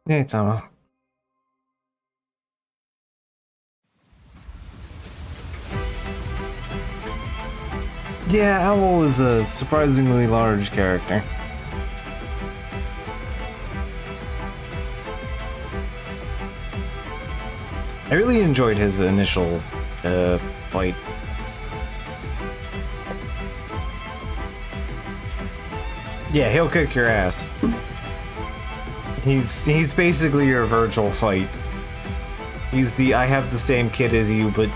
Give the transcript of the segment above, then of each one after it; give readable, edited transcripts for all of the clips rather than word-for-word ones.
Hey, Tama. Yeah, Owl is a surprisingly large character. I really enjoyed his initial fight. Yeah, he'll kick your ass. He's basically your Virgil fight. He's the I have the same kid as you, but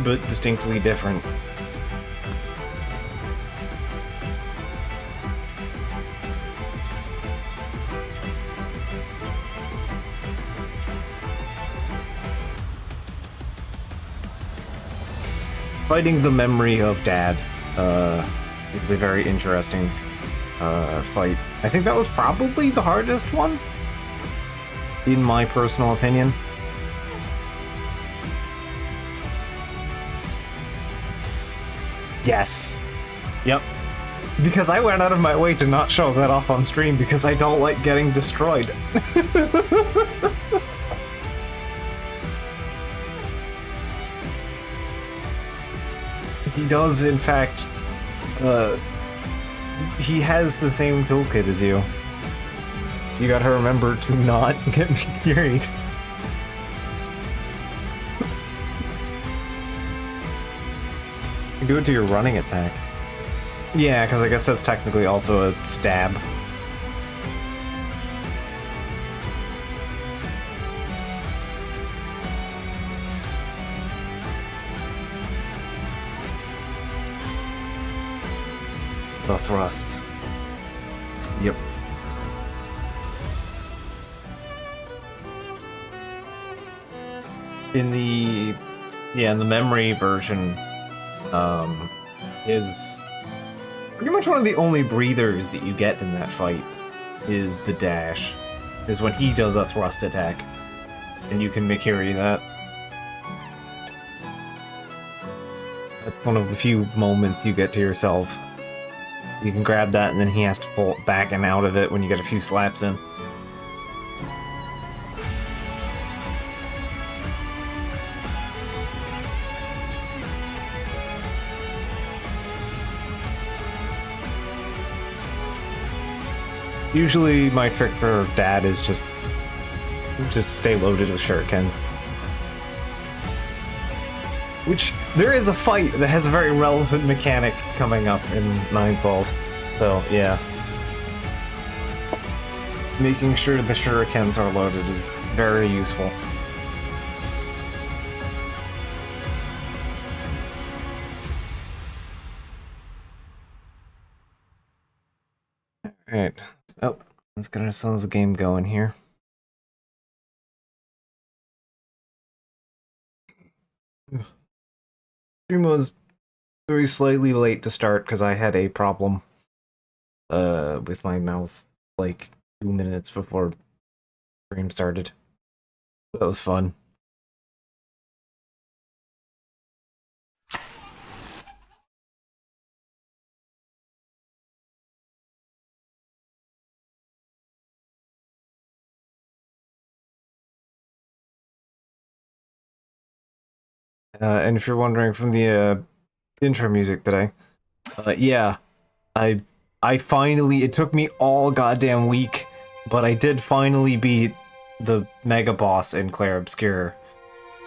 distinctly different. Fighting the memory of Dad is a very interesting fight. I think that was probably the hardest one, in my personal opinion. Yes. Yep. Because I went out of my way to not show that off on stream because I don't like getting destroyed. He does, in fact, he has the same toolkit as you. You gotta remember to not get me carried. You do it to your running attack. Yeah, because I guess that's technically also a stab. The thrust. Yep. In the memory version, is pretty much one of the only breathers that you get in that fight is the dash. Is when he does a thrust attack. And you can Mikiri that. That's one of the few moments you get to yourself. You can grab that and then he has to pull it back and out of it when you get a few slaps in. Usually my trick for Dad is just stay loaded with shurikens. Which, there is a fight that has a very relevant mechanic coming up in Nine Souls. So, yeah. Making sure the shurikens are loaded is very useful. Alright, so let's get ourselves a game going here. Stream was very slightly late to start because I had a problem with my mouse like 2 minutes before stream started. That was fun. And if you're wondering from the intro music today, yeah, I finally, it took me all goddamn week, but I did finally beat the mega boss in Clair Obscur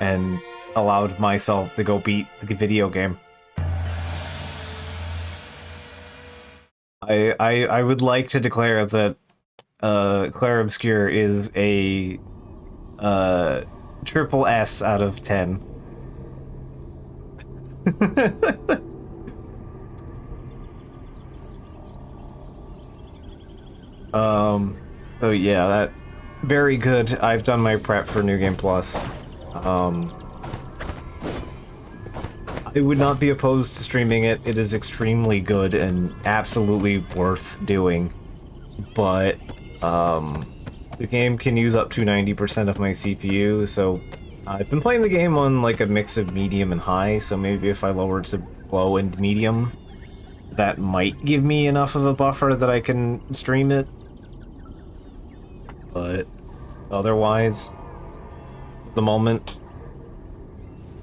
and allowed myself to go beat the video game. I would like to declare that Clair Obscur is a triple S out of 10. So yeah, that very good. I've done my prep for New Game Plus. I would not be opposed to streaming it. It is extremely good and absolutely worth doing. But the game can use up to 90% of my CPU, so I've been playing the game on like a mix of medium and high, so maybe if I lower it to low and medium, that might give me enough of a buffer that I can stream it. But otherwise. At the moment,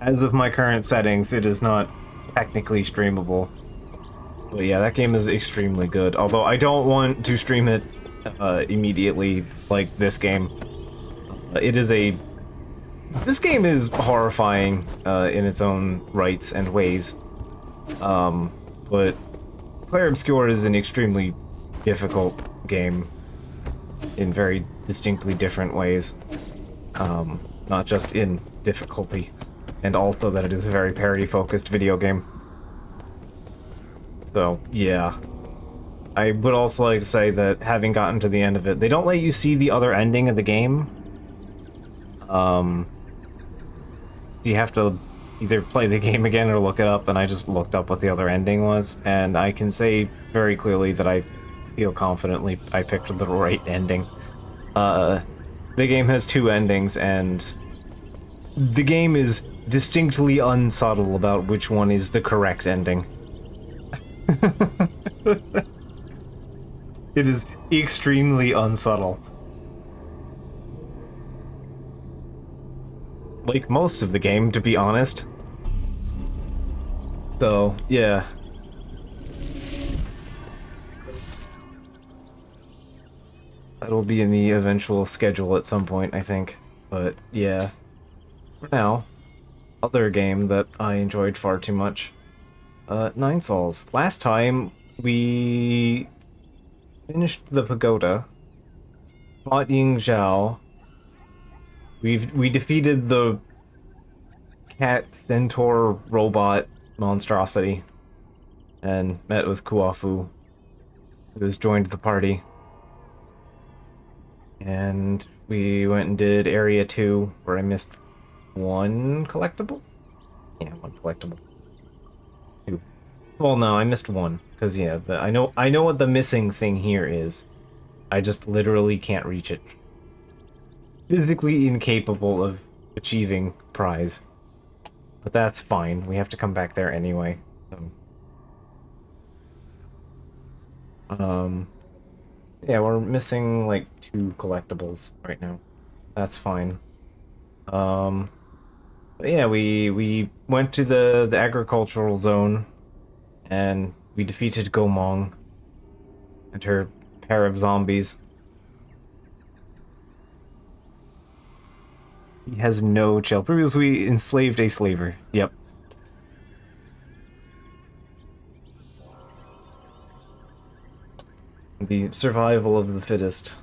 as of my current settings, it is not technically streamable. But yeah, that game is extremely good. Although I don't want to stream it immediately like this game. This game is horrifying in its own rights and ways. But Clair Obscur is an extremely difficult game in very distinctly different ways. Not just in difficulty, and also that it is a very parry-focused video game. So, yeah. I would also like to say that having gotten to the end of it, they don't let you see the other ending of the game. You have to either play the game again or look it up, and I just looked up what the other ending was, and I can say very clearly that I feel confidently I picked the right ending. The game has two endings, and the game is distinctly unsubtle about which one is the correct ending. It is extremely unsubtle. Like most of the game, to be honest. So, yeah. That'll be in the eventual schedule at some point, I think. But, yeah. For now, other game that I enjoyed far too much. Nine Sols. Last time, we finished the pagoda, fought Ying Zhao. We defeated the cat centaur robot monstrosity and met with Kuafu, who has joined the party. And we went and did Area 2, where I missed one collectible? Yeah, one collectible. Two. Well, no, I missed one, because yeah, I know what the missing thing here is. I just literally can't reach it. Physically incapable of achieving prize. But that's fine, we have to come back there anyway. Yeah, we're missing like 2 collectibles right now. That's fine. But yeah, we went to the agricultural zone, and we defeated Gomong and her pair of zombies. He has no chill. Previously, we enslaved a slaver. Yep. The survival of the fittest.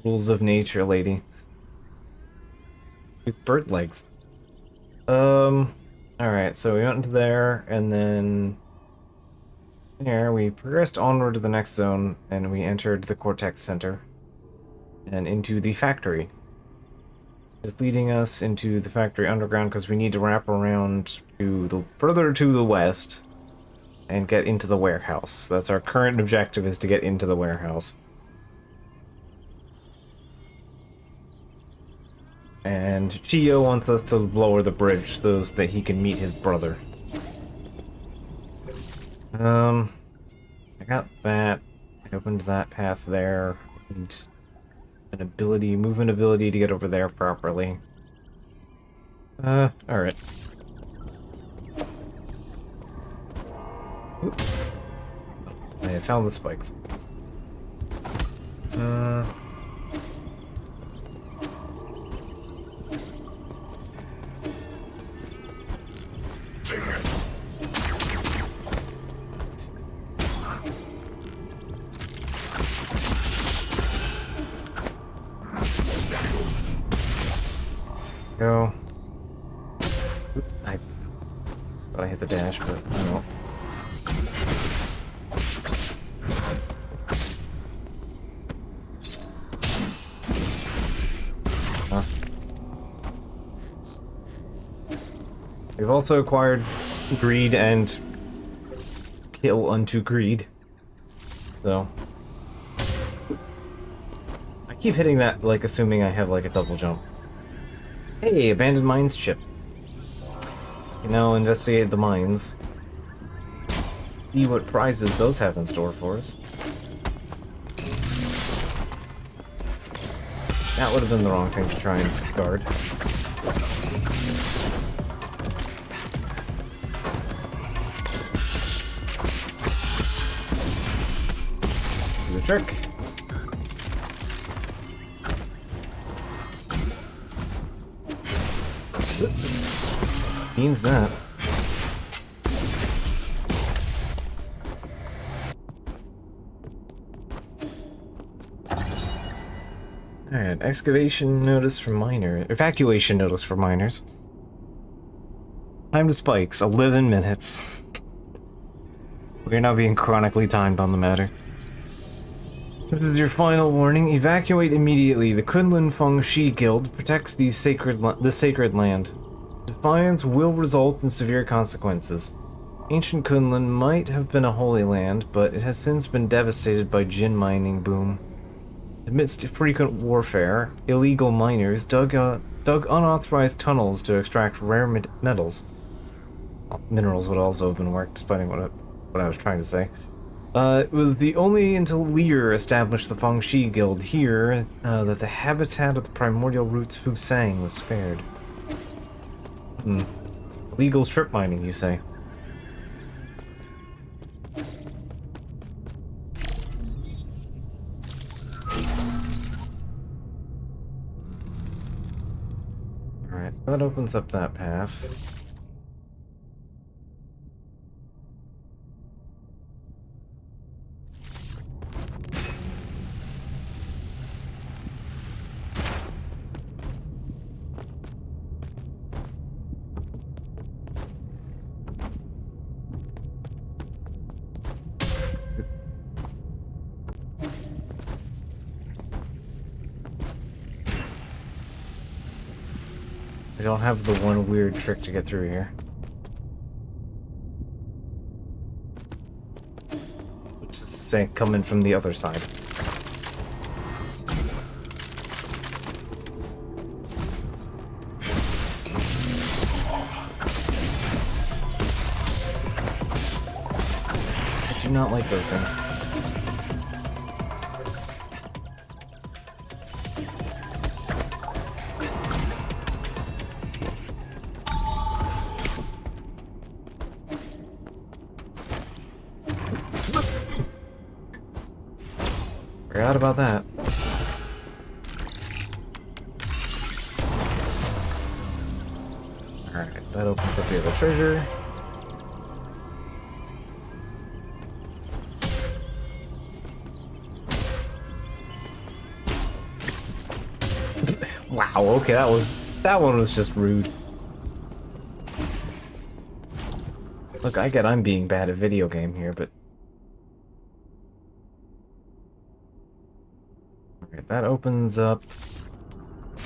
Rules of nature, lady. With bird legs. Alright, so we went into there, and then... There, we progressed onward to the next zone, and we entered the Cortex Center. And into the factory. Is leading us into the factory underground because we need to wrap around to the further to the west and get into the warehouse. That's our current objective, is to get into the warehouse. And Chiyo wants us to lower the bridge so that he can meet his brother. I got that. I opened that path there. And an movement ability to get over there properly. Alright. Oops. I found the spikes. Go. I thought I hit the dash, but I don't. Huh. We've also acquired greed and kill unto greed. So I keep hitting that, like assuming I have like a double jump. Hey, abandoned mines chip. You can now investigate the mines. See what prizes those have in store for us. That would have been the wrong thing to try and guard. Do the trick. Means that. Alright, excavation notice for miners. Evacuation notice for miners. Time to spikes, 11 minutes. We're now being chronically timed on the matter. This is your final warning. Evacuate immediately. The Kunlun Feng Shi Guild protects this sacred land. Defiance will result in severe consequences. Ancient Kunlun might have been a holy land, but it has since been devastated by Jin mining boom. Amidst frequent warfare, illegal miners dug unauthorized tunnels to extract rare metals. Minerals would also have been worked, despite what I was trying to say. It was the only until Lear established the Feng Shi Guild here that the habitat of the primordial roots Fusang was spared. Illegal strip mining, you say? Alright, so that opens up that path. I don't have the one weird trick to get through here. Which is to say, come in from the other side. I do not like those things. Forgot about that. Alright, that opens up the other treasure. Wow, okay, that one was just rude. Look, I get I'm being bad at video game here, but that opens up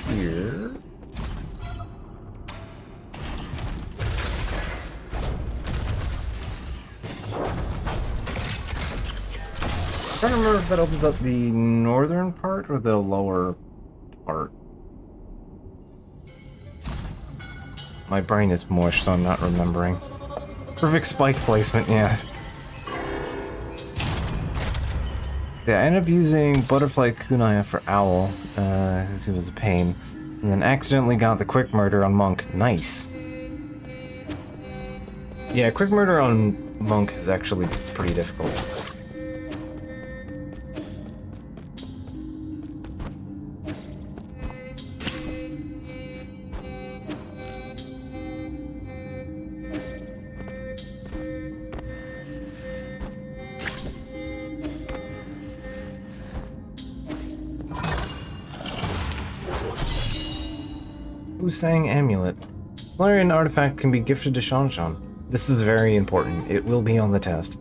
here. I'm trying to remember if that opens up the northern part or the lower part. My brain is mush, so I'm not remembering. Perfect spike placement, yeah. Yeah, I ended up using Butterfly Kunaya for Owl, because he was a pain, and then accidentally got the Quick Murder on Monk. Nice. Yeah, Quick Murder on Monk is actually pretty difficult. Fusang Amulet. Solarian artifact can be gifted to Shanshan. This is very important. It will be on the test.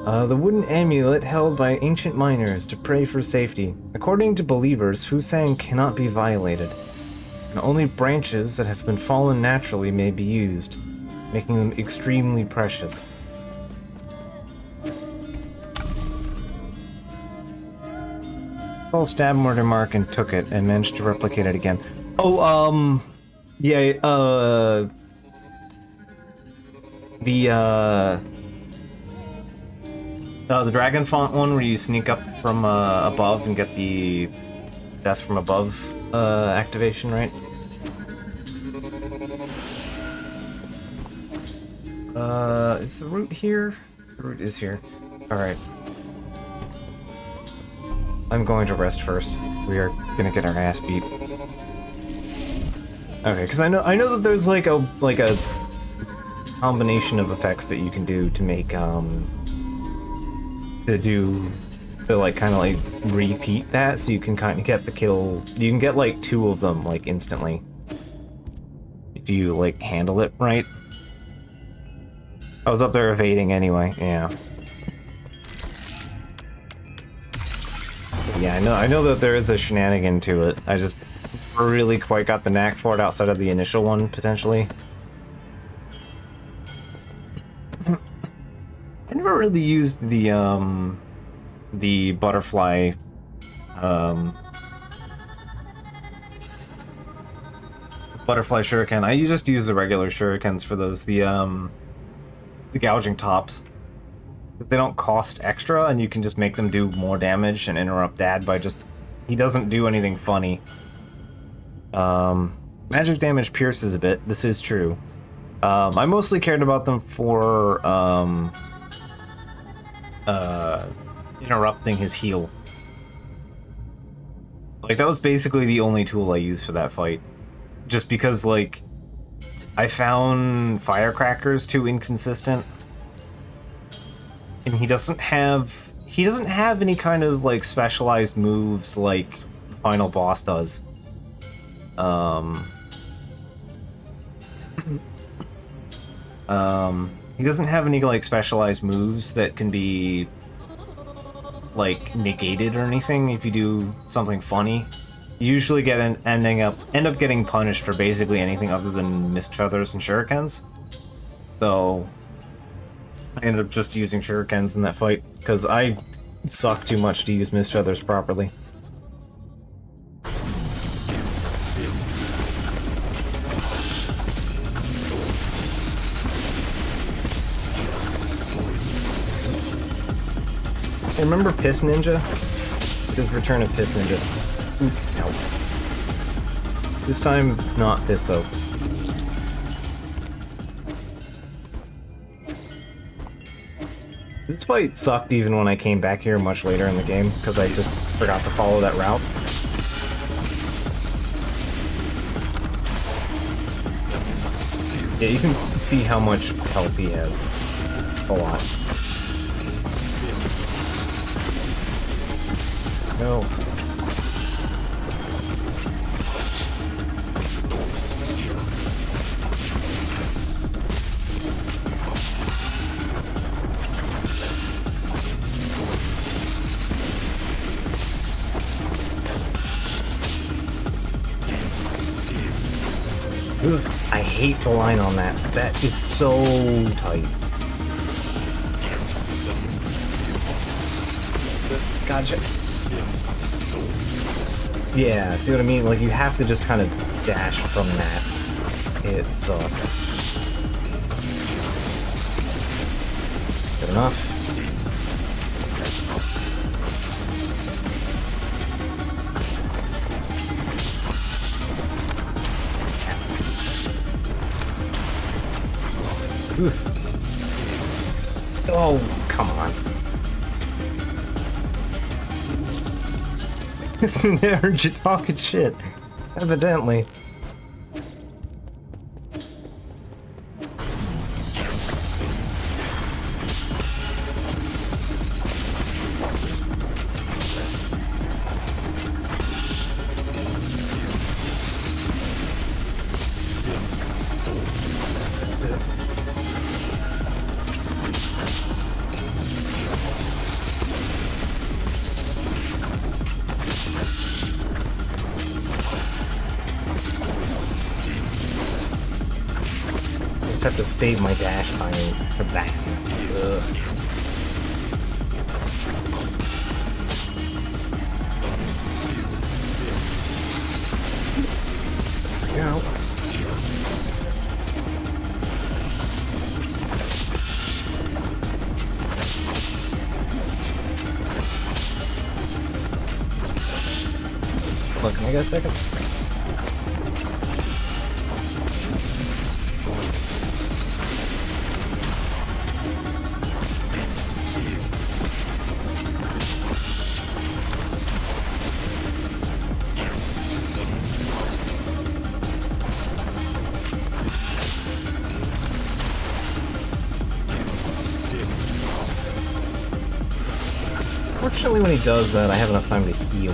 The wooden amulet held by ancient miners to pray for safety. According to believers, Fusang cannot be violated, and only branches that have been fallen naturally may be used, making them extremely precious. Saw stab murder mark and took it, and managed to replicate it again. Oh, yeah, the dragon font one where you sneak up from above and get the death from above activation, right? Is the root here? The root is here. Alright. I'm going to rest first. We are gonna get our ass beat. Okay, because I know that there's like a combination of effects that you can do to make to like kind of like repeat that, so you can kind of get the kill. You can get like 2 of them like instantly if you like handle it right. I was up there evading anyway, yeah. Yeah, I know that there is a shenanigan to it. I just really quite got the knack for it outside of the initial one, potentially. I never really used the butterfly, butterfly shuriken. I just use the regular shurikens for those, the gouging tops. Because they don't cost extra, and you can just make them do more damage and interrupt Dad by just... He doesn't do anything funny. Magic damage pierces a bit, this is true. I mostly cared about them for, interrupting his heal. Like, that was basically the only tool I used for that fight. Just because, like, I found firecrackers too inconsistent. And he doesn't have any kind of, like, specialized moves like the final boss does. He doesn't have any, like, specialized moves that can be, like, negated or anything if you do something funny. You usually end up getting punished for basically anything other than mist feathers and shurikens. So I ended up just using shurikens in that fight because I suck too much to use mist feathers properly. Hey, remember Piss Ninja? His Return of Piss Ninja. Ow. This time, not piss soaked. This fight sucked even when I came back here much later in the game, because I just forgot to follow that route. Yeah, you can see how much health he has. A lot. No. I hate the line on that. That is so tight. Gotcha. Yeah, see what I mean? Like, you have to just kind of dash from that. It sucks. Good enough. Oof. Oh, come on. I heard you talking shit. Evidently. Have to save my dash time for that. Ugh. There we go. Look, can I get a second? Fortunately, when he does that, I have enough time to heal.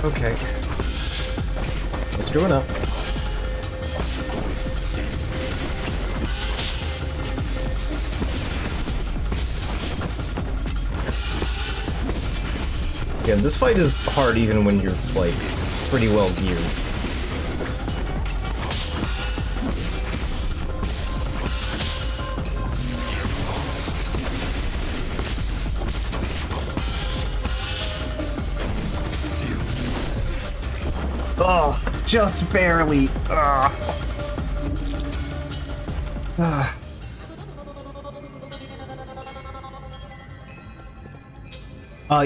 Okay. I'm screwing up. Yeah, this fight is hard even when you're, like, pretty well geared. Oh, just barely.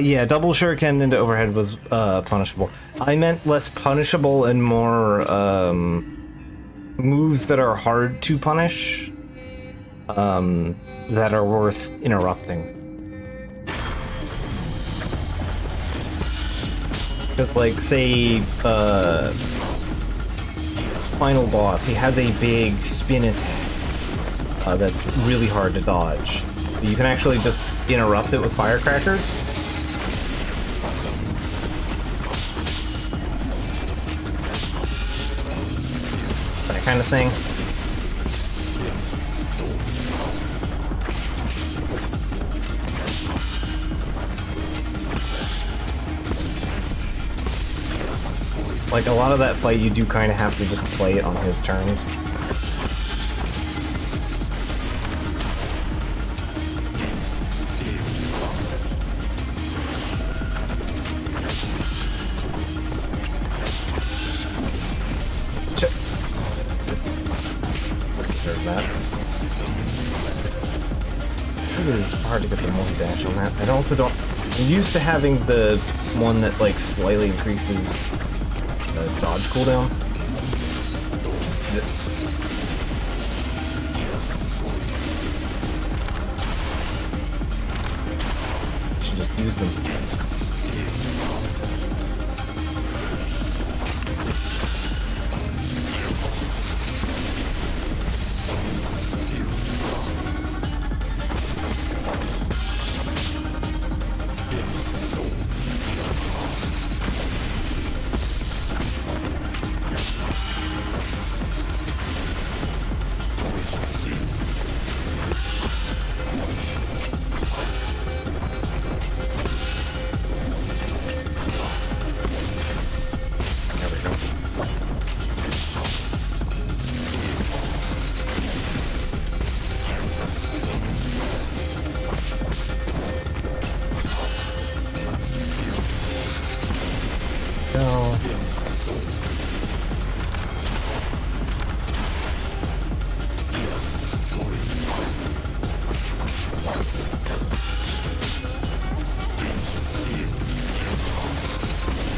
Yeah, double shuriken into overhead was punishable. I meant less punishable and more moves that are hard to punish, that are worth interrupting. Like, say, final boss, he has a big spin attack that's really hard to dodge. You can actually just interrupt it with firecrackers. That kind of thing. Like, a lot of that fight, you do kind of have to just play it on his terms. There's that. It is hard to get the multi-dash on that. I'm used to having the one that, like, slightly increases dodge cooldown. Should just use them.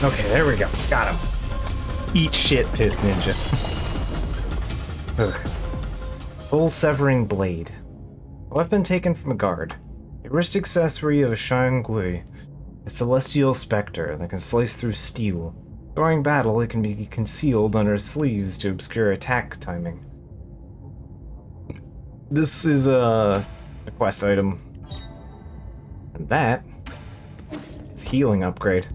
Okay, there we go. Got him. Eat shit, Piss Ninja. Ugh. Full Severing Blade. A weapon taken from a guard. A wrist accessory of a Shangui, a celestial specter that can slice through steel. During battle, it can be concealed under sleeves to obscure attack timing. This is a quest item. And that is a healing upgrade.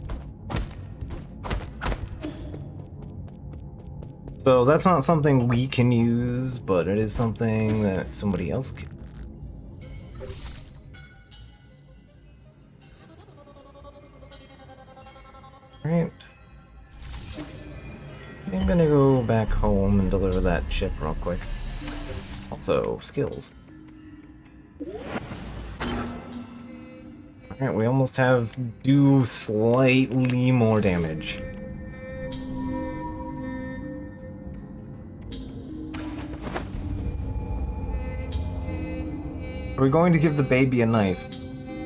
So that's not something we can use, but it is something that somebody else can. gonna go back home and deliver that ship real quick. Also, skills. Alright, we almost have do slightly more damage. Are we going to give the baby a knife?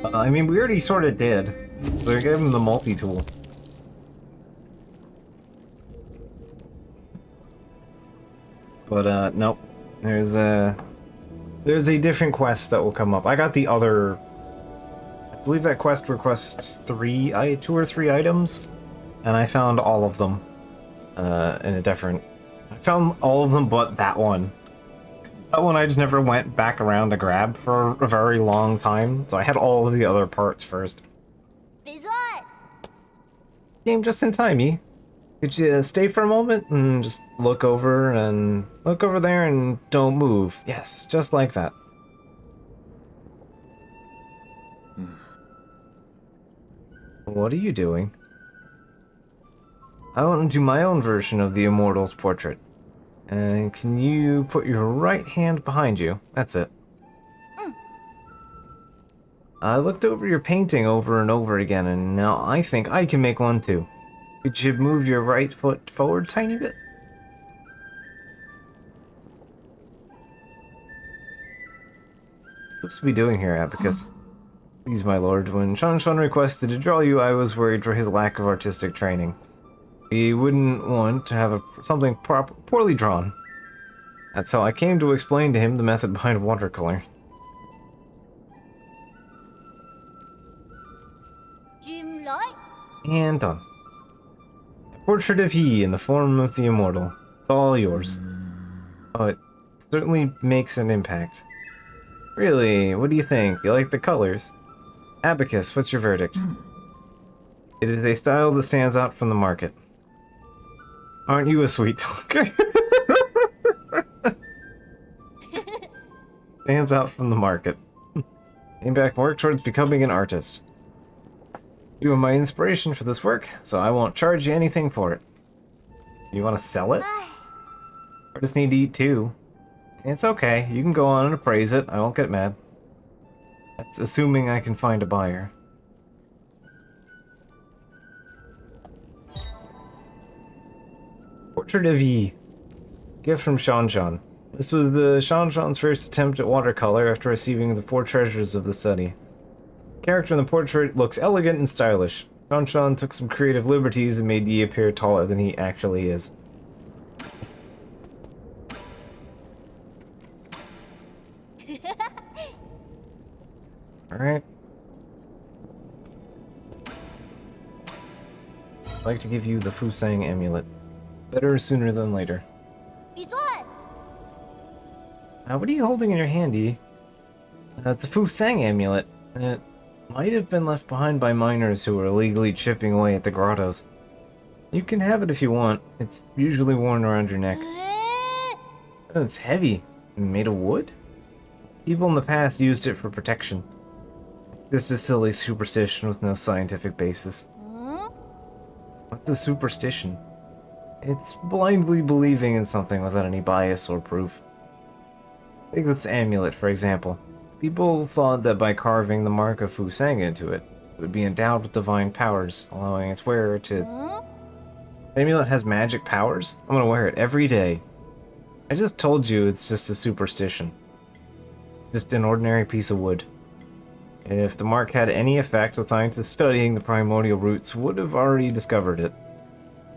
I mean, we already sort of did. So we gave him the multi-tool. But, nope. There's a different quest that will come up. I got the other... I believe that quest requests 2 or 3 items. And I found all of them. In a different... I found all of them but that one. That one I just never went back around to grab for a very long time. So I had all of the other parts first. Game just in time, Could you stay for a moment and just look over there and don't move? Yes, just like that. What are you doing? I want to do my own version of the Immortal's portrait. And can you put your right hand behind you? That's it. I looked over your painting over and over again, and now I think I can make one too. Could you move your right foot forward a tiny bit? What's we doing here, Abacus? Please, my lord, when Shanshan requested to draw you, I was worried for his lack of artistic training. He wouldn't want to have something poorly drawn. That's how I came to explain to him the method behind watercolor. And done. The portrait of he in the form of the immortal. It's all yours. Oh, it certainly makes an impact. Really, what do you think? You like the colors? Abacus, what's your verdict? It is a style that stands out from the market. Aren't you a sweet talker? Stands out from the market. Aim back work towards becoming an artist. You are my inspiration for this work, so I won't charge you anything for it. You want to sell it? Artists need to eat too. It's okay, you can go on and appraise it, I won't get mad. That's assuming I can find a buyer. Portrait of Yi. Gift from Shanshan. This was the Shanshan's first attempt at watercolor after receiving the 4 treasures of the study. The character in the portrait looks elegant and stylish. Shanshan took some creative liberties and made Yi appear taller than he actually is. Alright. I'd like to give you the Fusang amulet. Better sooner than later. What are you holding in your hand, Yi? It's a Fusang amulet. It might have been left behind by miners who were illegally chipping away at the grottos. You can have it if you want. It's usually worn around your neck. Oh, it's heavy. Made of wood? People in the past used it for protection. This is silly superstition with no scientific basis. What's a superstition? It's blindly believing in something without any bias or proof. Take this amulet, for example. People thought that by carving the mark of Fusang into it, it would be endowed with divine powers, allowing its wearer to... The amulet has magic powers? I'm gonna wear it every day. I just told you it's just a superstition. Just an ordinary piece of wood. If the mark had any effect, the scientists studying the primordial roots would have already discovered it.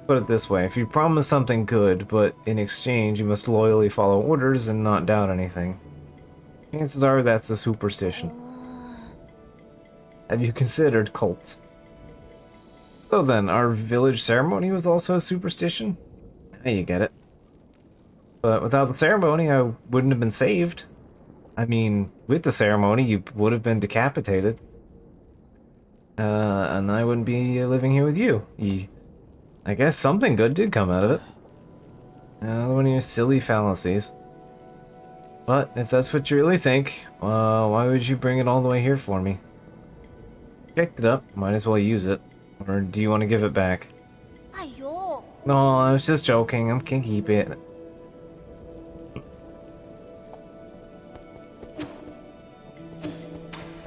Put it this way, if you promise something good, but in exchange you must loyally follow orders and not doubt anything, chances are that's a superstition. Have you considered cults? So then, our village ceremony was also a superstition? Now you get it. But without the ceremony, I wouldn't have been saved. I mean, with the ceremony, you would have been decapitated. And I wouldn't be living here with you. I guess something good did come out of it. Another one of your silly fallacies. But if that's what you really think, why would you bring it all the way here for me? Picked it up, might as well use it. Or do you want to give it back? No, I was just joking. I can keep it.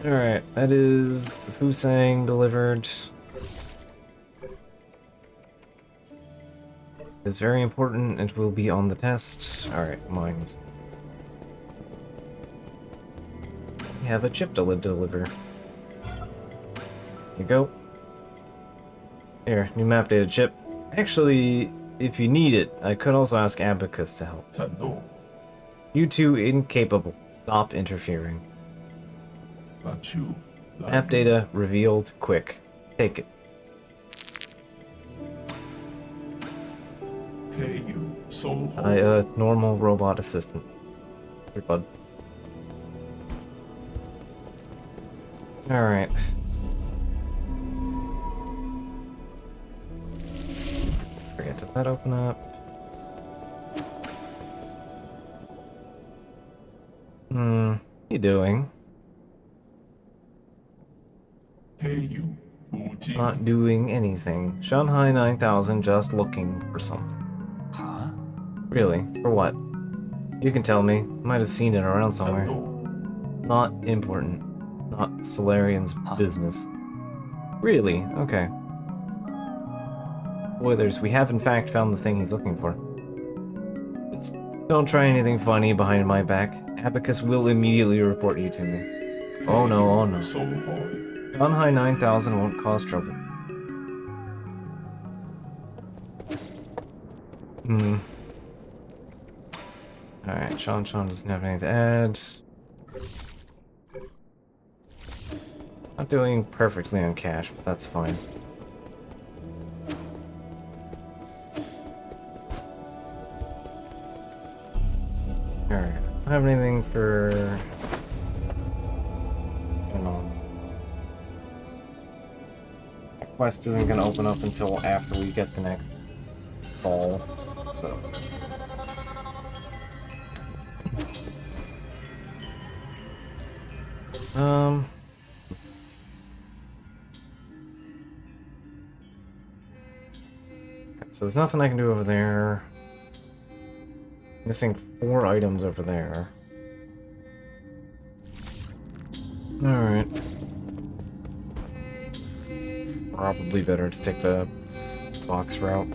Alright, that is the Fusang delivered. It's very important and will be on the test. Alright, mines. We have a chip to deliver. Here you go. Here, new map data chip. Actually, if you need it, I could also ask Abacus to help. You two incapable. Stop interfering. Map data revealed. Quick. Take it. Normal robot assistant. Here, bud. Alright. Forget to that open up. What you doing? Not doing anything. Shanghai 9000 just looking for something. Huh? Really? For what? You can tell me. Might have seen it around somewhere. Not important. Not Solarian's business. Really? Okay. Withers, we have in fact found the thing he's looking for. Just don't try anything funny behind my back. Abacus will immediately report you to me. Oh no, oh no. Shanghai 9000 won't cause trouble. Alright, Sean doesn't have anything to add. Not doing perfectly on cash, but that's fine. Alright, I don't have anything for... Hang on. That quest isn't gonna open up until after we get the next fall, so... So there's nothing I can do over there. Missing 4 items over there. Alright. Probably better to take the box route.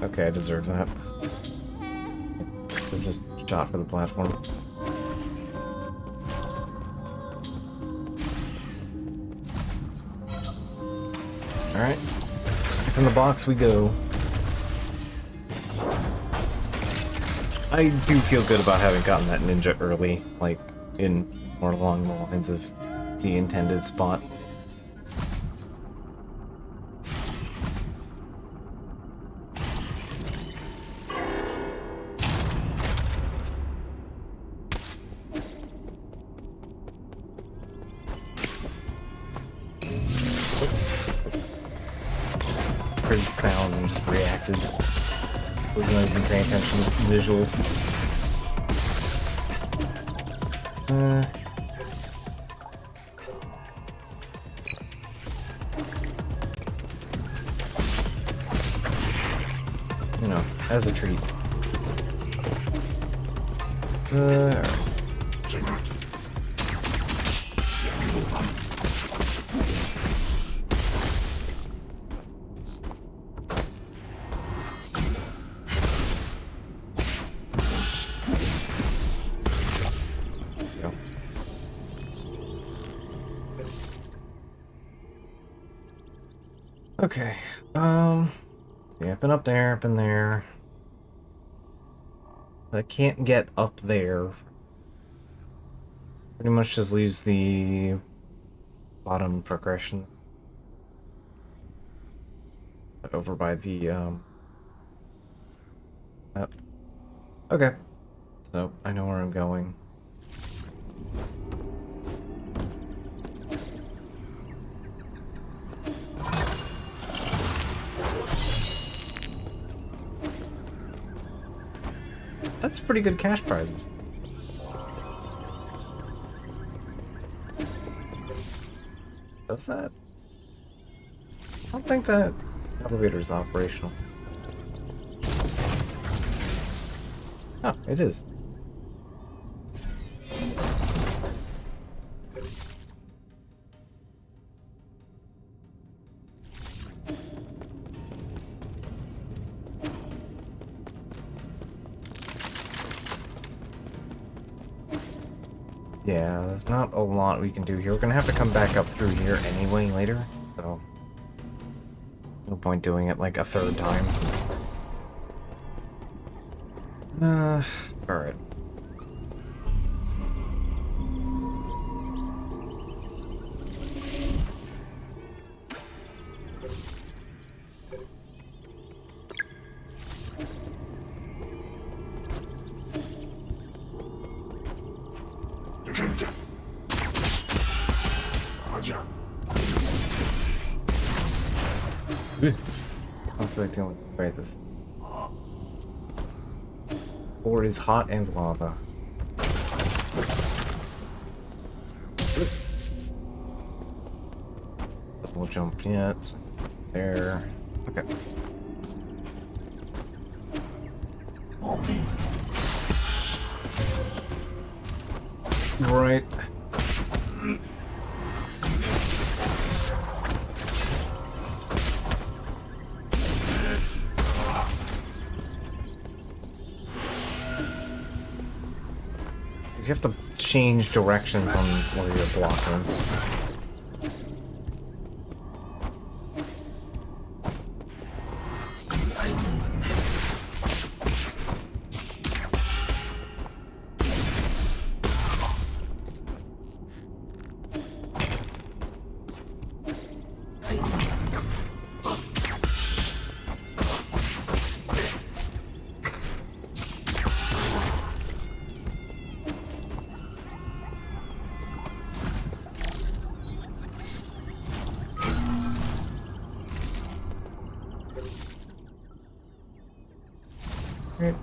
Okay, I deserve that. I just shot for the platform. Alright. Back in the box we go. I do feel good about having gotten that ninja early, like, in more along the lines of the intended spot. Heard the sound and just reacted. Wasn't even paying attention to the visuals. You know, as a treat. Alright. Okay, see, I've been up there, been there. I can't get up there. Pretty much just leaves the bottom progression over by the, okay, so I know where I'm going. That's pretty good cash prizes. Does that? I don't think that elevator is operational. Oh, it is. Yeah, there's not a lot we can do here. We're gonna have to come back up through here anyway later, so no point doing it like a third time. Alright. I feel like dealing with this. Floor is hot and lava. We'll jump yet. There. Okay. Right. You have to change directions on where you're blocking. Right.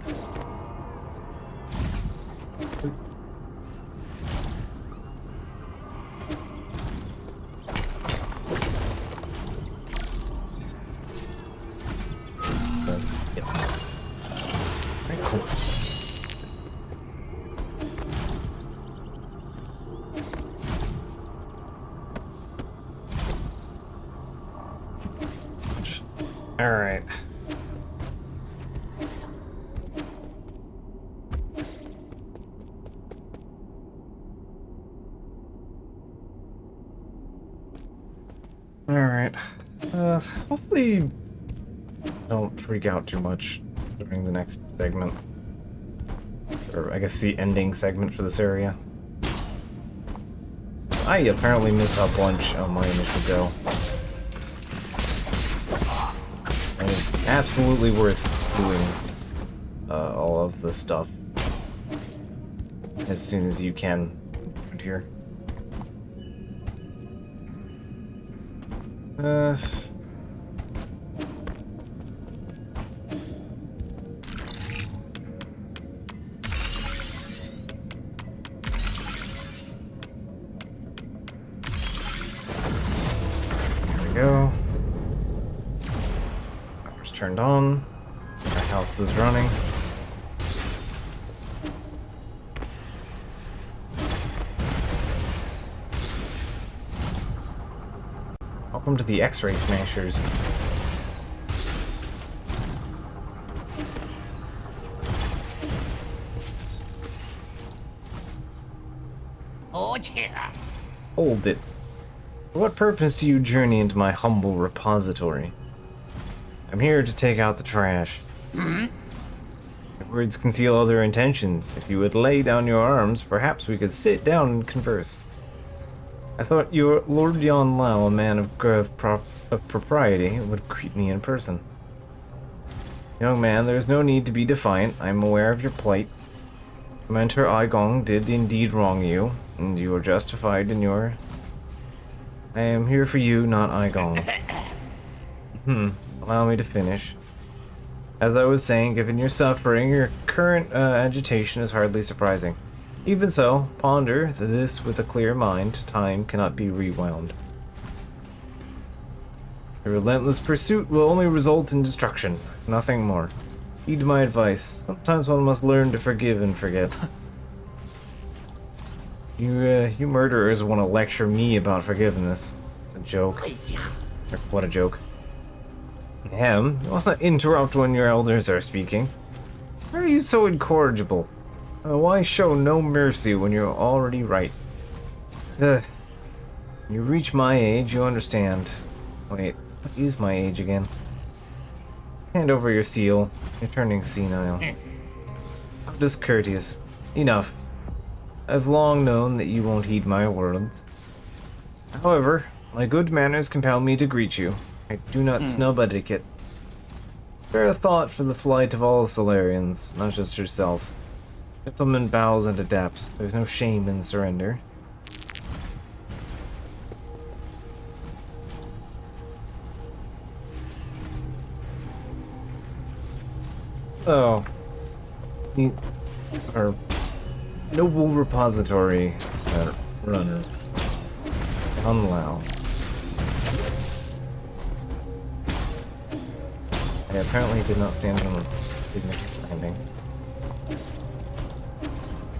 Cool. All right. Alright. Hopefully don't freak out too much during the next segment. Or I guess the ending segment for this area. I apparently missed a bunch on my initial go. And it's absolutely worth doing all of the stuff as soon as you can around here. There we go. Power's turned on. My house is running. Welcome to the X-Ray Smashers. Oh, yeah. Hold it. For what purpose do you journey into my humble repository? I'm here to take out the trash. Your words conceal other intentions. If you would lay down your arms, perhaps we could sit down and converse. I thought your Lord Yan Lao, a man of propriety, would greet me in person. Young man, there is no need to be defiant. I am aware of your plight. Mentor Aigong did indeed wrong you, and you are justified in your... I am here for you, not Aigong. Allow me to finish. As I was saying, given your suffering, your current agitation is hardly surprising. Even so, ponder this with a clear mind. Time cannot be rewound. Your relentless pursuit will only result in destruction, nothing more. Heed my advice. Sometimes one must learn to forgive and forget. You murderers want to lecture me about forgiveness. It's a joke. What a joke. You must not interrupt when your elders are speaking. Why are you so incorrigible? Why show no mercy when you're already right? When you reach my age, you understand. Wait, what is my age again? Hand over your seal. You're turning senile. How discourteous. Enough. I've long known that you won't heed my words. However, my good manners compel me to greet you. I do not snub etiquette. Spare a thought for the flight of all Solarians, not just yourself. Gentleman bows and adapts. There's no shame in surrender. Oh. Our noble repository runner. Unlow. I apparently did not stand on the landing.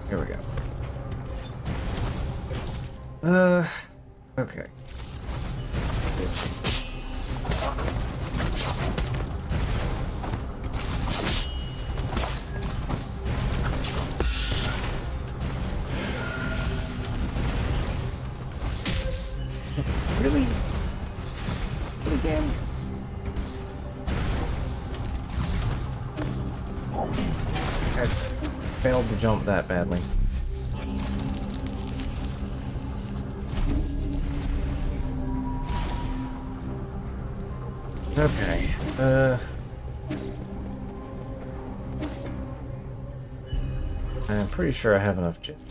Here we go. Okay. Really? Again? I failed to jump that badly. Okay, I'm pretty sure I have enough gems.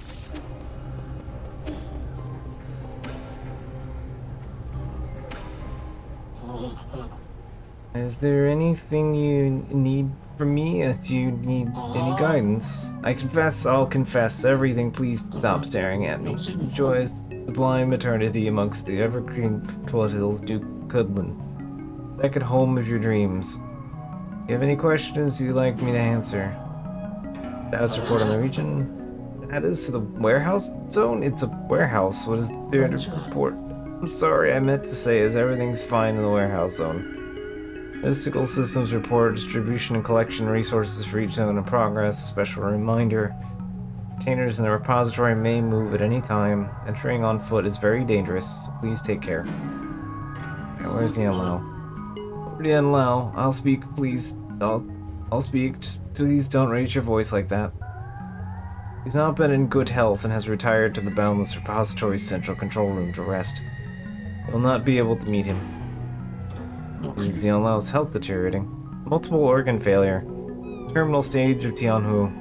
Is there anything you need from me? Do you need any guidance? I'll confess everything. Please stop staring at me. Enjoy sublime eternity amongst the evergreen foothills, Duke Cudlin. Second home of your dreams. You have any questions you'd like me to answer? Status report on the region. Status of the warehouse zone? It's a warehouse. What is there to report? I'm sorry, I meant to say is everything's fine in the warehouse zone. Mystical systems report distribution and collection resources for each zone in progress. Special reminder. Containers in the repository may move at any time. Entering on foot is very dangerous, so please take care. Okay, where's the Enlao? Lord Enlao, I'll speak, please. I'll speak. Just please don't raise your voice like that. He's not been in good health and has retired to the Boundless Repository's central control room to rest. You'll not be able to meet him. The Enlao's health deteriorating. Multiple organ failure. Terminal stage of Tianhu.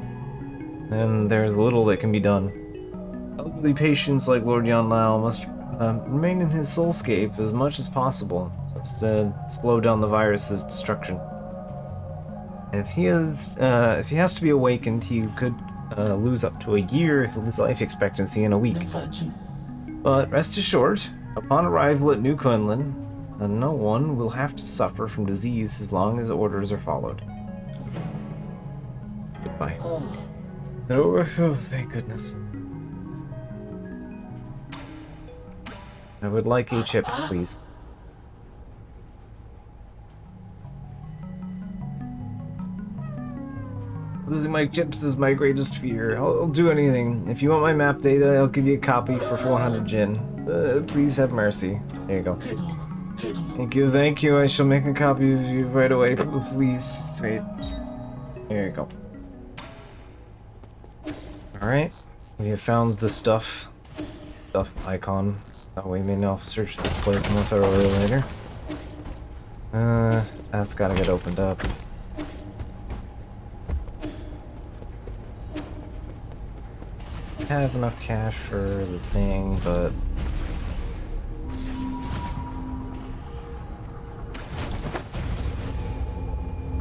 And there's little that can be done. Elderly patients like Lord Yanlao must remain in his soulscape as much as possible, so as to slow down the virus's destruction. If he has to be awakened, he could lose up to a year of his life expectancy in a week. But rest assured, upon arrival at New Quinlan, no one will have to suffer from disease as long as orders are followed. Goodbye. Oh, thank goodness. I would like a chip, please. Losing my chips is my greatest fear. I'll do anything. If you want my map data, I'll give you a copy for 400 Jin. Please have mercy. There you go. Thank you. I shall make a copy of you right away. Please, wait. There you go. Alright. We have found the stuff icon. That way we may search this place more thoroughly later. That's gotta get opened up. I have enough cash for the thing, but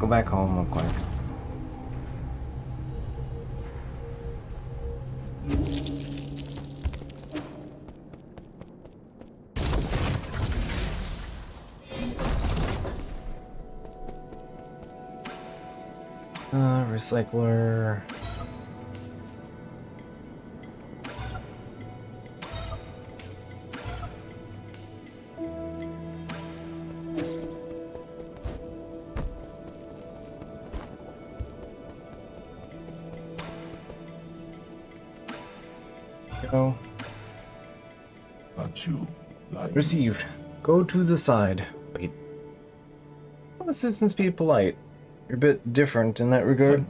go back home real quick. Recycler. Go. Received. Go to the side. Wait. How assistants be polite? You're a bit different in that regard.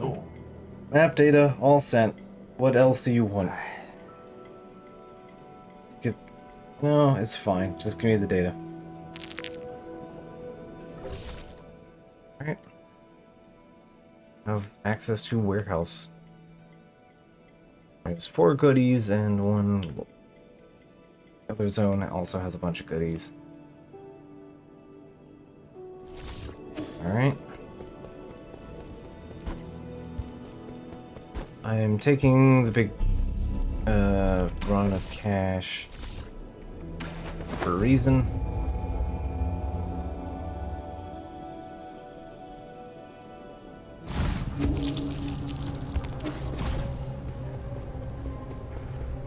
Map data, all sent. What else do you want? No, it's fine. Just give me the data. Alright. Have access to warehouse. There's 4 goodies and 1... The other zone also has a bunch of goodies. Alright. I am taking the big run of cash for a reason.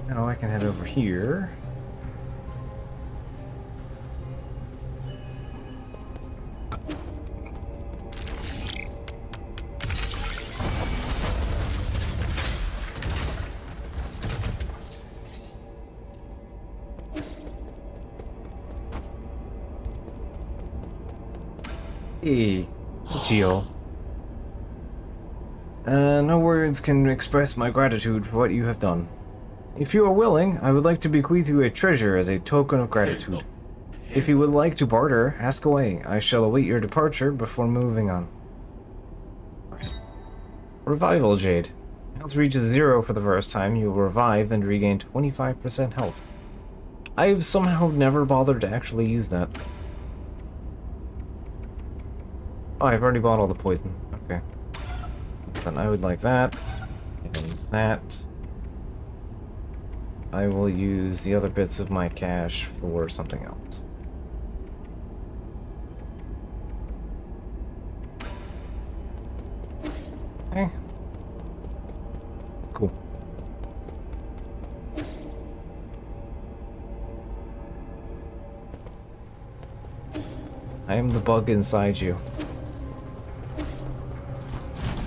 Now I can head over here. Hey, Geo. No words can express my gratitude for what you have done. If you are willing, I would like to bequeath you a treasure as a token of gratitude. If you would like to barter, ask away. I shall await your departure before moving on. Revival Jade. Health reaches 0 for the first time. You will revive and regain 25% health. I've somehow never bothered to actually use that. Oh, I've already bought all the poison. Okay. Then I would like that. And that. I will use the other bits of my cash for something else. Okay. Cool. I am the bug inside you.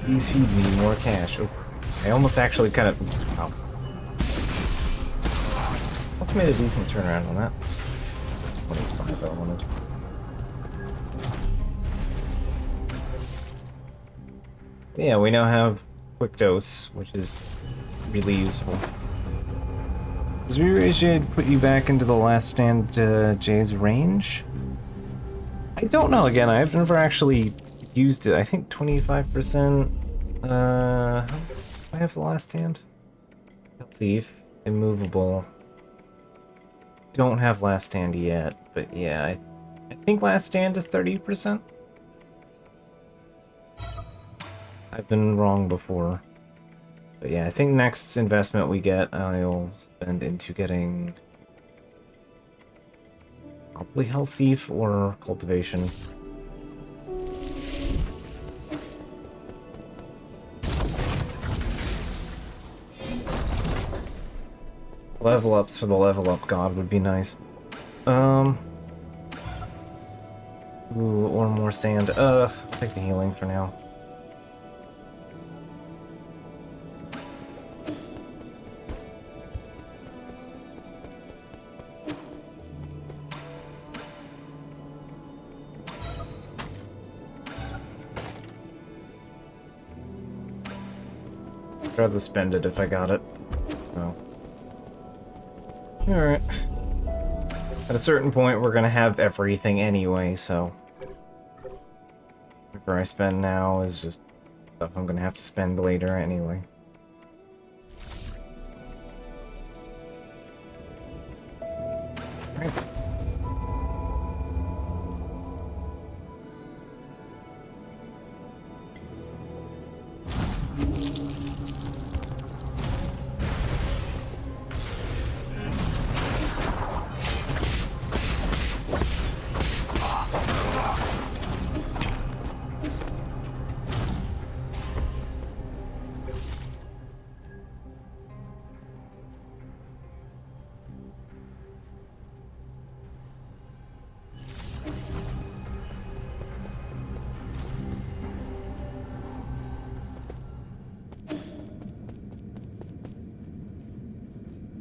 Please feed me more cash. Oh, I almost actually kind of... Oh. Almost made a decent turnaround on that. 25 I wanted. Yeah, we now have quick dose, which is really useful. Does Re-Raise Jade put you back into the Last Stand Jade's range? I don't know, again, I've never actually used it. I think 25%. I have the Last Stand. Thief, immovable. Don't have Last Stand yet, but yeah, I think Last Stand is 30%. I've been wrong before. But yeah, I think next investment we get, I'll spend into getting probably Health Thief or Cultivation. Level ups for the level up god would be nice. Ooh, or more sand. I'll take the healing for now. I'd rather spend it if I got it. So. Alright. At a certain point, we're gonna have everything anyway, so... whatever I spend now is just stuff I'm gonna have to spend later anyway. Alright.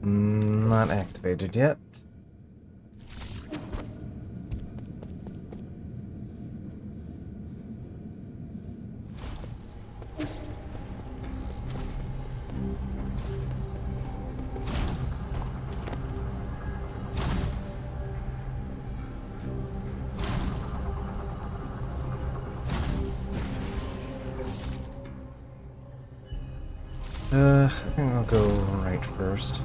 Not activated yet. I think I'll go right first.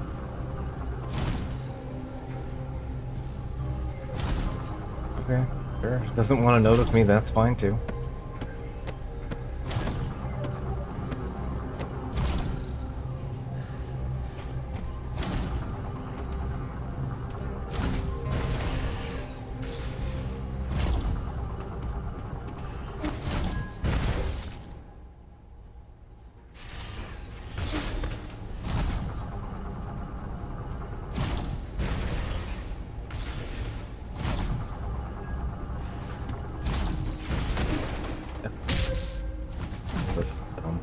Okay, sure. Doesn't want to notice me, that's fine too. That's dumb.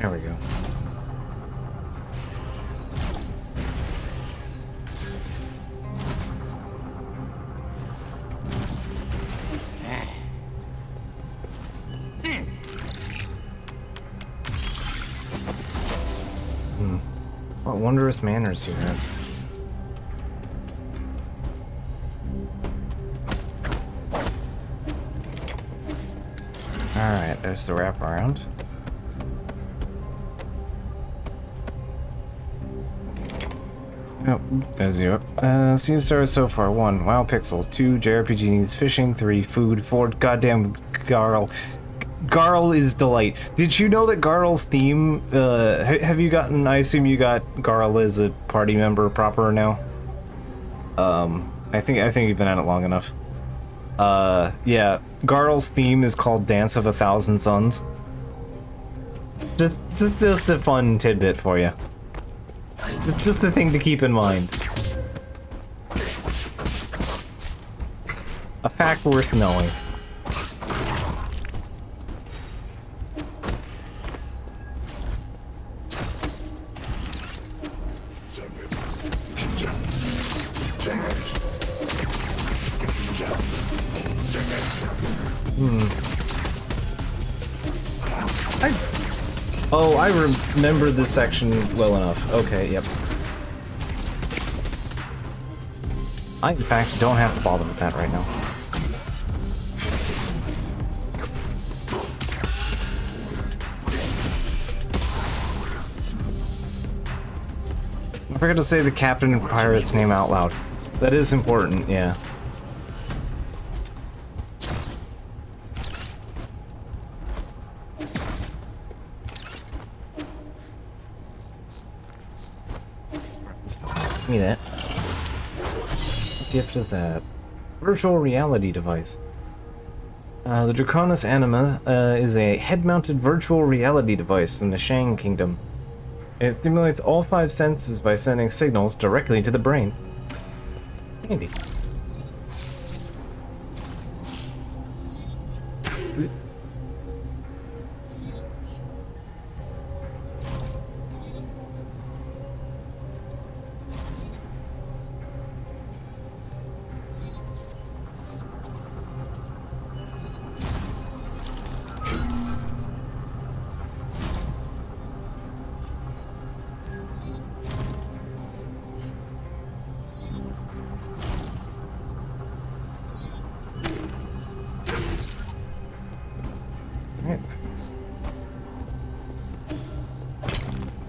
There we go. What wondrous manners you have. Alright, there's the wraparound. Yep, there's you. Seems so far. 1. WoW Pixels. 2. JRPG needs fishing. 3. Food. 4. Goddamn Garl. Garl is delight. Did you know that Garl's theme, have you gotten, I assume you got Garl as a party member proper now? I think you've been at it long enough. Yeah, Garl's theme is called Dance of a Thousand Suns. Just a fun tidbit for you. Just a thing to keep in mind. A fact worth knowing. Oh, I remember this section well enough. Okay, yep. I, in fact, don't have to bother with that right now. I forgot to say the captain and pirate's name out loud. That is important, yeah. Give me that. What gift is that? Virtual reality device. The Draconis Anima is a head-mounted virtual reality device in the Shang Kingdom. It stimulates all 5 senses by sending signals directly to the brain. Handy.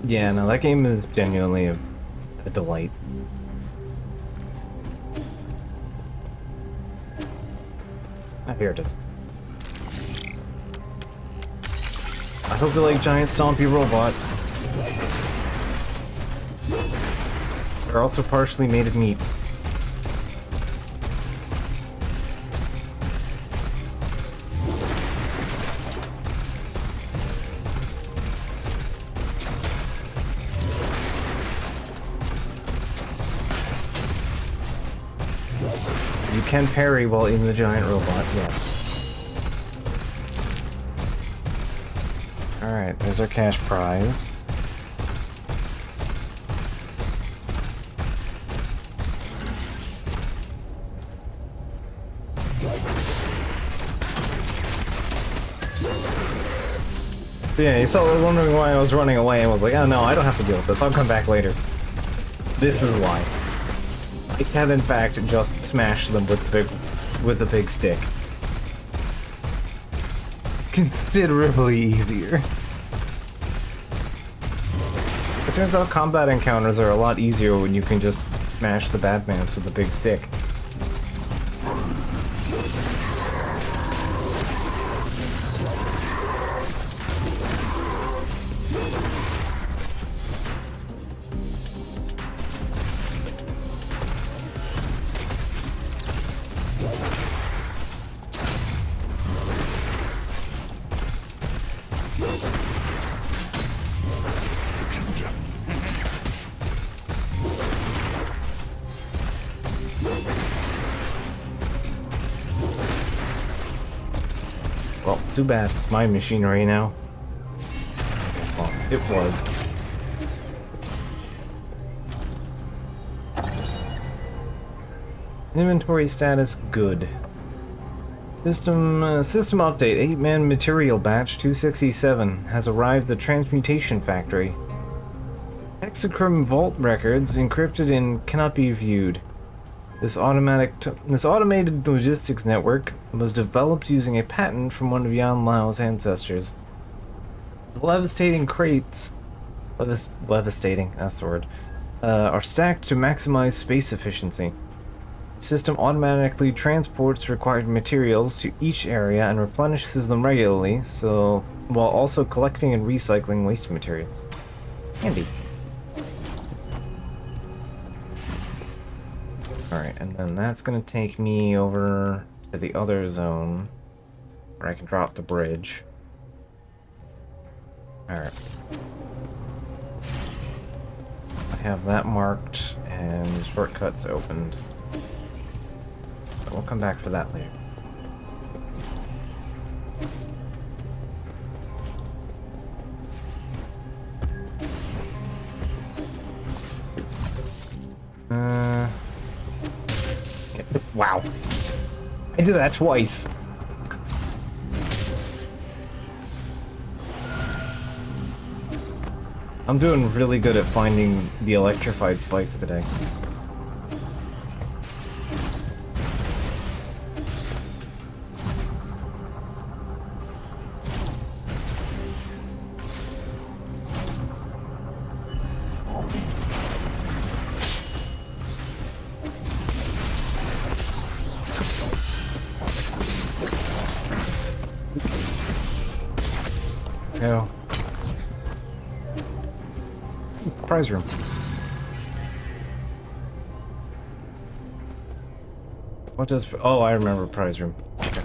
Yeah, no, that game is genuinely a delight. Ah, here it is. I hope you like giant stompy robots. They're also partially made of meat. You can parry while in the giant robot, yes. Alright, there's our cash prize. So yeah, you saw wondering why I was running away and was like, oh no, I don't have to deal with this, I'll come back later. This is why. I can in fact just smash them with the big stick. Considerably easier. It turns out combat encounters are a lot easier when you can just smash the Batmans with a big stick. Well, too bad. It's my machinery now. Well, it was. Inventory status good. System update. 8-man material batch 267 has arrived at the transmutation factory. Hexachrome vault records encrypted and cannot be viewed. This automated logistics network was developed using a patent from one of Yan Lao's ancestors. The levistating crates, levistating, that's the word, are stacked to maximize space efficiency. The system automatically transports required materials to each area and replenishes them regularly, so while also collecting and recycling waste materials. Handy. Alright, and then that's gonna take me over to the other zone where I can drop the bridge. Alright. I have that marked and shortcuts opened. But we'll come back for that later. Wow. I did that twice. I'm doing really good at finding the electrified spikes today. No. Prize room. What does... Oh, I remember prize room. Okay.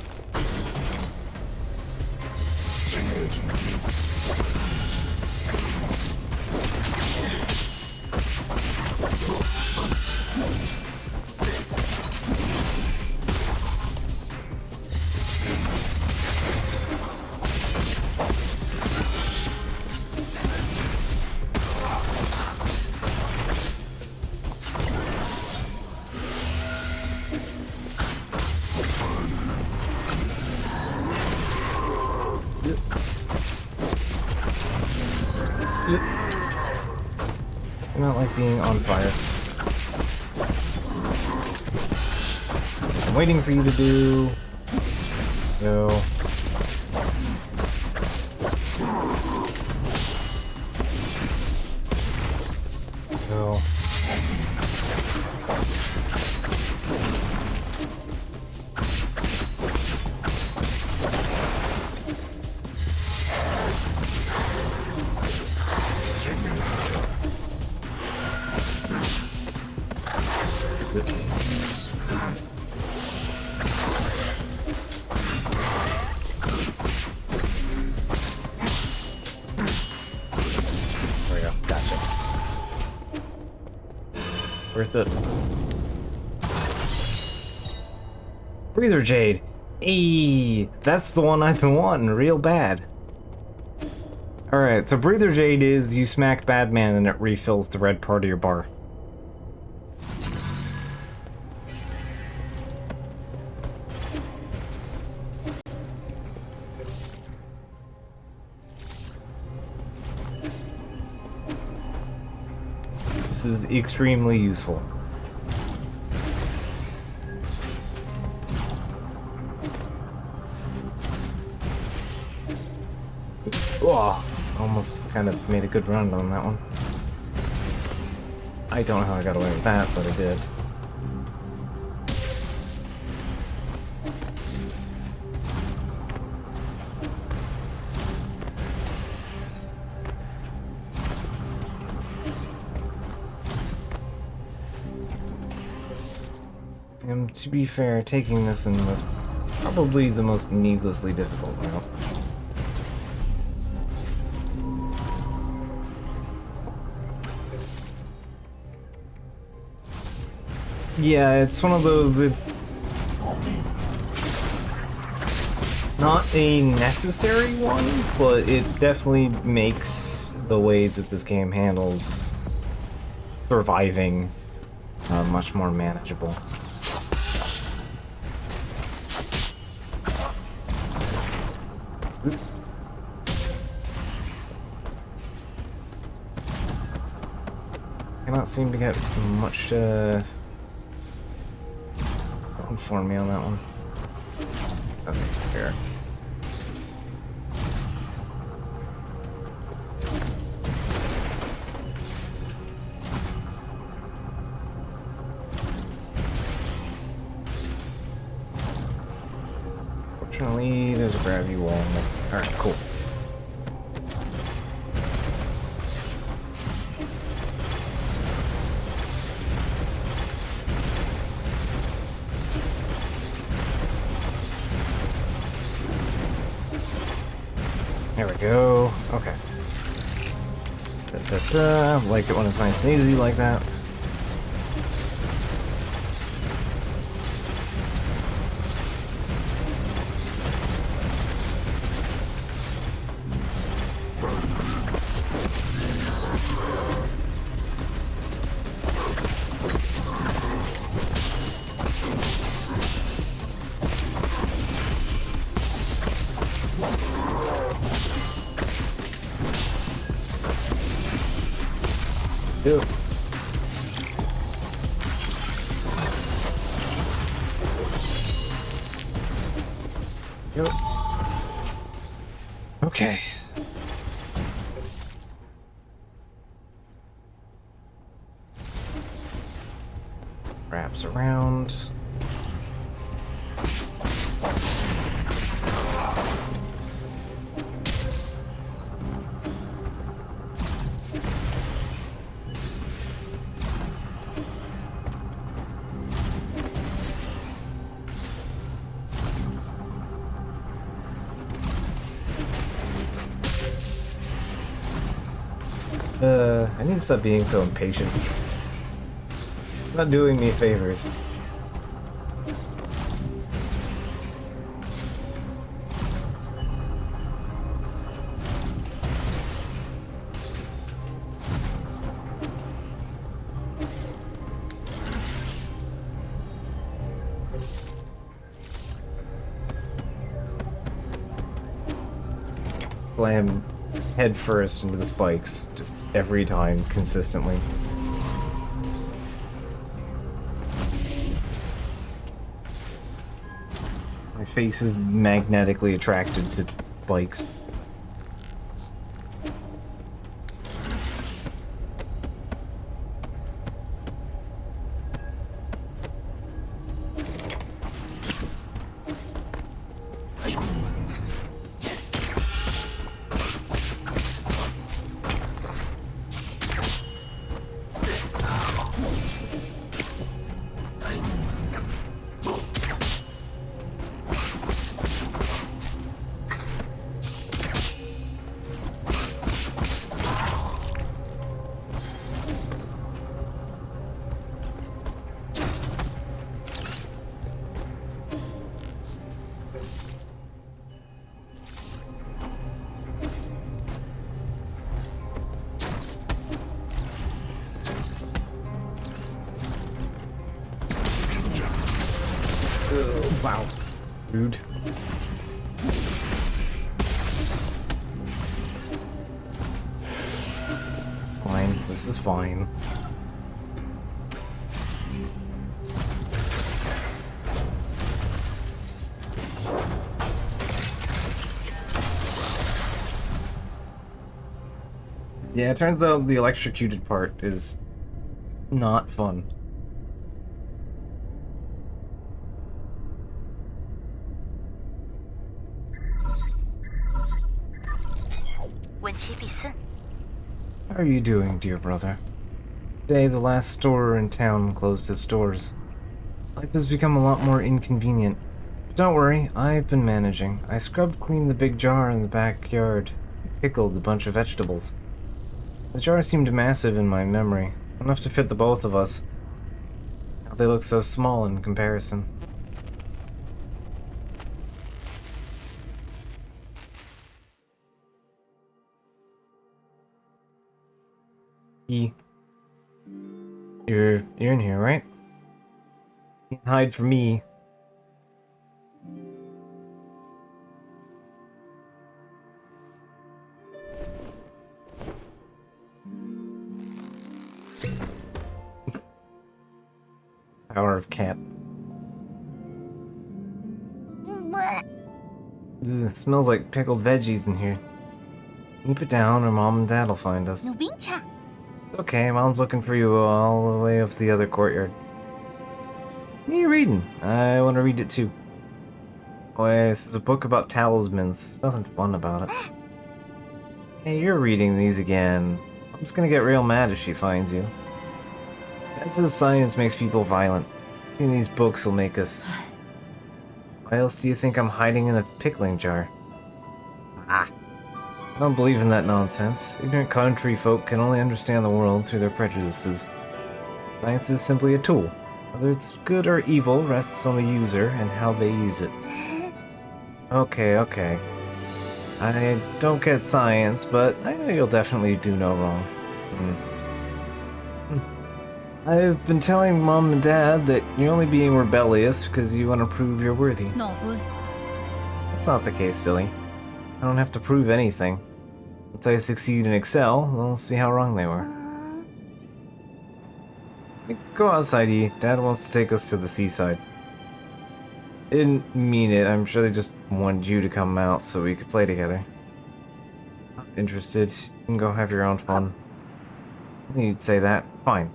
I don't like being on fire. I'm waiting for you to do... Go. Go. There we go. Gotcha. Worth it. Breather Jade. Hey, that's the one I've been wanting real bad. Alright, so Breather Jade is you smack Badman and it refills the red part of your bar. This is extremely useful. Oh, almost kind of made a good run on that one. I don't know how I got away with that, but I did. And to be fair, taking this in was probably the most needlessly difficult route. Yeah, it's one of those... not a necessary one, but it definitely makes the way that this game handles surviving much more manageable. Cannot seem to get much going for me on that one. Okay, fair. Fortunately, there's a gravity wall. Alright, cool. There we go. Okay. Like it when it's nice and easy like that. Ew. Yep. Okay. Wraps around. I need to stop being so impatient. It's not doing me favors. Slam head first into the spikes. Just every time, consistently. My face is magnetically attracted to spikes. Wow. Rude. Fine. This is fine. Yeah, it turns out the electrocuted part is not fun. How are you doing, dear brother? Today, the last store in town closed its doors. Life has become a lot more inconvenient. But don't worry, I've been managing. I scrubbed clean the big jar in the backyard and pickled a bunch of vegetables. The jar seemed massive in my memory, enough to fit the both of us. Now they look so small in comparison. You're in here, right? You can't hide from me. Power of cat. Ugh, it smells like pickled veggies in here. Keep it down or Mom and Dad will find us. It's okay, Mom's looking for you all the way up the other courtyard. What are you reading? I want to read it too. Oh, yeah, this is a book about talismans. There's nothing fun about it. Hey, you're reading these again. I'm just gonna get real mad if she finds you. Dad says science makes people violent. Reading these books will make us... Why else do you think I'm hiding in a pickling jar? Ah. I don't believe in that nonsense. Ignorant country folk can only understand the world through their prejudices. Science is simply a tool. Whether it's good or evil rests on the user and how they use it. Okay, okay. I don't get science, but I know you'll definitely do no wrong. I've been telling Mom and Dad that you're only being rebellious because you want to prove you're worthy. No, but That's not the case, silly. I don't have to prove anything. Once I succeed and excel, we'll see how wrong they were. Go outside, E. Dad wants to take us to the seaside. Didn't mean it. I'm sure they just wanted you to come out so we could play together. Not interested. You can go have your own fun. You'd say that. Fine.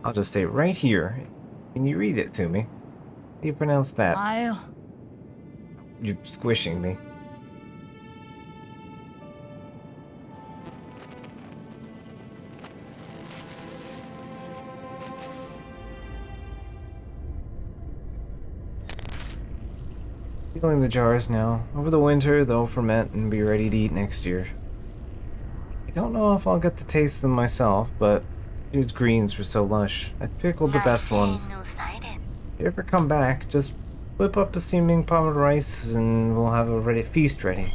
I'll just stay right here. Can you read it to me? How do you pronounce that? You're squishing me. Sealing the jars now. Over the winter, they'll ferment and be ready to eat next year. I don't know if I'll get to taste them myself, but these greens were so lush. I pickled the best ones. If you ever come back, just whip up a steaming pot of rice and we'll have a feast ready.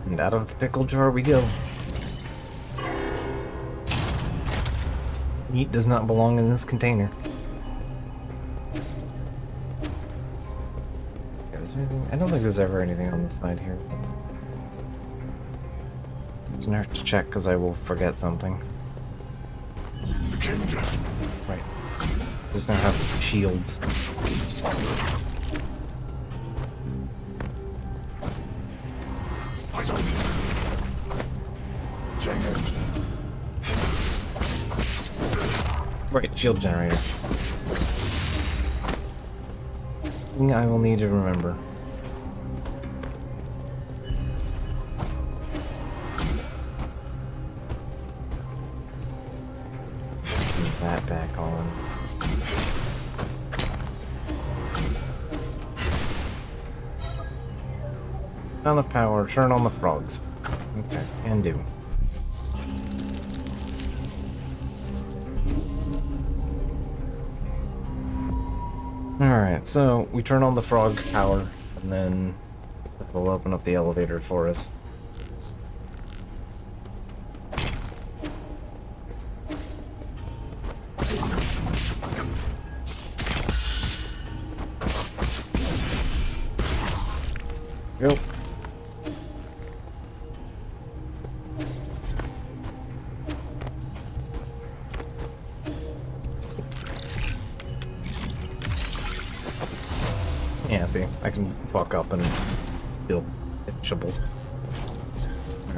And out of the pickle jar we go. Meat does not belong in this container. Is there anything? I don't think there's ever anything on the side here. It's an to check because I will forget something. Right. Does not have shields. Right, shield generator. Thing I will need to remember. Put that back on. Not enough power, turn on the frogs. Okay, can do. Alright, so we turn on the frog power, and then we'll open up the elevator for us. Yep. Yeah, see, I can fuck up and it's still hitchable.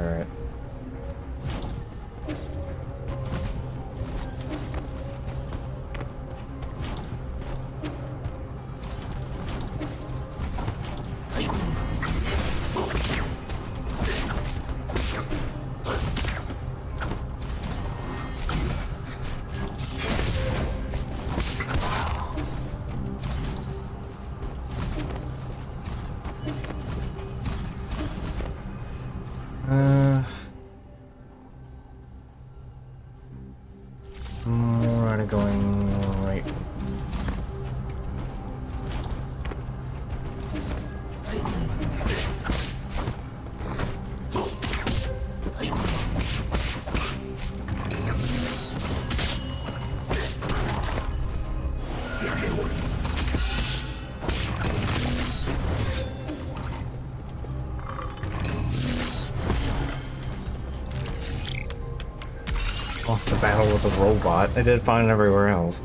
Alright. We're going right. Lost the battle with a robot. I did fine everywhere else.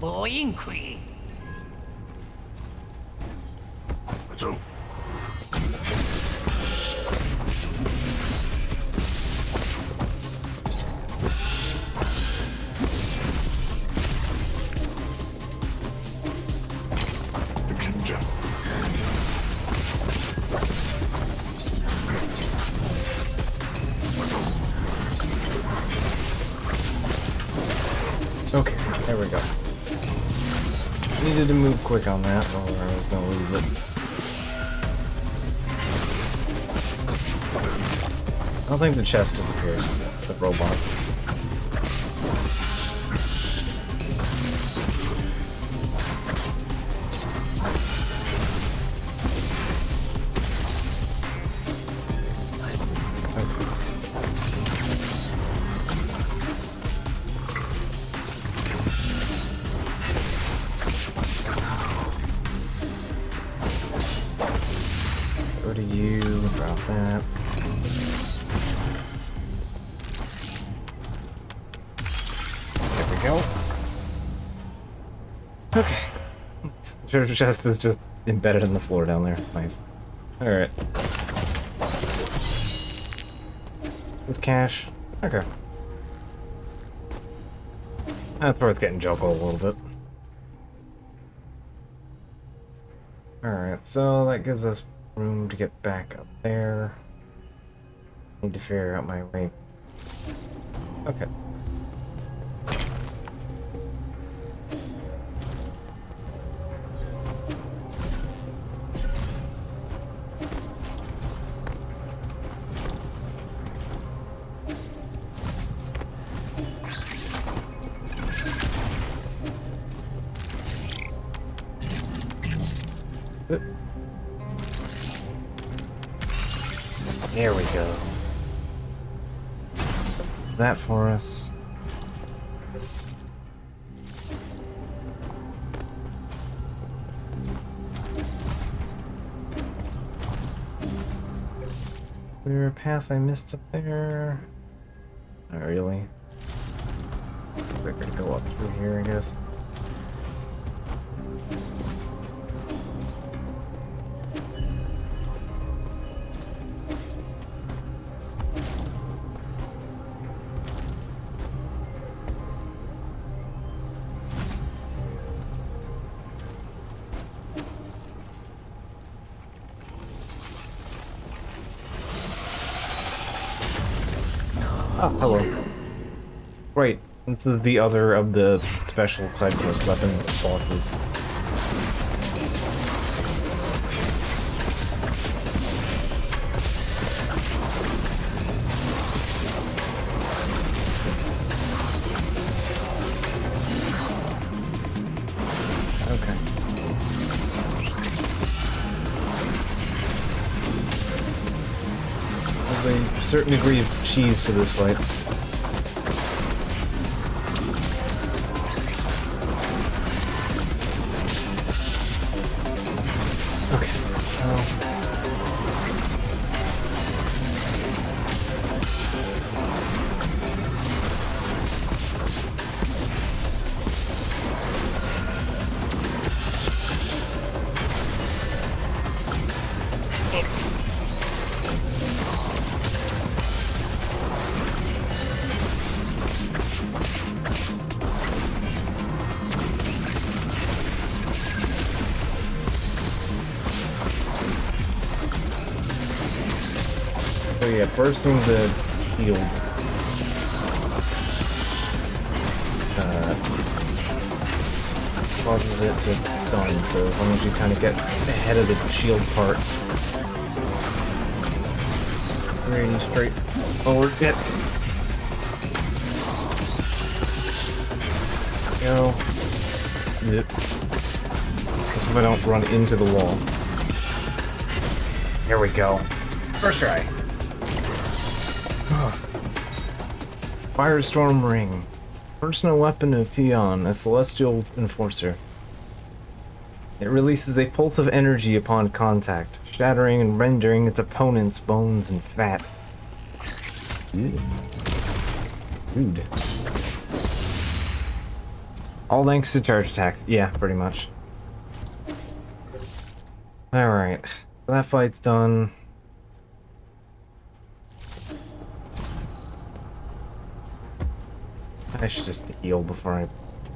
Boinqui. So, the Kinja. Okay, there we go. Needed to move quick on that, or I was gonna lose it. I don't think the chest disappears, the robot. Go to you, drop that. There we go. Okay. Treasure chest is just embedded in the floor down there. Nice. Alright. This cash. Okay. That's worth getting Joko a little bit. Alright, so that gives us room to get back up there. Need to figure out my way. Okay. There we go. That for us. Clear a path I missed up there. Not really. We're gonna go up through here, I guess. Oh, hello. Right, this is the other of the special side quest weapon bosses. Okay. There's a certain degree of cheese to this fight. yeah, bursting the shield causes it to stun, so as long as you kind of get ahead of the shield part. Pretty straightforward. Get. Go. Yep. So I don't run into the wall. Here we go. First try. Firestorm Ring. Personal weapon of Tion, a celestial enforcer. It releases a pulse of energy upon contact, shattering and rendering its opponent's bones and fat. Ew. Dude. All thanks to charge attacks. Yeah, pretty much. Alright. So that fight's done. I should just heal before I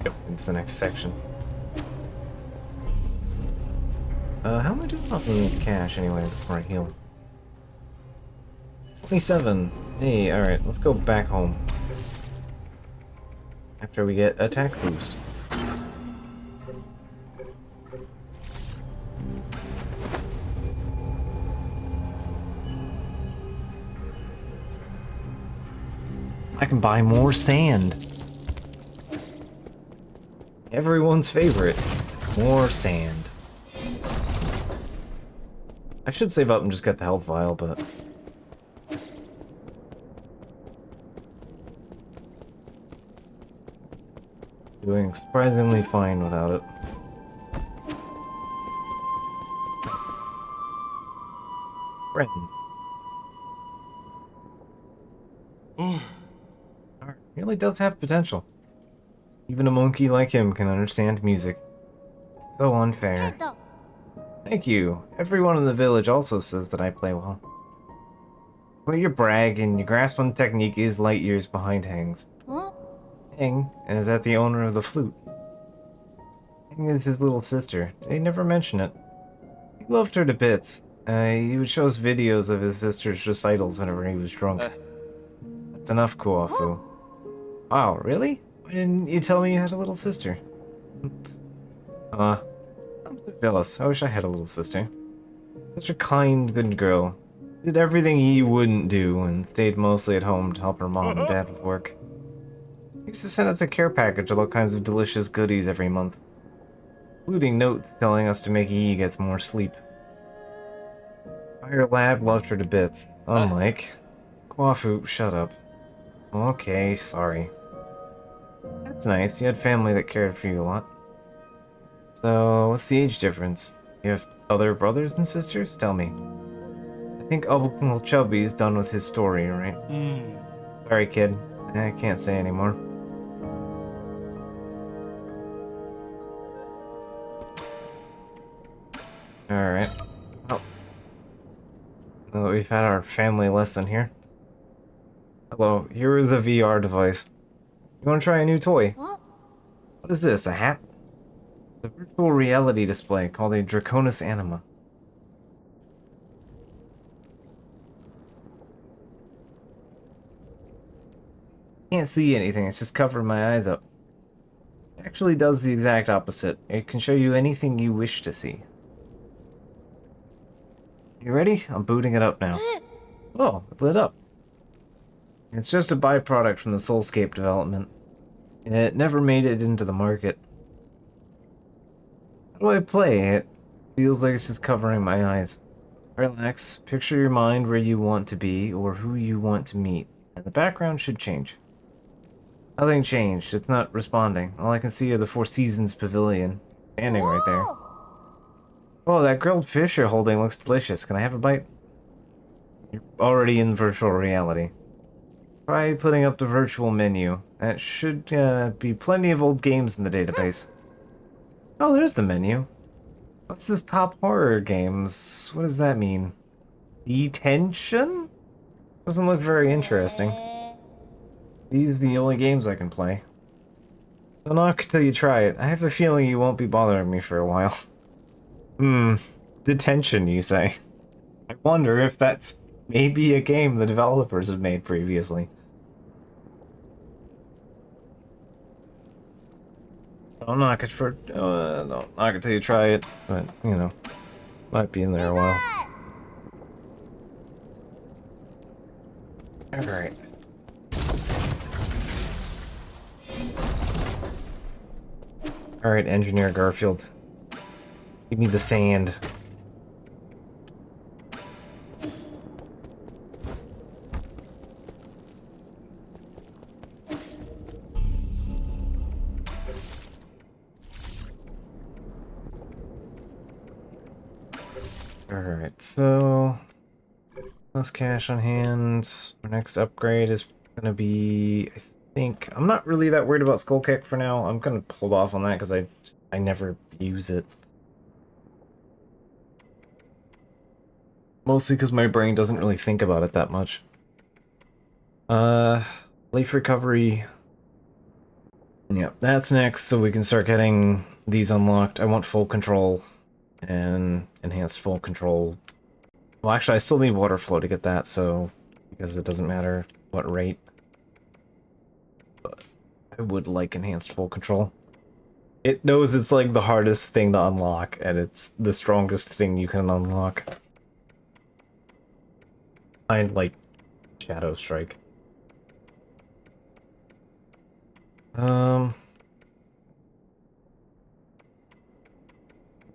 go into the next section. How am I doing off in cash anyway before I heal? 27. Hey, alright, let's go back home. After we get attack boost. I can buy more sand. Everyone's favorite. More sand. I should save up and just get the health vial, but... doing surprisingly fine without it. Friends. Really does have potential. Even a monkey like him can understand music. So unfair. Thank you. Everyone in the village also says that I play well. But you're bragging. Your grasp on technique is light years behind Hang's. Hang is that the owner of the flute. Hang is his little sister. They never mention it. He loved her to bits. He would show us videos of his sister's recitals whenever he was drunk. That's enough, Kuafu. Wow, really? Why didn't you tell me you had a little sister? I'm so jealous. I wish I had a little sister. Such a kind, good girl. Did everything he wouldn't do and stayed mostly at home to help her mom and dad with work. Used to send us a care package with all kinds of delicious goodies every month, including notes telling us to make Yi get more sleep. Fire Lad loved her to bits. Unlike Kuafu, shut up. Okay, sorry. That's nice. You had family that cared for you a lot. So, what's the age difference? You have other brothers and sisters? Tell me. I think Uncle Chubby's done with his story, right? Sorry, kid. I can't say anymore. Alright. Oh. Now that we've had our family lesson here. Hello, here is a VR device. You want to try a new toy? What is this, a hat? It's a virtual reality display called a Draconis Anima. Can't see anything, it's just covering my eyes up. It actually does the exact opposite. It can show you anything you wish to see. You ready? I'm booting it up now. Oh, it lit up. It's just a byproduct from the Soulscape development. It never made it into the market. How do I play? It feels like it's just covering my eyes. Relax, picture your mind where you want to be or who you want to meet, and the background should change. Nothing changed, it's not responding. All I can see are the Four Seasons Pavilion, standing right there. Oh, that grilled fish you're holding looks delicious. Can I have a bite? You're already in virtual reality. Try putting up the virtual menu. That should be plenty of old games in the database. Oh, there's the menu. What's this top horror games? What does that mean? Detention? Doesn't look very interesting. These are the only games I can play. Don't knock till you try it. I have a feeling you won't be bothering me for a while. Detention, you say? I wonder if that's Maybe a game the developers have made previously. Don't knock it for, don't knock it till you try it, but, you know, might be in there a while. Alright. Alright, Engineer Garfield. Give me the sand. Alright, so less cash on hand. Our next upgrade is gonna be, I think, I'm not really that worried about Skull Kick for now. I'm gonna hold off on that because I never use it. Mostly because my brain doesn't really think about it that much. Life recovery. Yeah, that's next, so we can start getting these unlocked. I want full control and enhanced full control. Well, actually, I still need water flow to get that, so because it doesn't matter what rate. But I would like enhanced full control. It knows it's like the hardest thing to unlock, and it's the strongest thing you can unlock. I like Shadow Strike.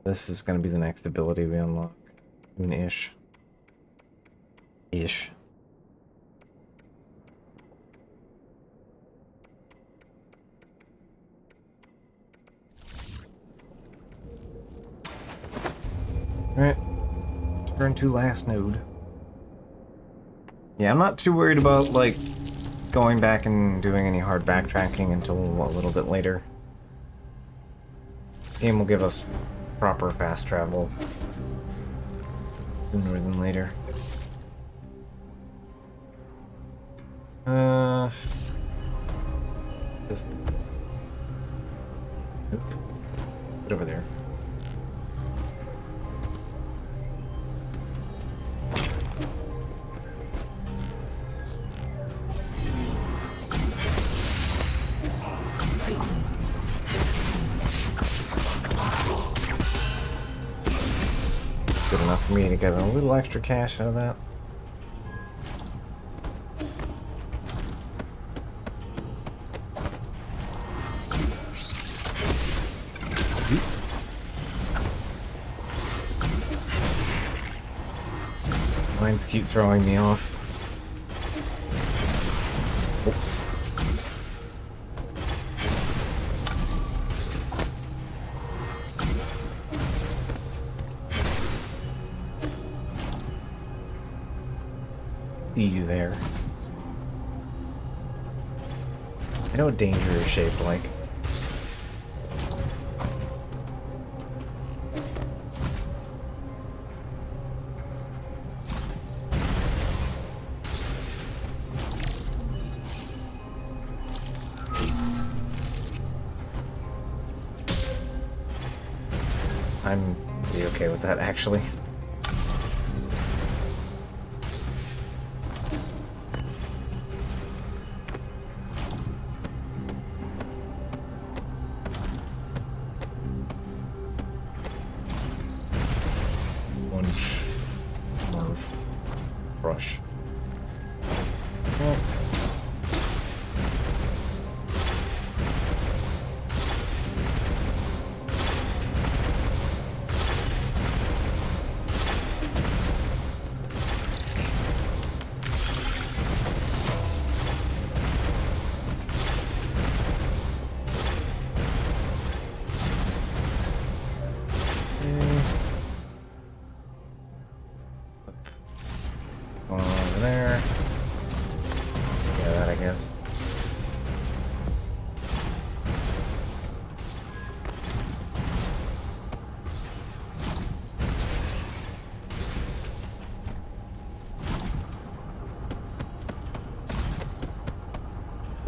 This is gonna be the next ability we unlock. Ish. Ish. Alright. Turn to last node. Yeah, I'm not too worried about, like, going back and doing any hard backtracking until a little bit later. Game will give us proper fast travel sooner than later. Just... Nope. Get over there. Good enough for me to get a little extra cash out of that. Mines keep throwing me off. See you there. I know what danger is shaped like. I'm be okay with that, actually. Lunch. Nerve. Brush. Well. Going on over there. Yeah, that I guess.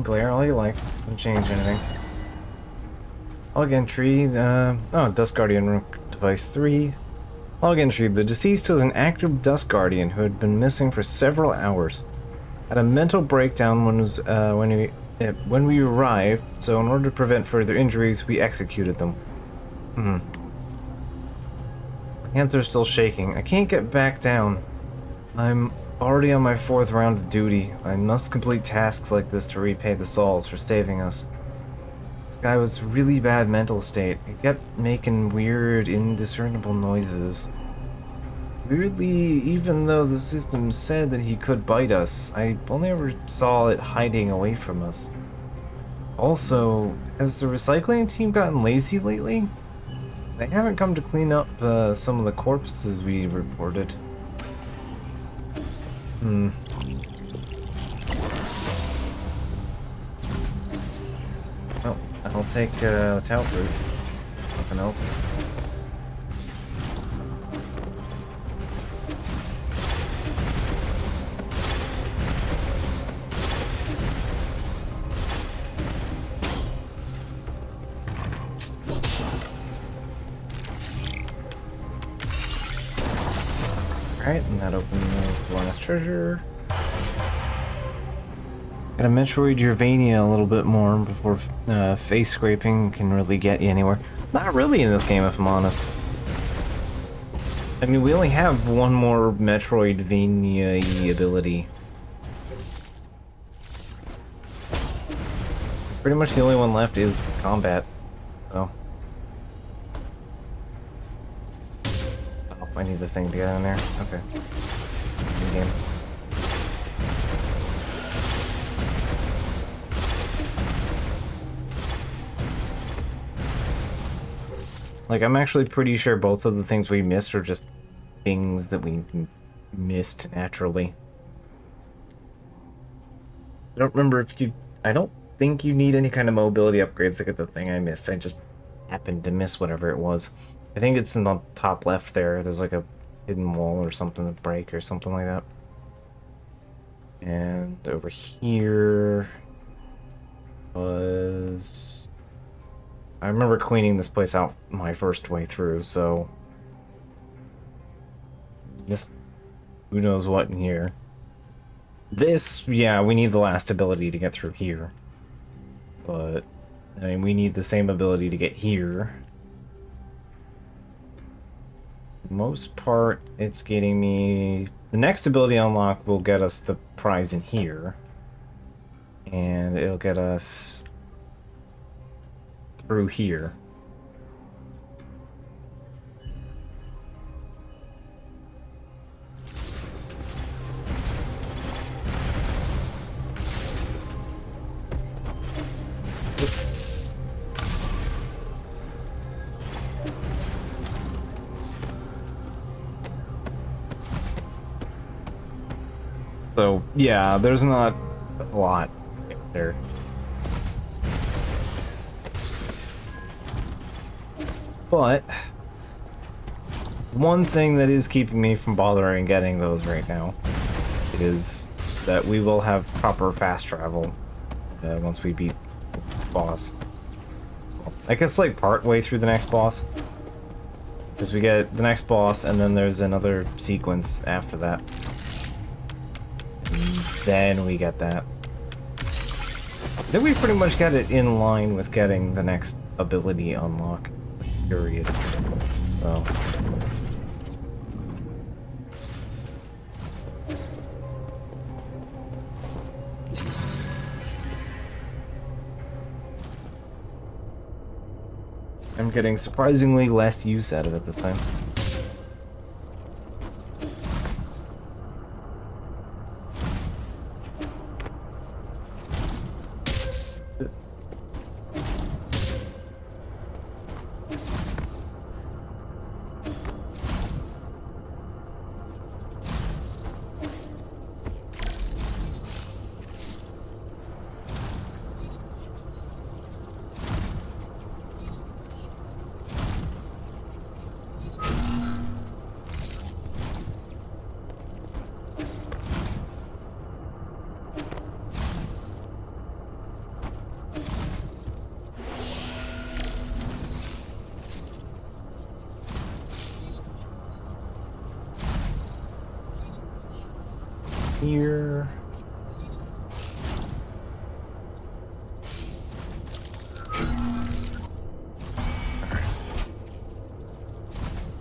Glare all you like. Doesn't change anything. Elegant tree. Oh, Dust Guardian Rook Device 3. Log entry. The deceased was an active Dust Guardian who had been missing for several hours. Had a mental breakdown when we arrived, so in order to prevent further injuries, we executed them. Hands are still shaking. I can't get back down. I'm already on my 4th round of duty. I must complete tasks like this to repay the souls for saving us. This guy was really bad mental state. He kept making weird, indiscernible noises. Weirdly, even though the system said that he could bite us, I only ever saw it hiding away from us. Also, has the recycling team gotten lazy lately? They haven't come to clean up some of the corpses we reported. Oh, I'll take Tau fruit. Nothing else. Alright, and that opens the last treasure. Gotta Metroidvania a little bit more before face scraping can really get you anywhere. Not really in this game, if I'm honest. I mean, we only have one more Metroidvania ability. Pretty much the only one left is combat. Oh. I need the thing to get in there. Okay. New game. Like, I'm actually pretty sure both of the things we missed are just things that we missed naturally. I don't remember if you... I don't think you need any kind of mobility upgrades to get the thing I missed. I just happened to miss whatever it was. I think it's in the top left there. There's like a hidden wall or something to break or something like that. And over here was... I remember cleaning this place out my first way through, so... This... Who knows what in here. This, yeah, we need the last ability to get through here. But, I mean, we need the same ability to get here. Most part, it's getting me... The next ability unlock will get us the prize in here. And it'll get us through here. Oops. So, yeah, there's not a lot there. But one thing that is keeping me from bothering getting those right now is that we will have proper fast travel once we beat this boss. I guess like part way through the next boss. Because we get the next boss and then there's another sequence after that. Then we get that. I think we pretty much got it in line with getting the next ability unlock. Period. So. I'm getting surprisingly less use out of it this time. here. Alright.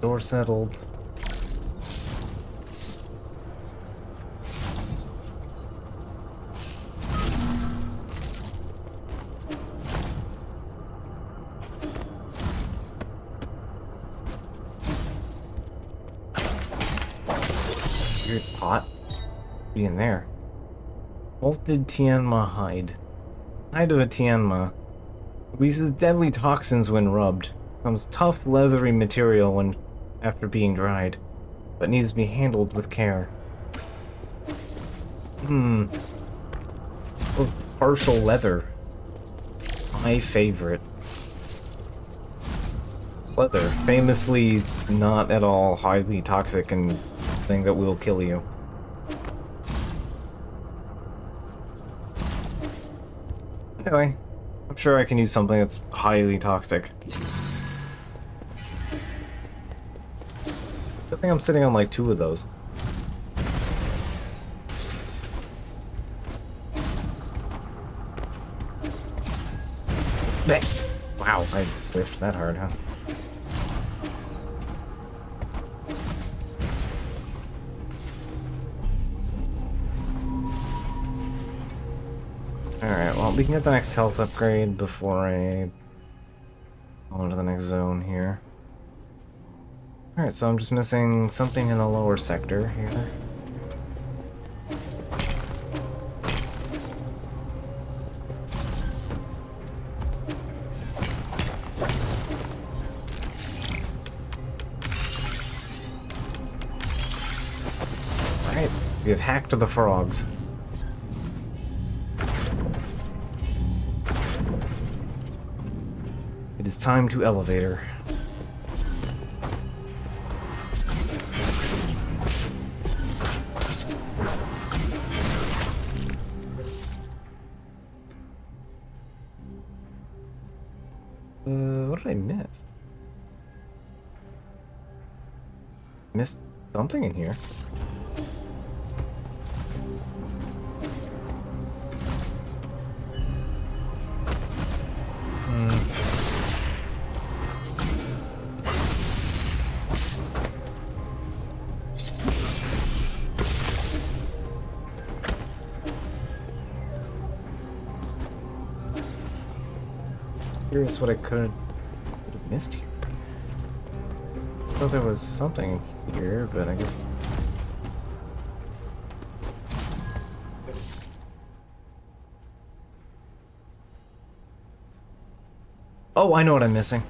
Door settled. Weird pot. Be in there. Molted Tianma hide. Hide of a Tianma. Releases deadly toxins when rubbed. Becomes tough, leathery material when after being dried, but needs to be handled with care. Oh, partial leather. My favorite. Leather. Famously not at all highly toxic and thing that will kill you. Anyway, I'm sure I can use something that's highly toxic. I think I'm sitting on like 2 of those. Wow, I whiffed that hard, huh? Alright, well, we can get the next health upgrade before I go into the next zone here. Alright, so I'm just missing something in the lower sector here. Alright, we have hacked the frogs. It is time to elevator. What did I miss? Missed something in here. Curious what I could have missed here. I thought there was something here, but I guess. Oh, I know what I'm missing.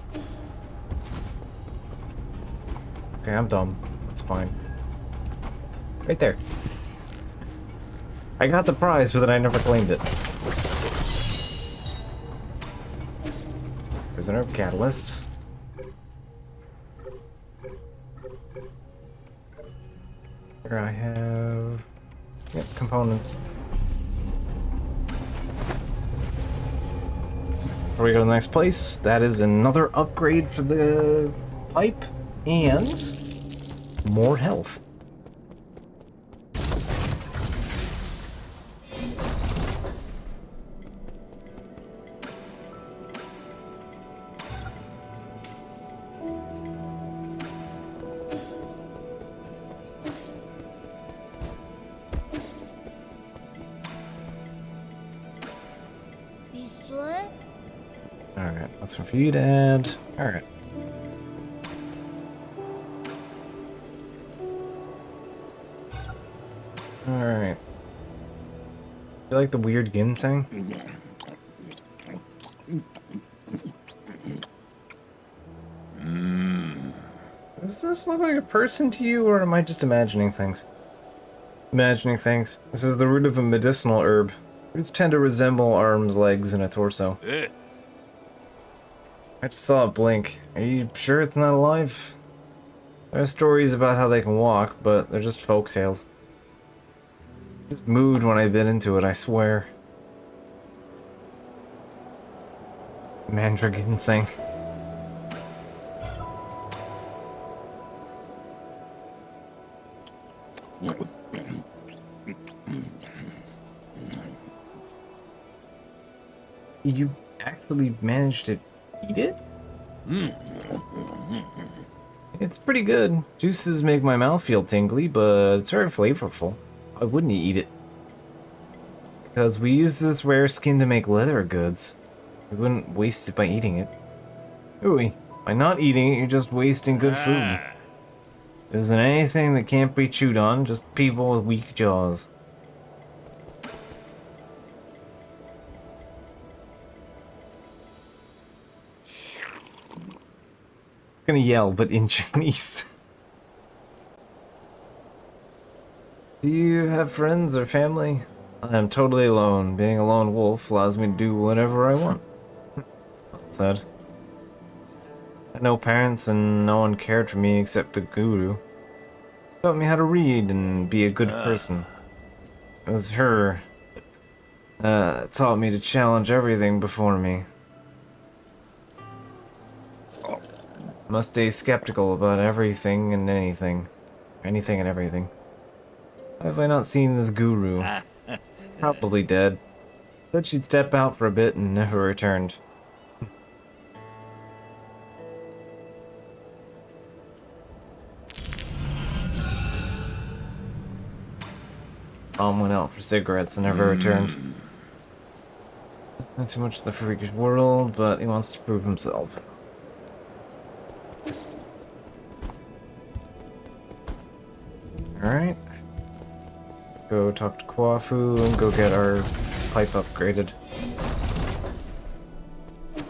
Okay, I'm dumb. That's fine. Right there. I got the prize, but then I never claimed it. Prisoner catalyst. Here I have... Yep, components. Before we go to the next place, that is another upgrade for the pipe and more health. Alright, that's for you to add. Alright. Alright. You like the weird ginseng? Does this look like a person to you, or am I just imagining things? Imagining things. This is the root of a medicinal herb. Roots tend to resemble arms, legs, and a torso. I just saw it blink. Are you sure it's not alive? There are stories about how they can walk, but they're just folk tales. Just moved when I bit into it, I swear. Mandrake ginseng. You actually managed to eat it? It's pretty good. Juices make my mouth feel tingly, but it's very flavorful. Why wouldn't you eat it? Because we use this rare skin to make leather goods. We wouldn't waste it by eating it. Ooey, by not eating it, you're just wasting good food. There isn't anything that can't be chewed on, just people with weak jaws. It's gonna yell, but in Chinese. Do you have friends or family? I am totally alone. Being a lone wolf allows me to do whatever I want. Sad. I had no parents and no one cared for me except the guru. Taught me how to read and be a good person. It was her that taught me to challenge everything before me. Must stay skeptical about everything and anything. Anything and everything. Why have I not seen this guru? Probably dead. Said she'd step out for a bit and never returned. Mom went out for cigarettes and never returned. Not too much of the freakish world, but he wants to prove himself. Alright. Let's go talk to Kwafu and go get our pipe upgraded.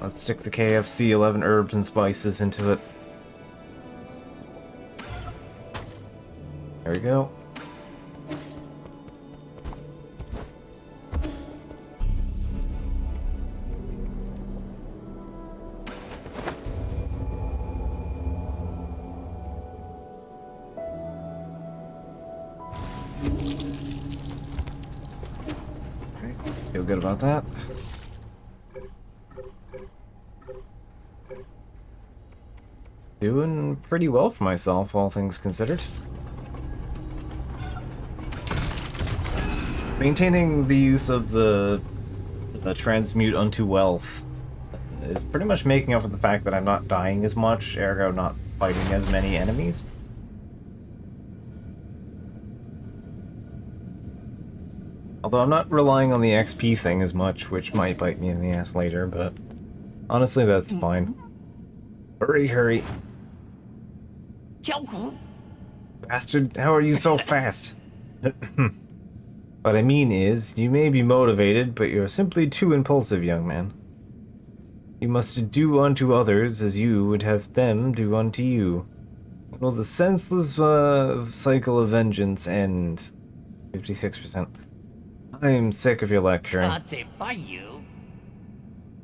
Let's stick the KFC 11 herbs and spices into it. There we go. Feel good about that. Doing pretty well for myself, all things considered. Maintaining the use of the transmute unto wealth is pretty much making up for the fact that I'm not dying as much, ergo not fighting as many enemies. Although I'm not relying on the XP thing as much, which might bite me in the ass later, but honestly that's fine. Hurry, hurry. Bastard, how are you so fast? What I mean is, you may be motivated, but you're simply too impulsive, young man. You must do unto others as you would have them do unto you. Will the senseless cycle of vengeance end? 56%. I am sick of your lecturing.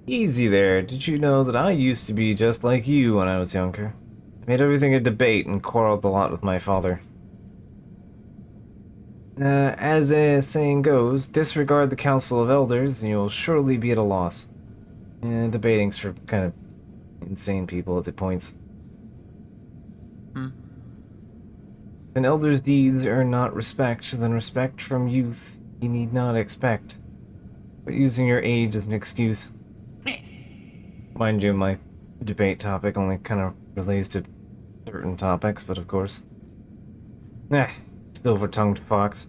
Easy there. Did you know that I used to be just like you when I was younger? I made everything a debate and quarreled a lot with my father. As a saying goes, disregard the Council of Elders and you'll surely be at a loss. Debating's for kind of insane people at the points. An elder's deeds earn not respect, then respect from youth you need not expect. But using your age as an excuse. Mind you, my debate topic only kind of relates to certain topics, but of course. Silver-tongued fox.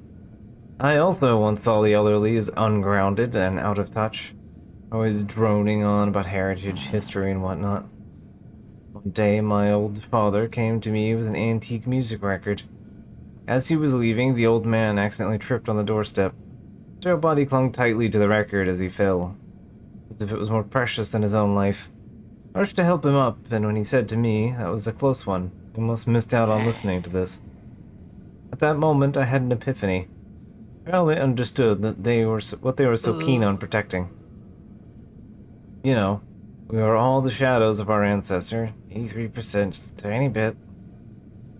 I also once saw the elderly as ungrounded and out of touch, always droning on about heritage, history, and whatnot. One day, my old father came to me with an antique music record. As he was leaving, the old man accidentally tripped on the doorstep. His body clung tightly to the record as he fell, as if it was more precious than his own life. I rushed to help him up, and when he said to me, "That was a close one. You almost missed out on listening to this." At that moment, I had an epiphany. I finally understood that what they were so keen on protecting. You know, we are all the shadows of our ancestor. 83%, just a tiny bit.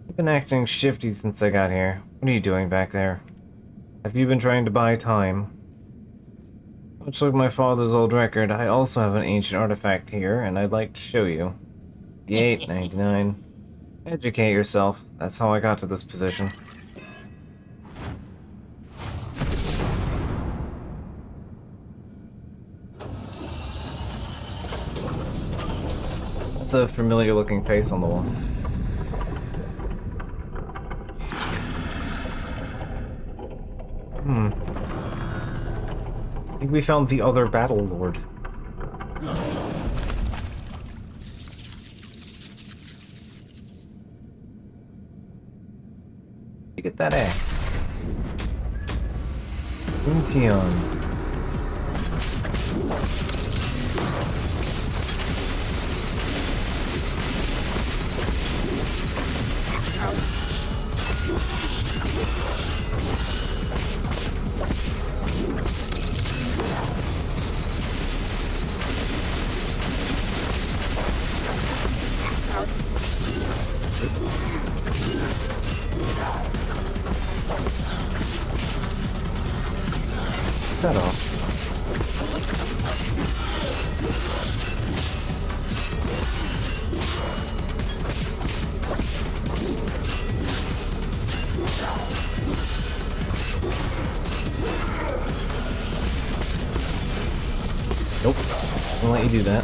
You've been acting shifty since I got here. What are you doing back there? Have you been trying to buy time? Much like my father's old record, I also have an ancient artifact here, and I'd like to show you. 98.99. Educate yourself. That's how I got to this position. a familiar looking face on the wall. I think we found the other Battle Lord. You get that axe. Untion. That off. Nope. I'll let you do that.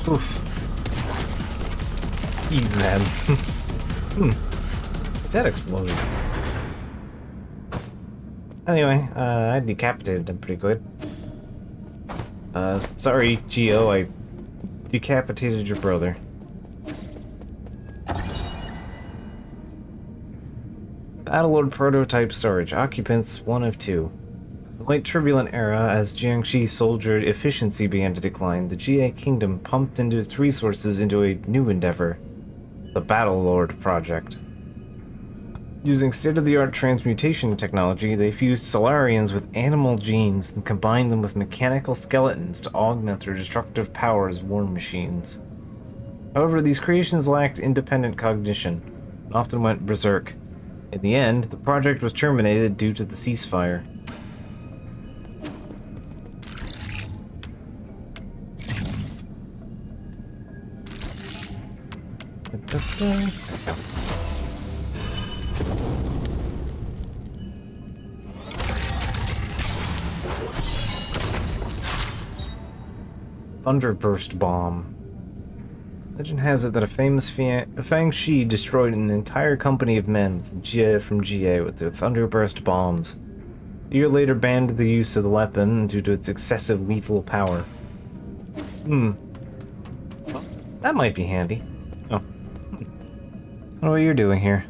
Oof. Man. What's that explosion? Anyway, I decapitated him pretty good. Sorry, Geo, I decapitated your brother. Battlelord prototype storage. Occupants 1 of 2. In the late turbulent era, as Jiangxi soldier efficiency began to decline, the GA kingdom pumped into its resources into a new endeavor, the Battlelord project. Using state-of-the-art transmutation technology, they fused Solarians with animal genes and combined them with mechanical skeletons to augment their destructive power as war machines. However, these creations lacked independent cognition, and often went berserk. In the end, the project was terminated due to the ceasefire. Thunderburst Bomb. Legend has it that a famous Fang Shi destroyed an entire company of men from GA with their Thunderburst bombs. A year later banned the use of the weapon due to its excessive lethal power. Well, that might be handy. Oh. What are you doing here?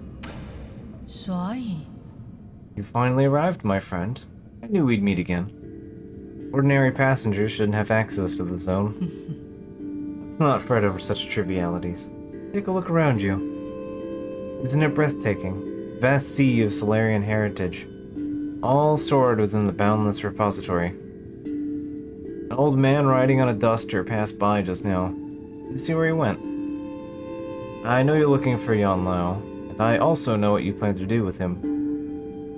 You finally arrived, my friend. I knew we'd meet again. Ordinary passengers shouldn't have access to the zone. Let's not fret over such trivialities. Take a look around you. Isn't it breathtaking? It's a vast sea of Solarian heritage, all stored within the boundless repository. An old man riding on a duster passed by just now. You see where he went? I know you're looking for Yan Lao, and I also know what you plan to do with him.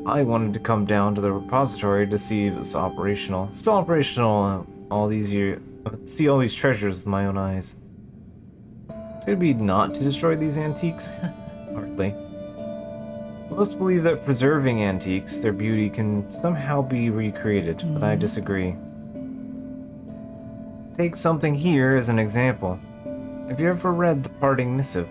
I wanted to come down to the repository to see if it was operational. Still operational all these years. See all these treasures with my own eyes. So it'd be not to destroy these antiques? Hardly. Most believe that preserving antiques, their beauty can somehow be recreated, but I disagree. Take something here as an example. Have you ever read The Parting Missive?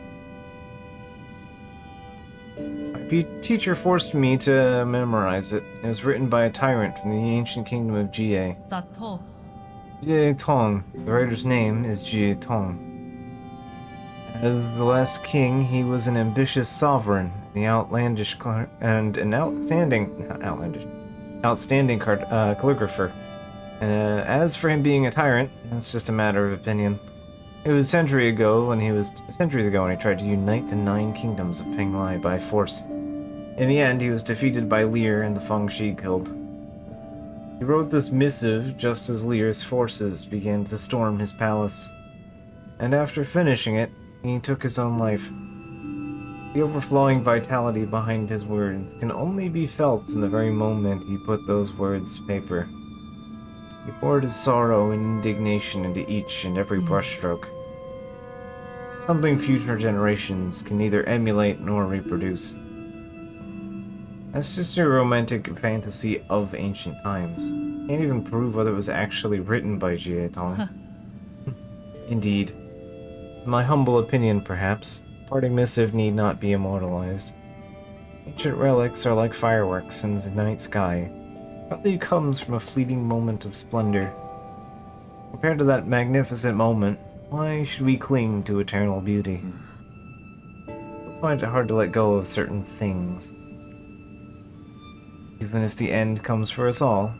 My teacher forced me to memorize it. It was written by a tyrant from the ancient kingdom of Jie. Jie Tong. The writer's name is Jie Tong. As the last king, he was an ambitious sovereign, outstanding calligrapher. As for him being a tyrant, that's just a matter of opinion. It was centuries ago when he tried to unite the 9 kingdoms of Penglai by force. In the end, he was defeated by Lear and the Feng Shi Guild. He wrote this missive just as Lear's forces began to storm his palace. And after finishing it, he took his own life. The overflowing vitality behind his words can only be felt in the very moment he put those words to paper. He poured his sorrow and indignation into each and every brushstroke. Something future generations can neither emulate nor reproduce. That's just a romantic fantasy of ancient times. Can't even prove whether it was actually written by Jie Tong. Indeed. In my humble opinion, perhaps, parting missive need not be immortalized. Ancient relics are like fireworks in the night sky. Value comes from a fleeting moment of splendor. Compared to that magnificent moment, why should we cling to eternal beauty? I find it hard to let go of certain things. Even if the end comes for us all,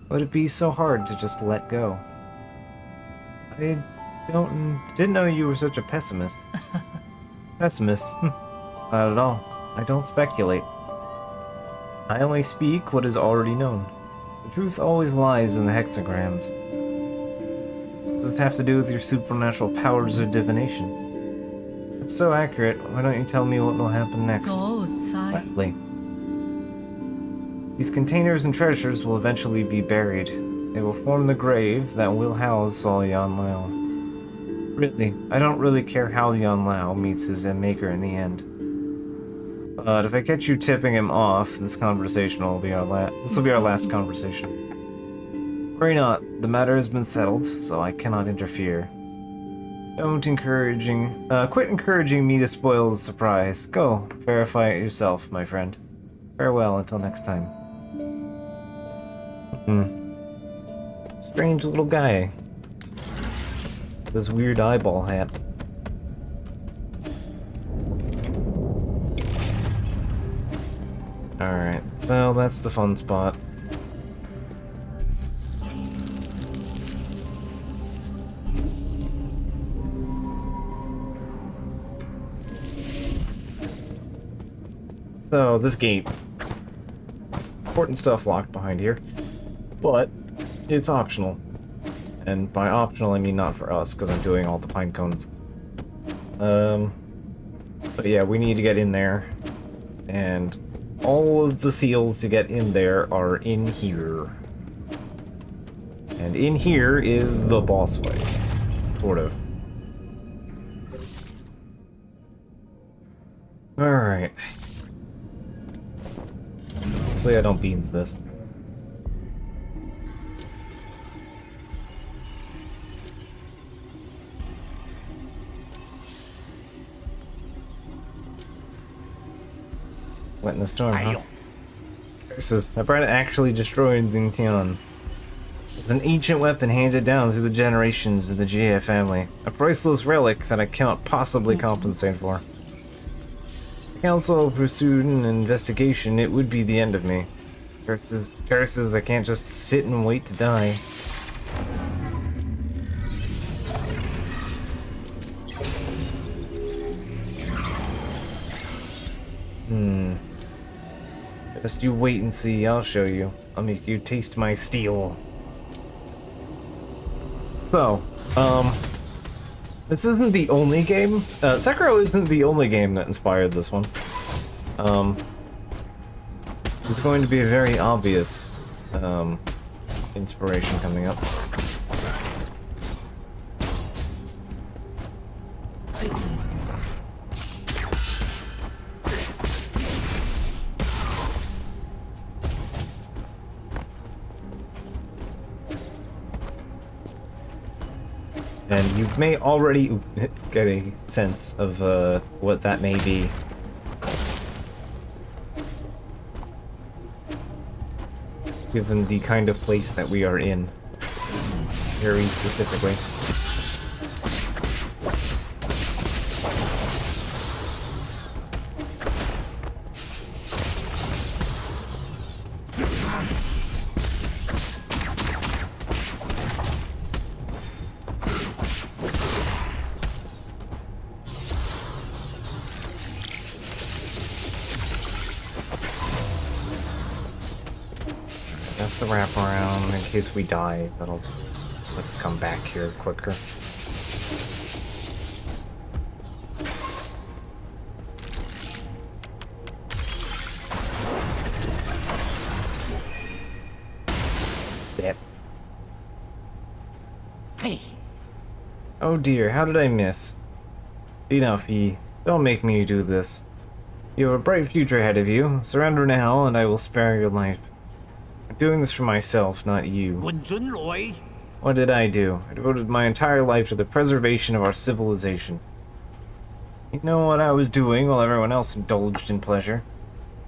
would it be so hard to just let go? I didn't know you were such a pessimist. Pessimist? Not at all. I don't speculate. I only speak what is already known. The truth always lies in the hexagrams. Does this have to do with your supernatural powers of divination? If it's so accurate, why don't you tell me what will happen next? Gladly. These containers and treasures will eventually be buried. They will form the grave that will house Sol Yan Lao. Really, I don't really care how Yan Lao meets his maker in the end. But if I catch you tipping him off, this conversation will be our last conversation. Worry not, the matter has been settled, so I cannot interfere. Quit encouraging me to spoil the surprise. Go, verify it yourself, my friend. Farewell until next time. Strange little guy. This weird eyeball hat. Alright, so that's the fun spot. So, this gate. Important stuff locked behind here. But, it's optional. And by optional, I mean not for us, because I'm doing all the pine cones. But yeah, we need to get in there. And all of the seals to get in there are in here. And in here is the boss fight. Sort of. Alright. Hopefully I don't beans this. Went in the storm, huh? That brat actually destroyed Xingtian. It's an ancient weapon handed down through the generations of the Jie family. A priceless relic that I cannot possibly compensate for. If the council pursued an investigation, it would be the end of me. Curses, I can't just sit and wait to die. Just you wait and see, I'll show you. I'll make you taste my steel. So, this isn't the only game. Sekiro isn't the only game that inspired this one. There's going to be a very obvious, inspiration coming up. And you may already get a sense of what that may be. Given the kind of place that we are in. Very specifically. That's the wraparound in case we die. That'll let us come back here quicker. Yep. Hey, Oh dear, how did I miss? Enough, Yi. Don't make me do this. You have a bright future ahead of you. Surrender now, and I will spare your life. I'm doing this for myself, not you. 換准來。 What did I do? I devoted my entire life to the preservation of our civilization. You know what I was doing while everyone else indulged in pleasure?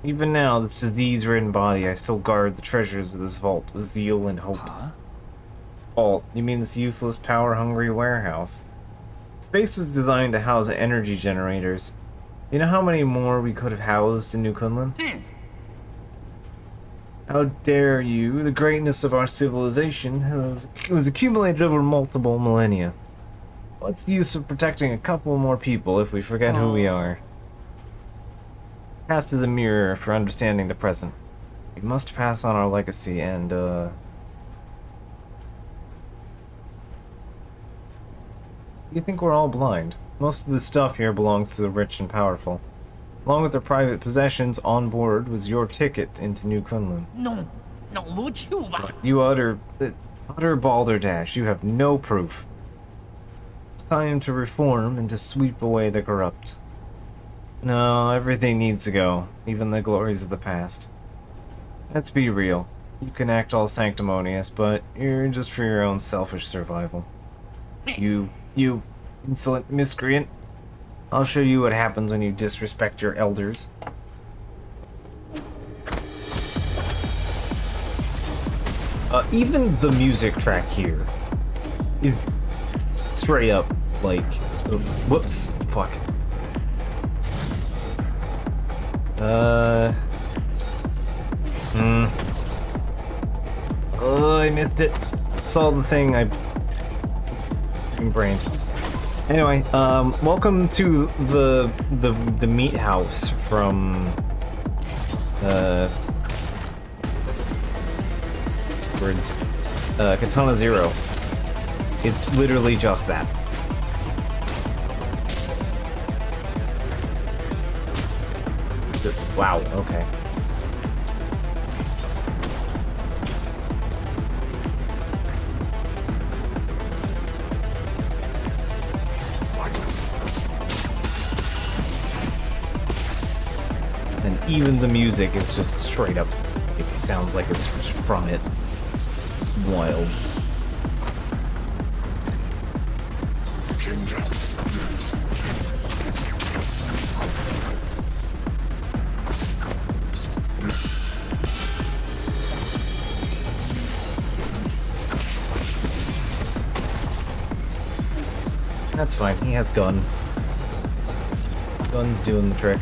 Even now, this disease-ridden body, I still guard the treasures of this vault with zeal and hope. Vault? You mean this useless, power-hungry warehouse? Space was designed to house energy generators. You know how many more we could have housed in New Kunlun? How dare you? The greatness of our civilization was accumulated over multiple millennia. What's the use of protecting a couple more people if we forget who we are? Past is a mirror for understanding the present. We must pass on our legacy and, You think we're all blind? Most of the stuff here belongs to the rich and powerful. Along with their private possessions, on board was your ticket into New Kunlun. No, no, 冇超吧。 You utter balderdash. You have no proof. It's time to reform and to sweep away the corrupt. No, everything needs to go, even the glories of the past. Let's be real. You can act all sanctimonious, but you're just for your own selfish survival. You insolent miscreant. I'll show you what happens when you disrespect your elders. Even the music track here is straight up like, whoops, fuck. Oh, I missed it. Saw the thing. Brain. Anyway, welcome to the meat house from Katana Zero. It's literally just that. Wow, okay. And even the music is just straight up. It sounds like it's from it. Wild. Kinja. That's fine. He has gun. Gun's doing the trick.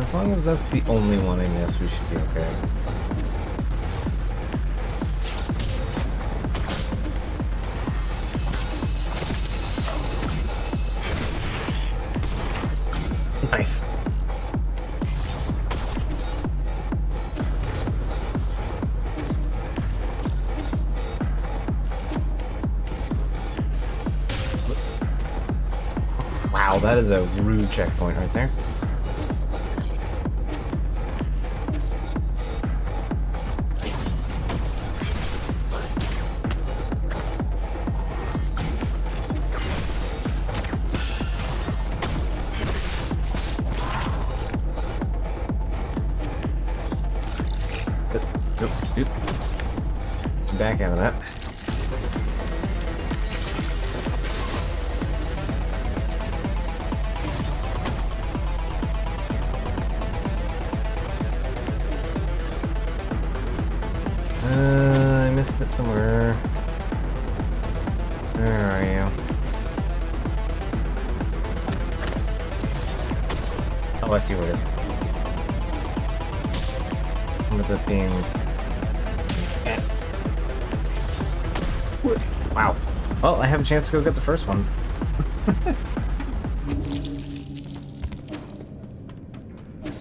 As long as that's the only one I miss, we should be okay. Nice. Wow, that is a rude checkpoint right there. Back out of that. I missed it somewhere. Where are you? Oh, I see where it is. With it being... Wow. Well, I have a chance to go get the first one.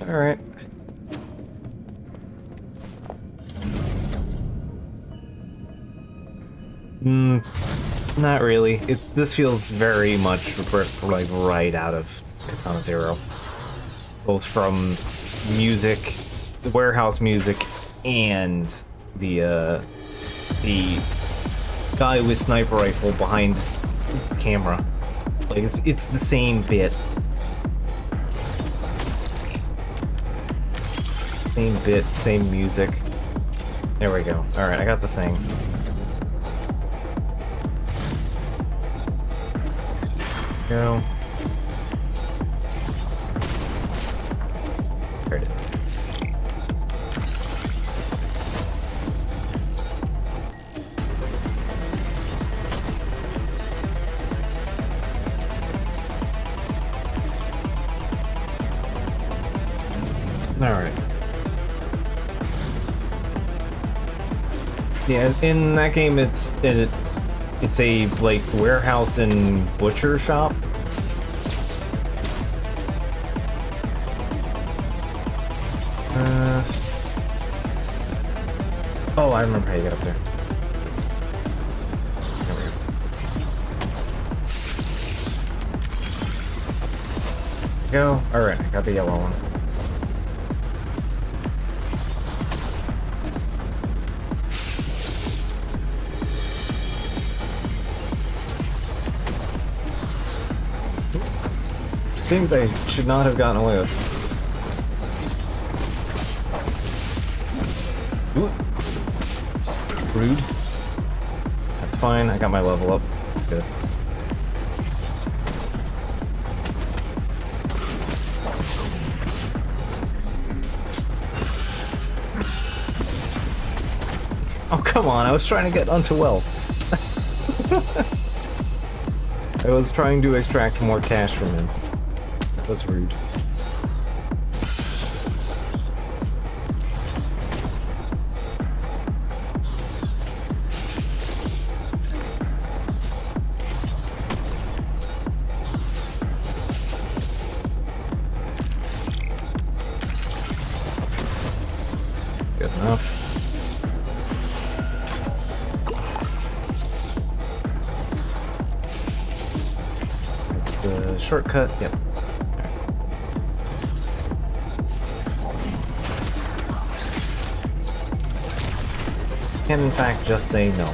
Alright. Not really. This feels very much like right out of Katana Zero. Both from music, the warehouse music, and the guy with sniper rifle behind the camera. Like it's the same bit. Same bit, same music. There we go. Alright, I got the thing. Go. There it is. Alright. Yeah, in that game it's a like warehouse and butcher shop. Oh, I remember how you get up there. There we go. Alright, I got the yellow one. Things I should not have gotten away with. Ooh. Rude. That's fine, I got my level up. Good. Oh, come on, I was trying to get onto wealth. I was trying to extract more cash from him. That's rude. Good enough. That's the shortcut. Yep. Can in fact just say no.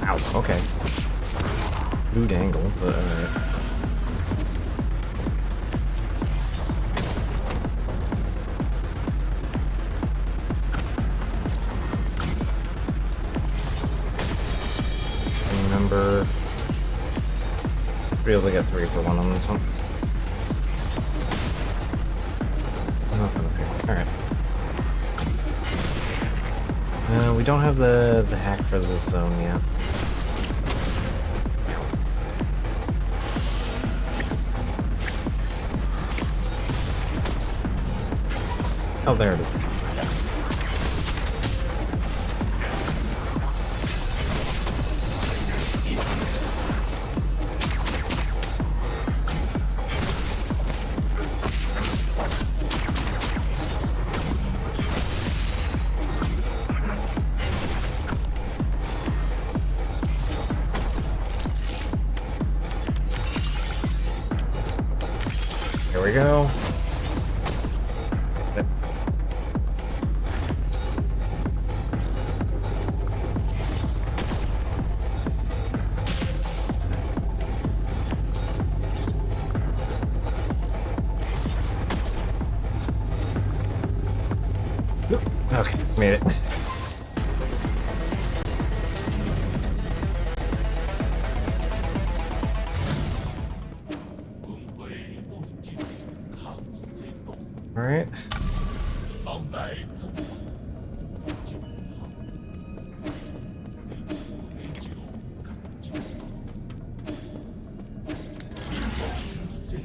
Ow, okay. Rude angle, but alright. Remember, be able to get 3 for 1 on this one. Nothing up here. Alright. We don't have the hack for this zone yet. Oh, there it is. Here we go. Yep. Nope. Okay, made it.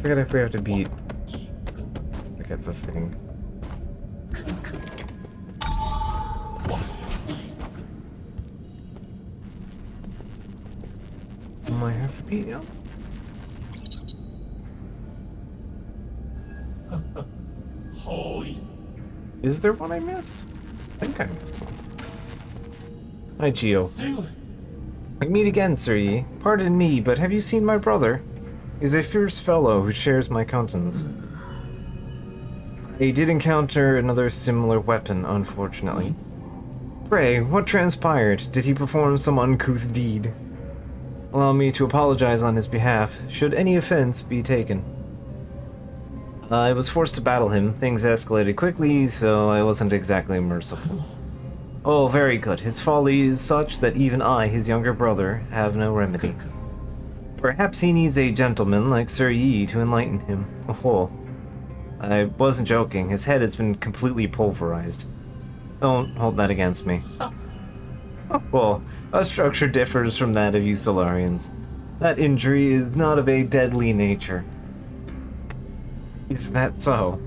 forget if we have to beat. Forget the thing. Might have to beat him. Is there one I missed? I think I missed one. Hi, Gio. We meet again, Sir Yi. Pardon me, but have you seen my brother? He's a fierce fellow who shares my countenance. I did encounter another similar weapon, unfortunately. Pray, what transpired? Did he perform some uncouth deed? Allow me to apologize on his behalf, should any offense be taken. I was forced to battle him. Things escalated quickly, so I wasn't exactly merciful. Oh, very good. His folly is such that even I, his younger brother, have no remedy. Perhaps he needs a gentleman like Sir Yi to enlighten him. Oh, I wasn't joking. His head has been completely pulverized. Don't hold that against me. Well, our structure differs from that of you Solarians. That injury is not of a deadly nature. Is that so?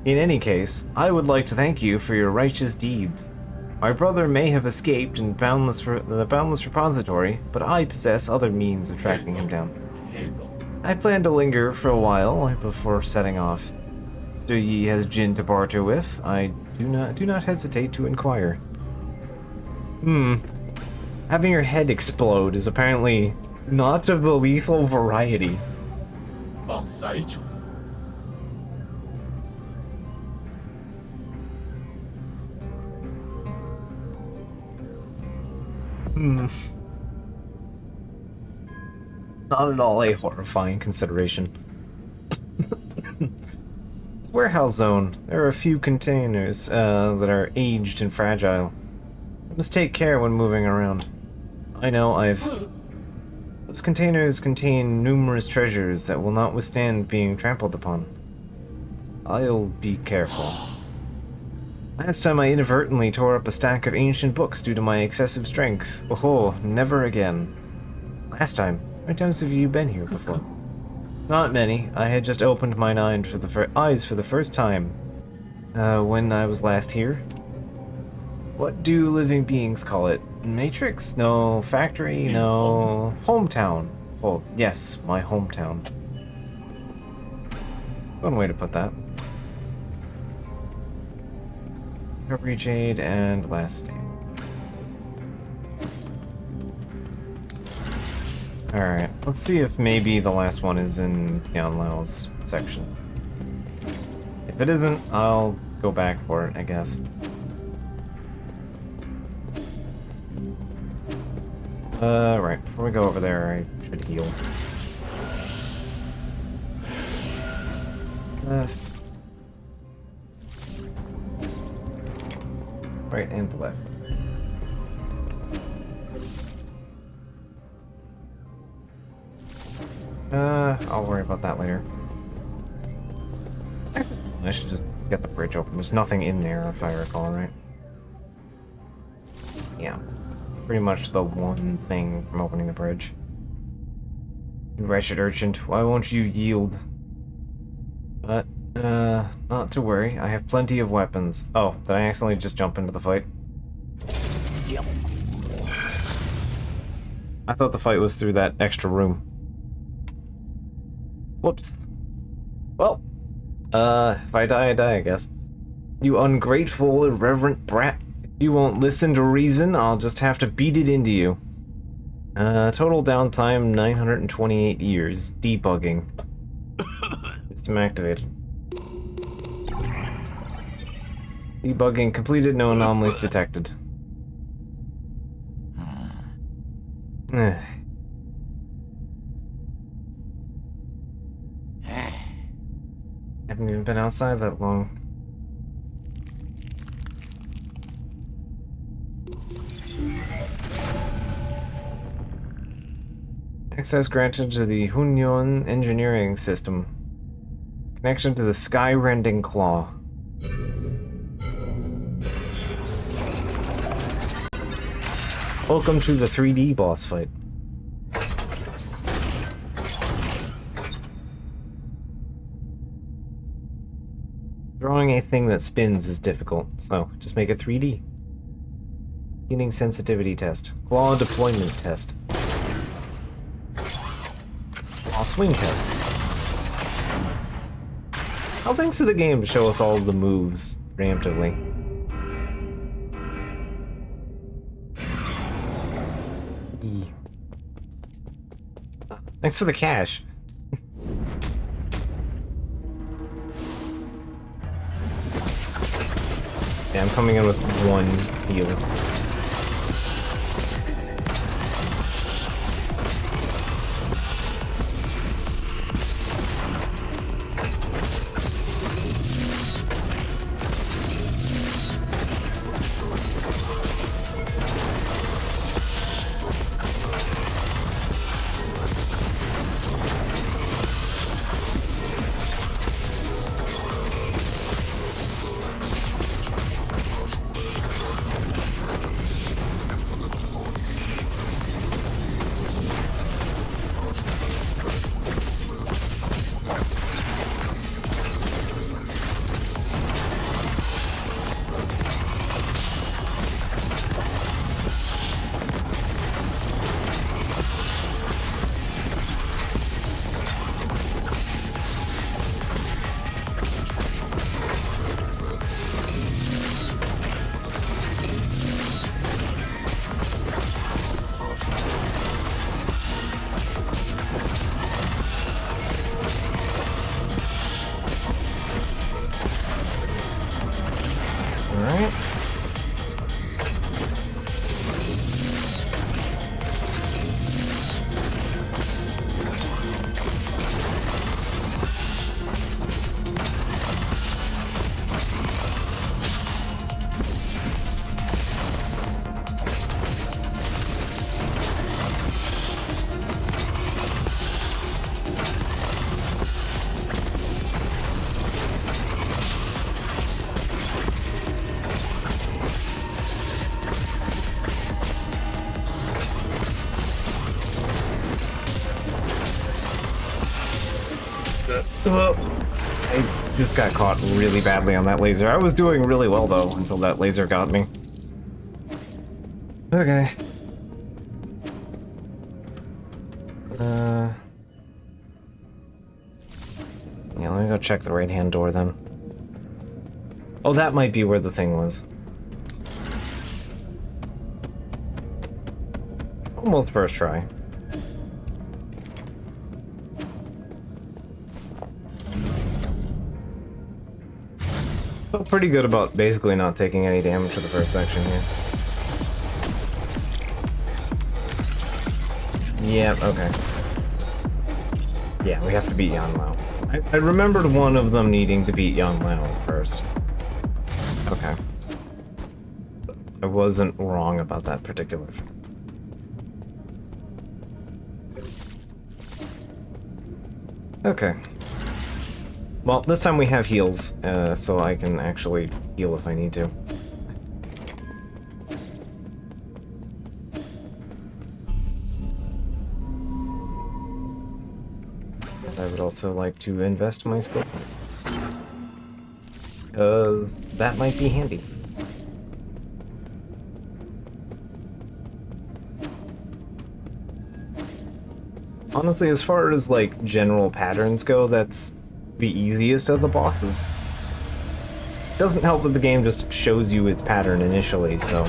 In any case, I would like to thank you for your righteous deeds. My brother may have escaped in the Boundless Repository, but I possess other means of tracking him down. I plan to linger for a while before setting off. So Yi has Jin to barter with. I do not hesitate to inquire. Having your head explode is apparently not of the lethal variety. Not at all a horrifying consideration. It's a warehouse zone. There are a few containers that are aged and fragile. I must take care when moving around. I know those containers contain numerous treasures that will not withstand being trampled upon. I'll be careful. Last time I inadvertently tore up a stack of ancient books due to my excessive strength. Oh, never again. Last time? How many times have you been here before? Not many. I had just opened mine eyes for the first time. When I was last here. What do living beings call it? Matrix? No. Factory? No. Hometown. Oh, yes, my hometown. That's one way to put that. Recovery Jade and last stand. Alright, let's see if maybe the last one is in Yanlao's section. If it isn't, I'll go back for it, I guess. Right, before we go over there, I should heal. Right and left. I'll worry about that later. I should just get the bridge open. There's nothing in there, if I recall, right? Yeah. Pretty much the one thing from opening the bridge. You wretched urchin, why won't you yield? But, not to worry. I have plenty of weapons. Oh, did I accidentally just jump into the fight? I thought the fight was through that extra room. Whoops. Well, if I die, I die, I guess. You ungrateful, irreverent brat. If you won't listen to reason, I'll just have to beat it into you. Total downtime, 928 years. Debugging. System activated. Debugging completed, no anomalies detected. Haven't even been outside that long. Access granted to the Hunyon engineering system. Connection to the Skyrending Claw. Welcome to the 3D boss fight. Drawing a thing that spins is difficult, so just make it 3D. Heating sensitivity test. Claw deployment test. Claw swing test. How thanks to the game to show us all of the moves preemptively. E. Thanks for the cash. Yeah, I'm coming in with 1 heal. Alright. I just got caught really badly on that laser. I was doing really well though until that laser got me. Okay. Yeah, let me go check the right-hand door then. Oh, that might be where the thing was. Almost first try. Felt pretty good about basically not taking any damage for the first section here. Yeah, okay. Yeah, we have to beat Yan Lao. I remembered one of them needing to beat Yan Lao first. Okay. I wasn't wrong about that particular. Okay. Well, this time we have heals, so I can actually heal if I need to. And I would also like to invest my skill points, because that might be handy. Honestly, as far as like general patterns go, that's the easiest of the bosses. Doesn't help that the game just shows you its pattern initially, so...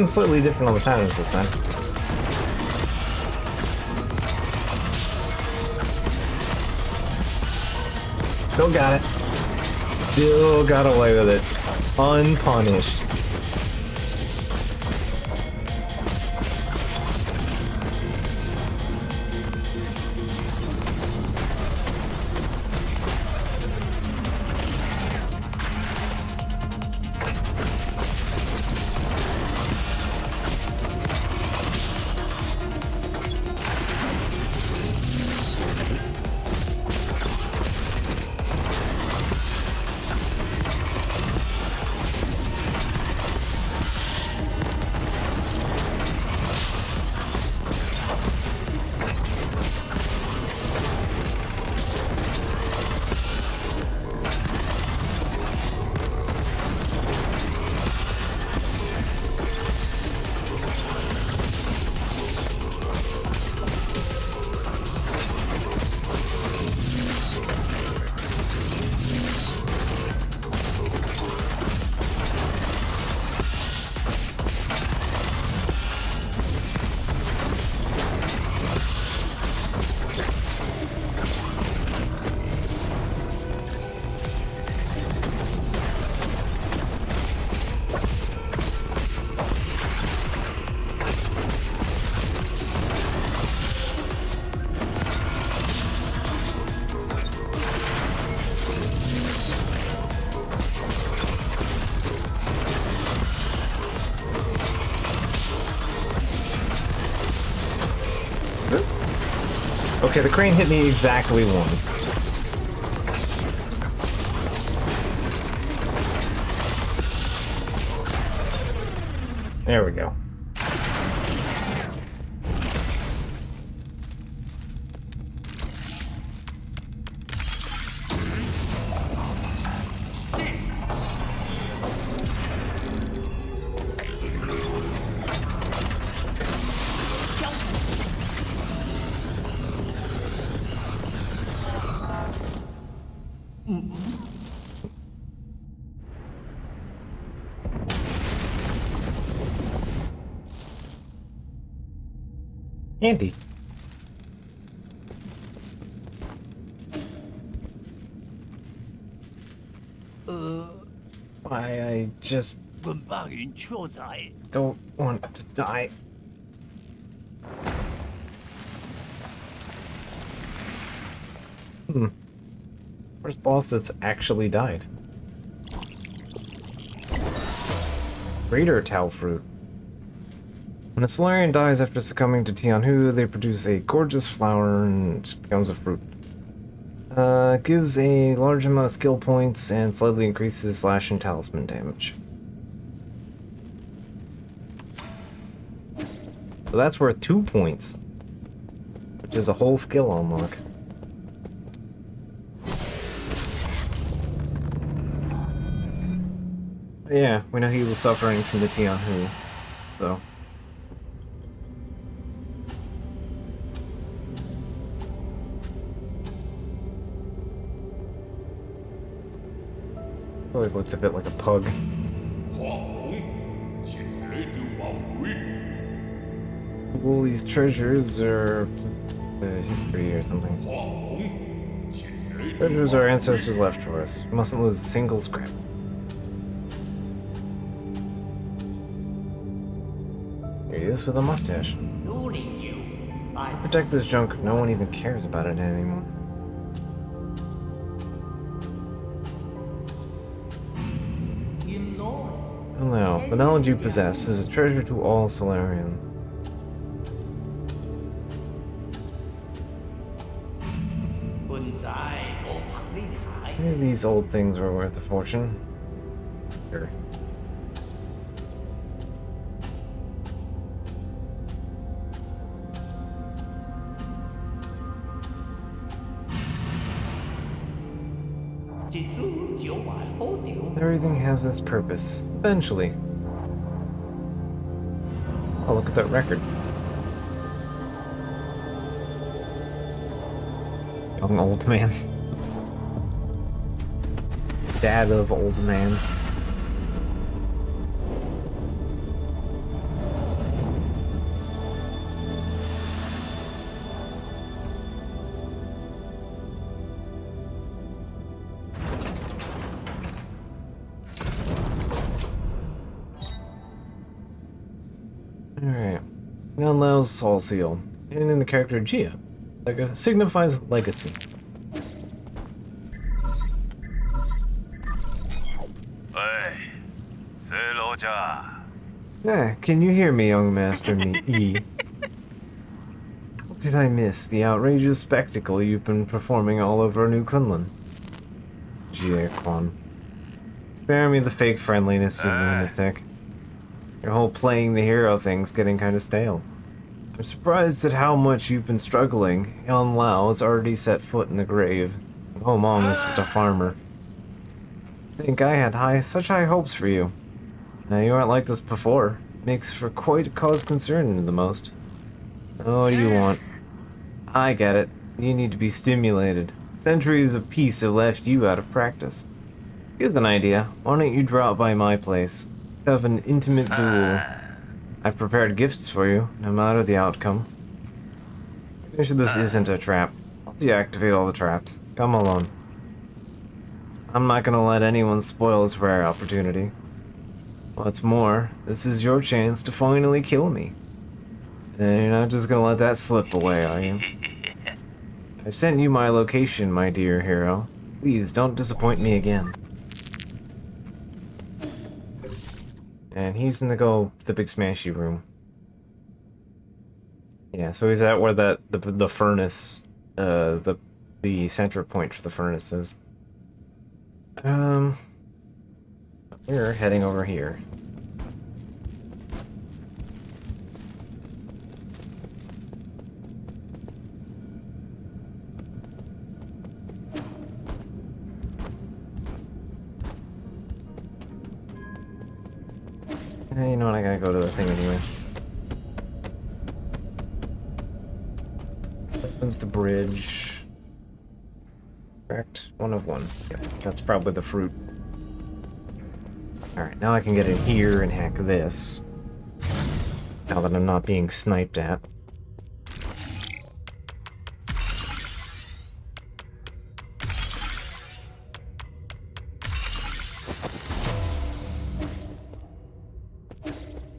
Something slightly different on the timers this time. Still got it. Still got away with it. Unpunished. Okay, the crane hit me exactly once. There we go. Andy. Why, I just 阮百元錯仔， don't want to die. First boss that's actually died. Raider Tau Fruit. When a Solarian dies after succumbing to Tianhu, they produce a gorgeous flower and becomes a fruit. Gives a large amount of skill points and slightly increases slash and talisman damage. So that's worth 2 points, which is a whole skill unlock. Yeah, we know he was suffering from the Tianhu, so. Always looks a bit like a pug. Well, these treasures are history or something. Treasures our ancestors left for us. We mustn't lose a single scrap. Here he is with a mustache. 努力要，但 Protect this junk. No one even cares about it anymore. 原來 Oh no, the knowledge you possess is a treasure to all Solarians. 本仔我憑呢蟹， Maybe these old things were worth a fortune. Sure. Everything has its purpose. Eventually. Oh, look at that record. Young old man. Dad of old man. Alright. Yanlao's Soul Seal. And in the character Jia. Signifies legacy. Can you hear me, young master Yi? What did I miss? The outrageous spectacle you've been performing all over New Kunlun. Jia Quan. Spare me the fake friendliness, you lunatic. Your whole playing the hero thing's getting kinda stale. I'm surprised at how much you've been struggling. Yan Lao has already set foot in the grave. Ho Mong is just a farmer. I think I had such high hopes for you. Now you aren't like this before. Makes for quite a cause concern to the most. Oh, what do you want? I get it. You need to be stimulated. Centuries of peace have left you out of practice. Here's an idea. Why don't you drop by my place? Let's have an intimate duel. I've prepared gifts for you, no matter the outcome. Make sure this isn't a trap. I'll deactivate all the traps. Come along. I'm not gonna let anyone spoil this rare opportunity. What's more, this is your chance to finally kill me. And you're not just gonna let that slip away, are you? I've sent you my location, my dear hero. Please, don't disappoint me again. And he's in the big smashy room. Yeah, so he's at where the furnace, the center point for the furnace is. We're heading over here. You know what, I gotta go to the thing anyway. Opens the bridge. Correct? One of one. Yep, that's probably the fruit. Alright, now I can get in here and hack this. Now that I'm not being sniped at.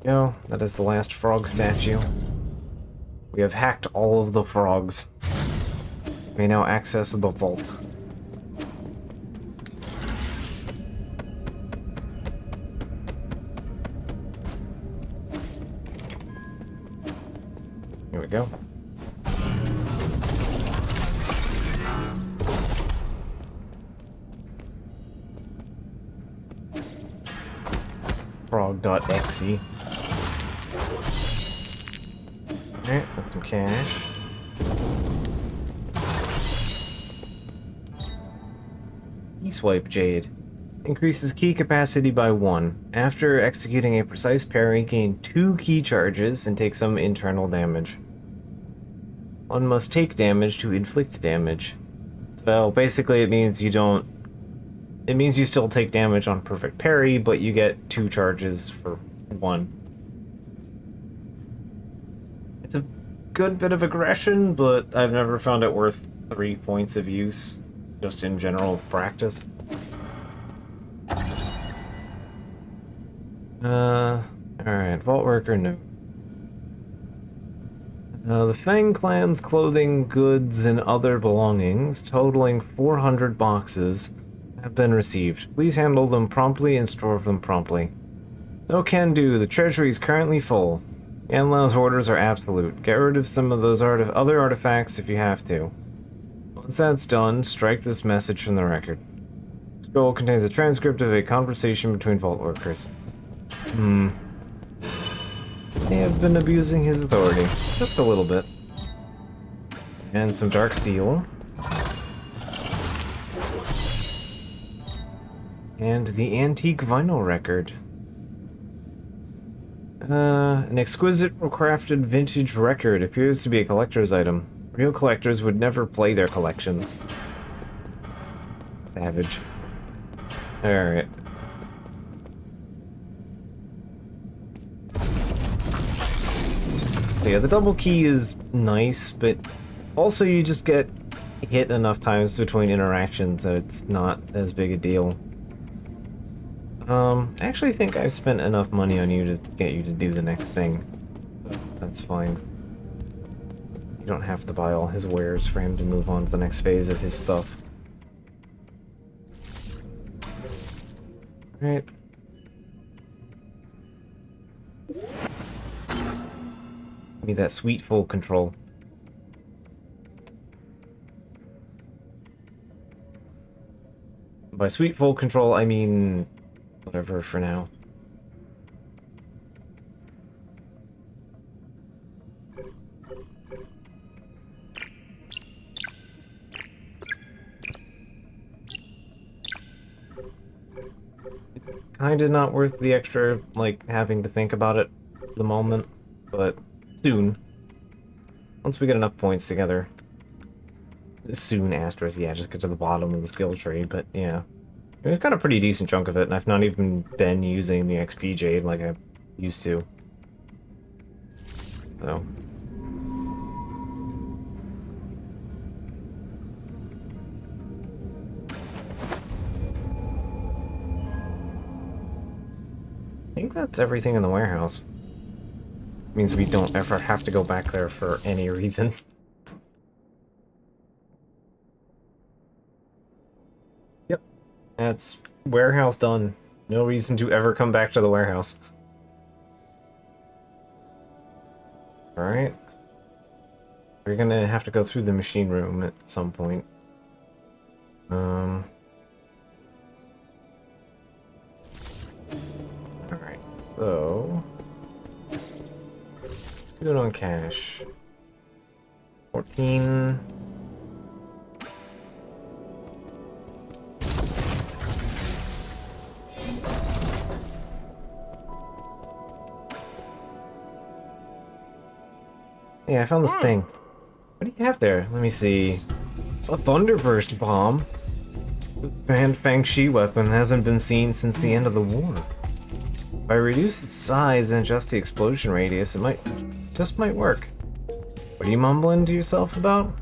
Yo, that is the last frog statue. We have hacked all of the frogs. We may now access the vault. Here we go. Frog.exe. Alright, that's some cash. Key Swipe Jade. Increases key capacity by 1. After executing a precise parry, gain 2 key charges and take some internal damage. One must take damage to inflict damage. So basically it means you don't... It means you still take damage on perfect parry, but you get 2 charges for 1. It's a good bit of aggression, but I've never found it worth 3 points of use, just in general practice. Alright, Vault Worker note. The Fang clan's clothing, goods, and other belongings, totaling 400 boxes, have been received. Please handle them promptly and store them promptly. No can do, the treasury is currently full. Yanlao's orders are absolute. Get rid of some of those other artifacts if you have to. Once that's done, strike this message from the record. The scroll contains a transcript of a conversation between vault workers. They have been abusing his authority. Just a little bit. And some dark steel. And the antique vinyl record. An exquisite crafted vintage record appears to be a collector's item. Real collectors would never play their collections. Savage. Alright. So yeah, the double key is nice, but also you just get hit enough times between interactions that it's not as big a deal. I actually think I've spent enough money on you to get you to do the next thing. That's fine. You don't have to buy all his wares for him to move on to the next phase of his stuff. Alright. Give me that sweet full control. By sweet full control, I mean whatever for now. Kinda not worth the extra, like, having to think about it at the moment, but soon. Once we get enough points together. Soon, asterisk, yeah, just get to the bottom of the skill tree, but yeah. We've got a pretty decent chunk of it, and I've not even been using the XP Jade like I used to. So. I think that's everything in the warehouse. Means we don't ever have to go back there for any reason. Yep. That's warehouse done. No reason to ever come back to the warehouse. Alright. We're gonna have to go through the machine room at some point. Alright, so... Doing on cash. 14... Yeah, I found this thing. What do you have there? Let me see. A Thunderburst bomb. The banned Fang Shi weapon hasn't been seen since the end of the war. If I reduce its size and adjust the explosion radius, it just might work. What are you mumbling to yourself about?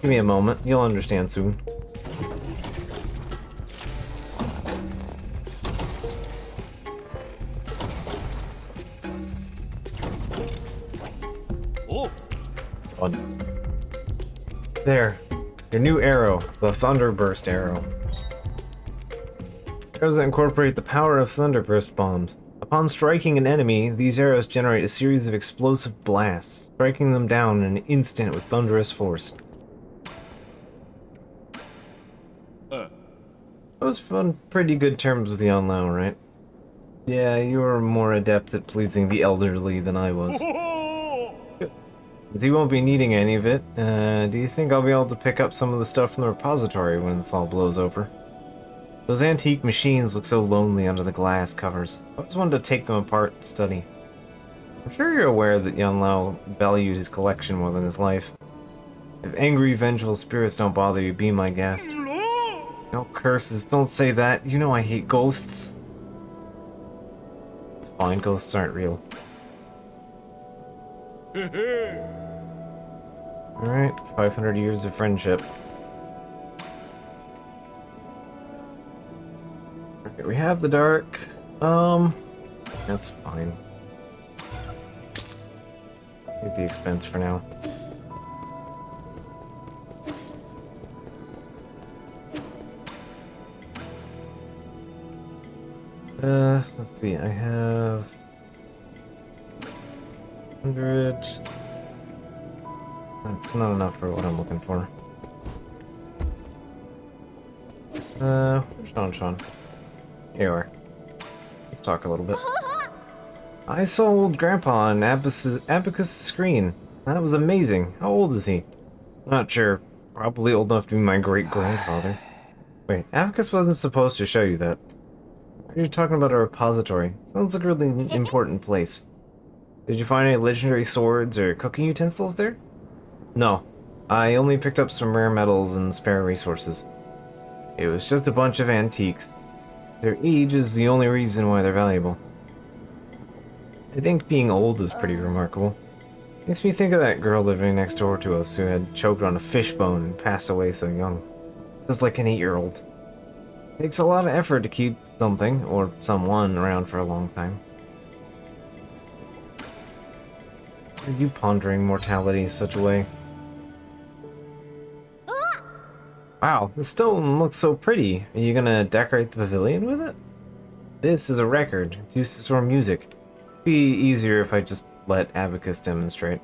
Give me a moment, you'll understand soon. There, your new arrow, the Thunderburst arrow. Arrows that incorporate the power of Thunderburst bombs. Upon striking an enemy, these arrows generate a series of explosive blasts, striking them down in an instant with thunderous force. I was on pretty good terms with Yanlao, right? Yeah, you were more adept at pleasing the elderly than I was. Since he won't be needing any of it, do you think I'll be able to pick up some of the stuff from the repository when this all blows over? Those antique machines look so lonely under the glass covers. I always wanted to take them apart and study. I'm sure you're aware that Yanlao valued his collection more than his life. If angry, vengeful spirits don't bother you, be my guest. No curses, don't say that. You know I hate ghosts. It's fine, ghosts aren't real. Alright, 500 years of friendship. Okay, we have the dark. That's fine. Take the expense for now. Let's see, I have 100. That's not enough for what I'm looking for. Where's Sean? Here you are. Let's talk a little bit. I sold Grandpa an Abacus screen. That was amazing. How old is he? Not sure. Probably old enough to be my great-grandfather. Wait, Abacus wasn't supposed to show you that. Are you talking about a repository? Sounds like a really important place. Did you find any legendary swords or cooking utensils there? No. I only picked up some rare metals and spare resources. It was just a bunch of antiques. Their age is the only reason why they're valuable. I think being old is pretty remarkable. Makes me think of that girl living next door to us who had choked on a fishbone and passed away so young. Just like an 8-year-old. Takes a lot of effort to keep something, or someone, around for a long time. Are you pondering mortality in such a way? Wow, the stone looks so pretty. Are you gonna decorate the pavilion with it? This is a record. It's used to store music. It'd be easier if I just let Abacus demonstrate.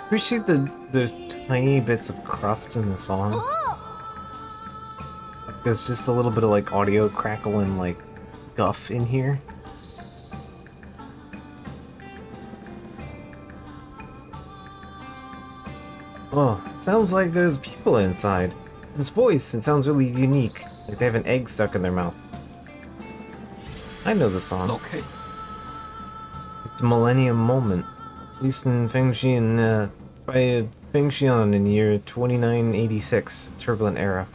Appreciate there's tiny bits of crust in the song. There's just a little bit of like audio crackle and like guff in here. Oh, sounds like there's people inside. This voice, it sounds really unique. Like they have an egg stuck in their mouth. I know the song. Okay. It's a Millennium Moment. Released in Fengxian, by Fengxian in the year 2986, Turbulent Era.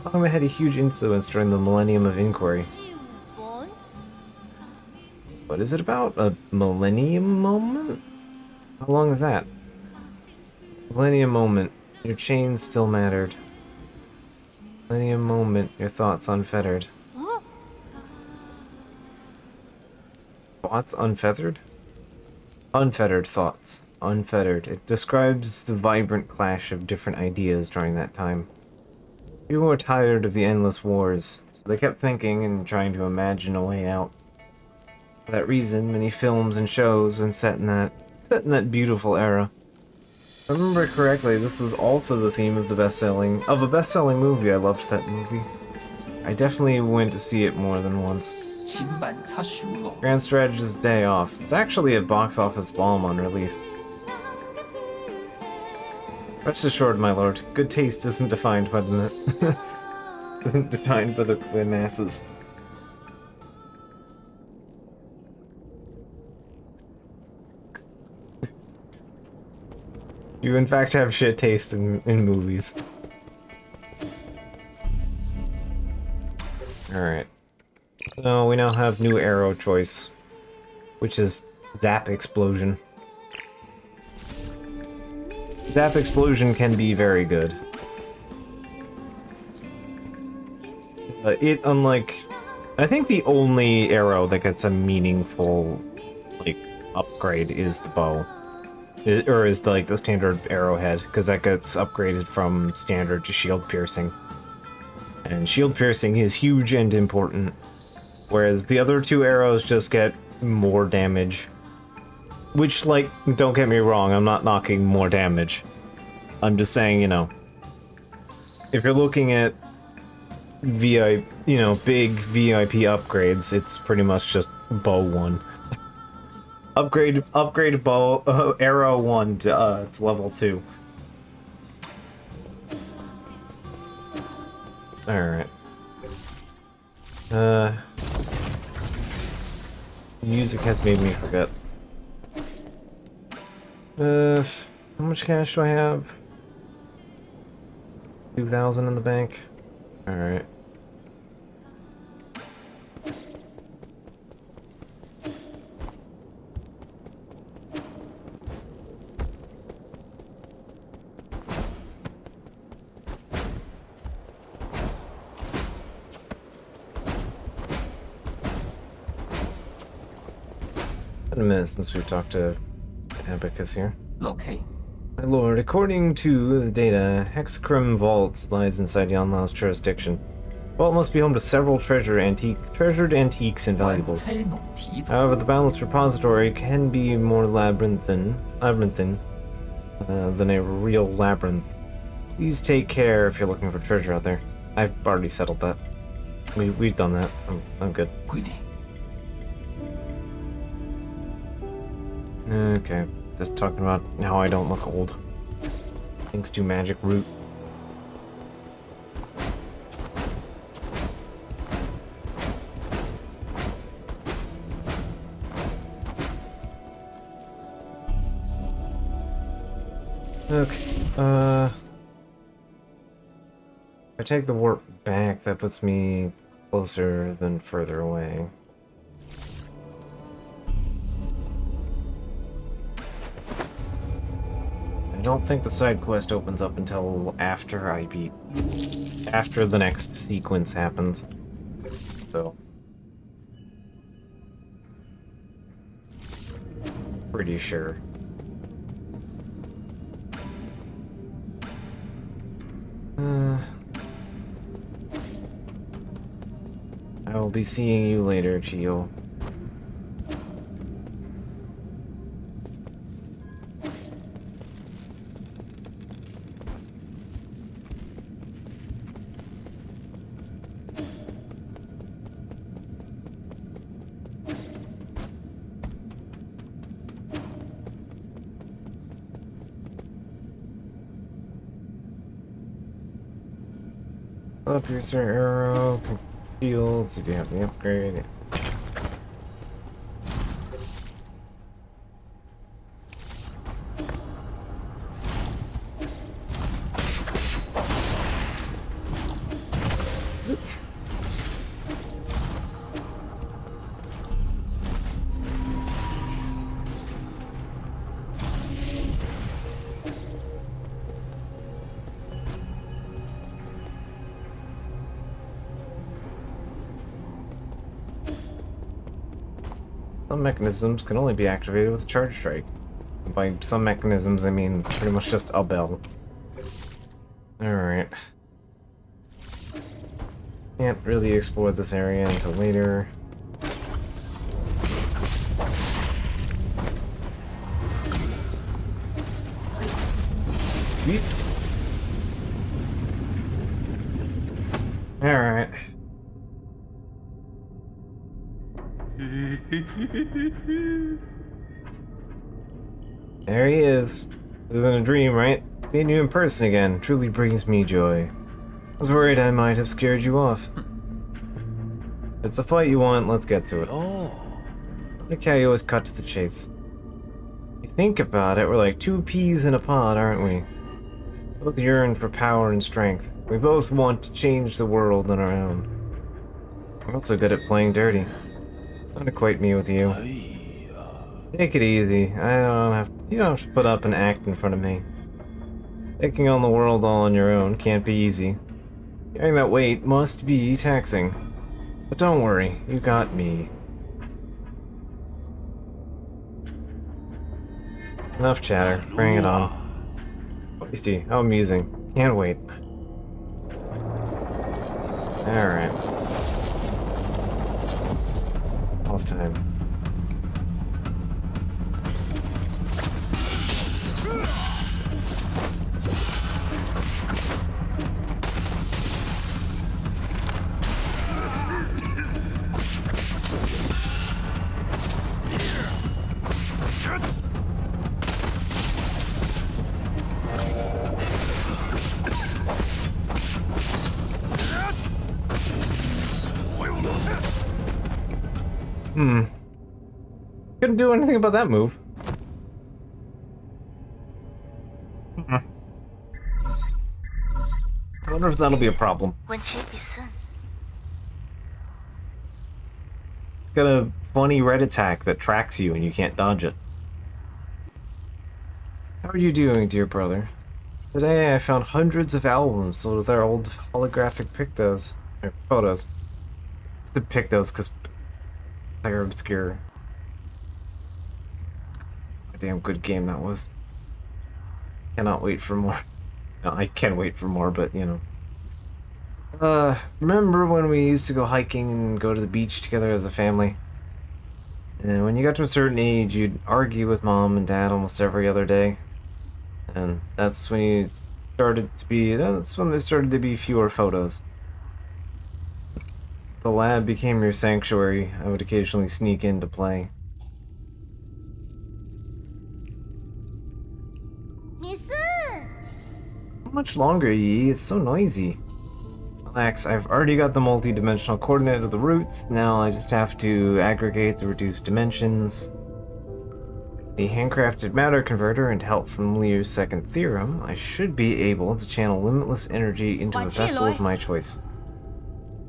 The song that had a huge influence during the Millennium of Inquiry. What is it about? A Millennium Moment? How long is that? Millennium Moment. Your chains still mattered. Millennium Moment. Your thoughts unfettered. Thoughts unfeathered? Unfettered thoughts. Unfettered. It describes the vibrant clash of different ideas during that time. People were tired of the endless wars, so they kept thinking and trying to imagine a way out. For that reason, many films and shows were set in that beautiful era. If I remember correctly, this was also the theme of a best-selling movie. I loved that movie. I definitely went to see it more than once. Grand Strategist's Day Off. It's actually a box office bomb on release. Rest assured, my lord, good taste isn't defined by the masses. You in fact have shit taste in movies. Alright. So we now have new arrow choice, which is Zap Explosion. Zap Explosion can be very good. Unlike... I think the only arrow that gets a meaningful, like, upgrade is the bow. Is the standard arrowhead, because that gets upgraded from standard to shield piercing. And shield piercing is huge and important. Whereas the other two arrows just get more damage. Which, like, don't get me wrong, I'm not knocking more damage. I'm just saying, you know, if you're looking at big VIP upgrades, it's pretty much just bow 1. Upgrade bow, arrow 1 to level 2. Alright. Music has made me forget. How much cash do I have? 2,000 in the bank? Alright. Been a minute since we've talked to Abacus here. Okay. My lord, according to the data, Hexacrim Vault lies inside Yanlao's jurisdiction. The vault must be home to several treasured antiques and valuables. However, the balanced repository can be more labyrinthine than a real labyrinth. Please take care if you're looking for treasure out there. I've already settled that. We've done that. I'm good. Okay, just talking about how I don't look old. Thanks to Magic Root. Okay, if I take the warp back, that puts me closer than further away. I don't think the side quest opens up until after after the next sequence happens. So, pretty sure. I will be seeing you later, Chio. Up your arrow, shields if you have the upgrade. Some mechanisms can only be activated with a charge strike. By some mechanisms, I mean pretty much just a bell. Alright. Can't really explore this area until later. Sweet. Alright. There he is. This isn't a dream, right? Seeing you in person again truly brings me joy. I was worried I might have scared you off. If it's a fight you want, let's get to it. Oh. I like how you always cut to the chase. If you think about it, we're like two peas in a pod, aren't we? We both yearn for power and strength. We both want to change the world on our own. We're also good at playing dirty. Don't equate me with you. Take it easy. You don't have to put up an act in front of me. Taking on the world all on your own can't be easy. Carrying that weight must be taxing. But don't worry, you got me. Enough chatter. Bring it on. Feisty. How amusing. Can't wait. Alright. Almost time. Couldn't do anything about that move. I wonder if that'll be a problem. It's got a funny red attack that tracks you and you can't dodge it. How are you doing, dear brother? Today I found hundreds of albums filled with our old holographic photos. I said pictos because they're obscure. A damn good game that was. Cannot wait for more. No, I can wait for more, but you know. Remember when we used to go hiking and go to the beach together as a family? And when you got to a certain age, you'd argue with mom and dad almost every other day. And that's when there started to be fewer photos. The lab became your sanctuary. I would occasionally sneak in to play. How much longer, Yi? It's so noisy. Relax, I've already got the multi-dimensional coordinate of the roots. Now I just have to aggregate the reduced dimensions. the handcrafted matter converter and help from Lear's second theorem, I should be able to channel limitless energy into a vessel of my choice.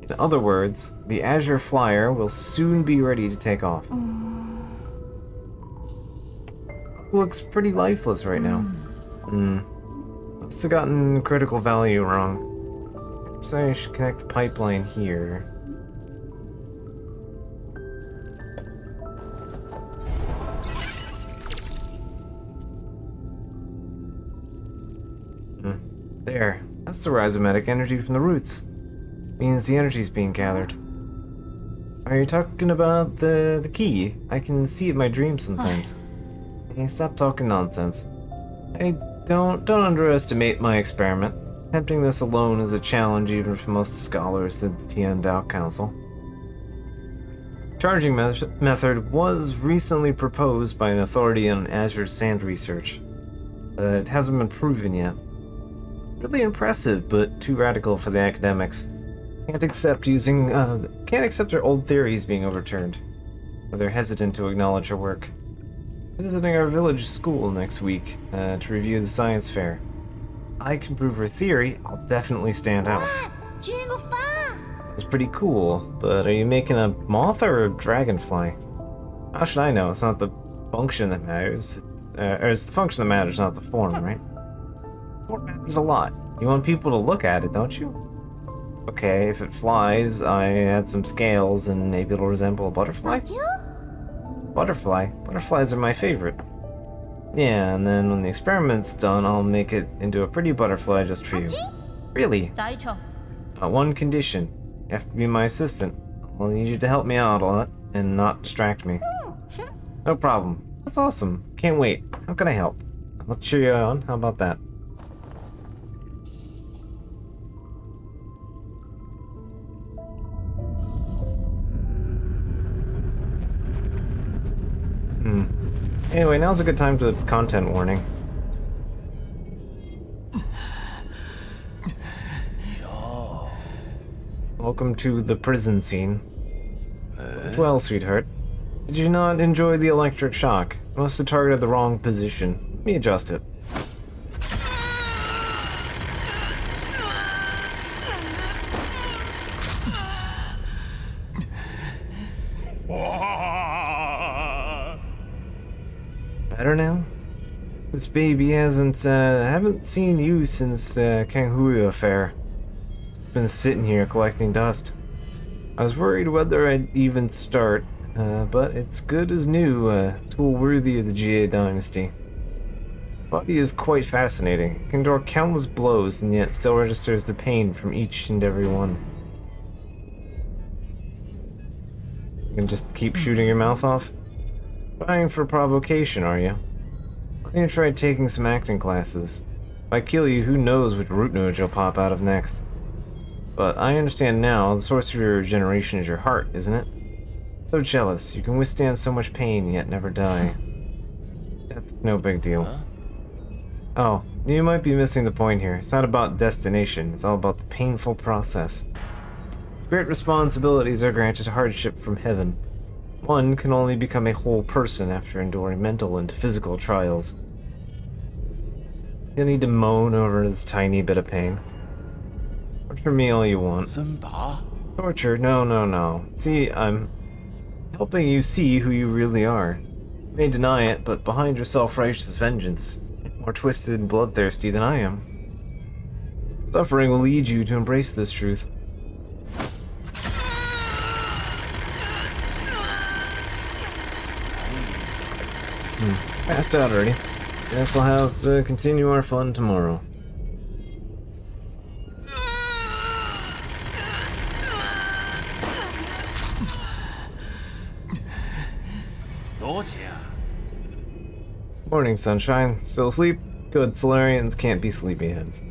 In other words, the Azure Flyer will soon be ready to take off. Looks pretty lifeless right now. Must have gotten critical value wrong. So I should connect the pipeline here. There. That's the rhizomatic energy from the roots. Means the energy's being gathered. Are you talking about the key? I can see it in my dreams sometimes. Hey, stop talking nonsense. I don't underestimate my experiment. Attempting this alone is a challenge even for most scholars at the Tiandao Council. Charging method was recently proposed by an authority on Azure Sand research, but it hasn't been proven yet. Really impressive, but too radical for the academics. Can't accept their old theories being overturned, or they're hesitant to acknowledge her work. Visiting our village school next week to review the science fair. I can prove her theory, I'll definitely stand out. It's pretty cool, but are you making a moth or a dragonfly? How should I know? It's not the function that matters. It's the function that matters, not the form, right? Form matters a lot. You want people to look at it, don't you? Okay, if it flies, I add some scales and maybe it'll resemble a butterfly? Butterfly? Butterflies are my favorite. Yeah, and then when the experiment's done, I'll make it into a pretty butterfly just for you. Really? One condition. You have to be my assistant. I'll need you to help me out a lot and not distract me. No problem. That's awesome. Can't wait. How can I help? I'll cheer you on. How about that? Anyway, now's a good time to content warning. Welcome to the prison scene. Well, sweetheart, did you not enjoy the electric shock? You must have targeted the wrong position. Let me adjust it. Better now? This baby haven't seen you since the Kanghui affair. Been sitting here collecting dust. I was worried whether I'd even start, but it's good as new, tool worthy of the Jie dynasty. Body is quite fascinating. It can endure countless blows and yet still registers the pain from each and every one. You can just keep shooting your mouth off? Trying for provocation, are you? Why don't you try taking some acting classes? If I kill you, who knows which root node you'll pop out of next. But I understand now, the source of your regeneration is your heart, isn't it? So jealous, you can withstand so much pain yet never die. That's no big deal. Huh? Oh, you might be missing the point here. It's not about destination, it's all about the painful process. Great responsibilities are granted hardship from heaven. One can only become a whole person after enduring mental and physical trials. You need to moan over this tiny bit of pain. Torture me all you want. Torture? No. See, I'm helping you see who you really are. You may deny it, but behind your self-righteous vengeance, you're more twisted and bloodthirsty than I am. Suffering will lead you to embrace this truth. Passed out already. Guess I'll have to continue our fun tomorrow. Morning, sunshine. Still asleep? Good, Solarians can't be sleepyheads.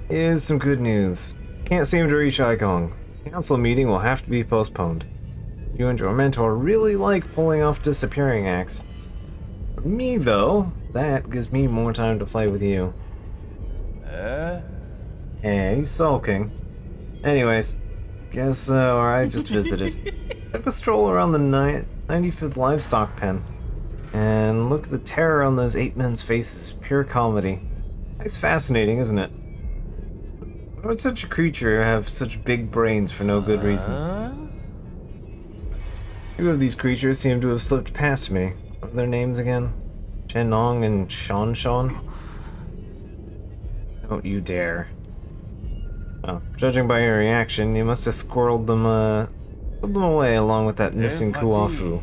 Here's some good news. Can't seem to reach Aikong. Council meeting will have to be postponed. You and your mentor really like pulling off disappearing acts. For me, though, that gives me more time to play with you. Hey, he's sulking. Anyways, guess where I just visited. Took a stroll around the 95th livestock pen. And look at the terror on those 8 men's faces. Pure comedy. It's fascinating, isn't it? Why would such a creature have such big brains for no good reason? 2 of these creatures seem to have slipped past me. What are their names again? Chenong and Shan Shan? Don't you dare. Well, judging by your reaction, you must have squirreled them, put them away along with that missing Kuafu.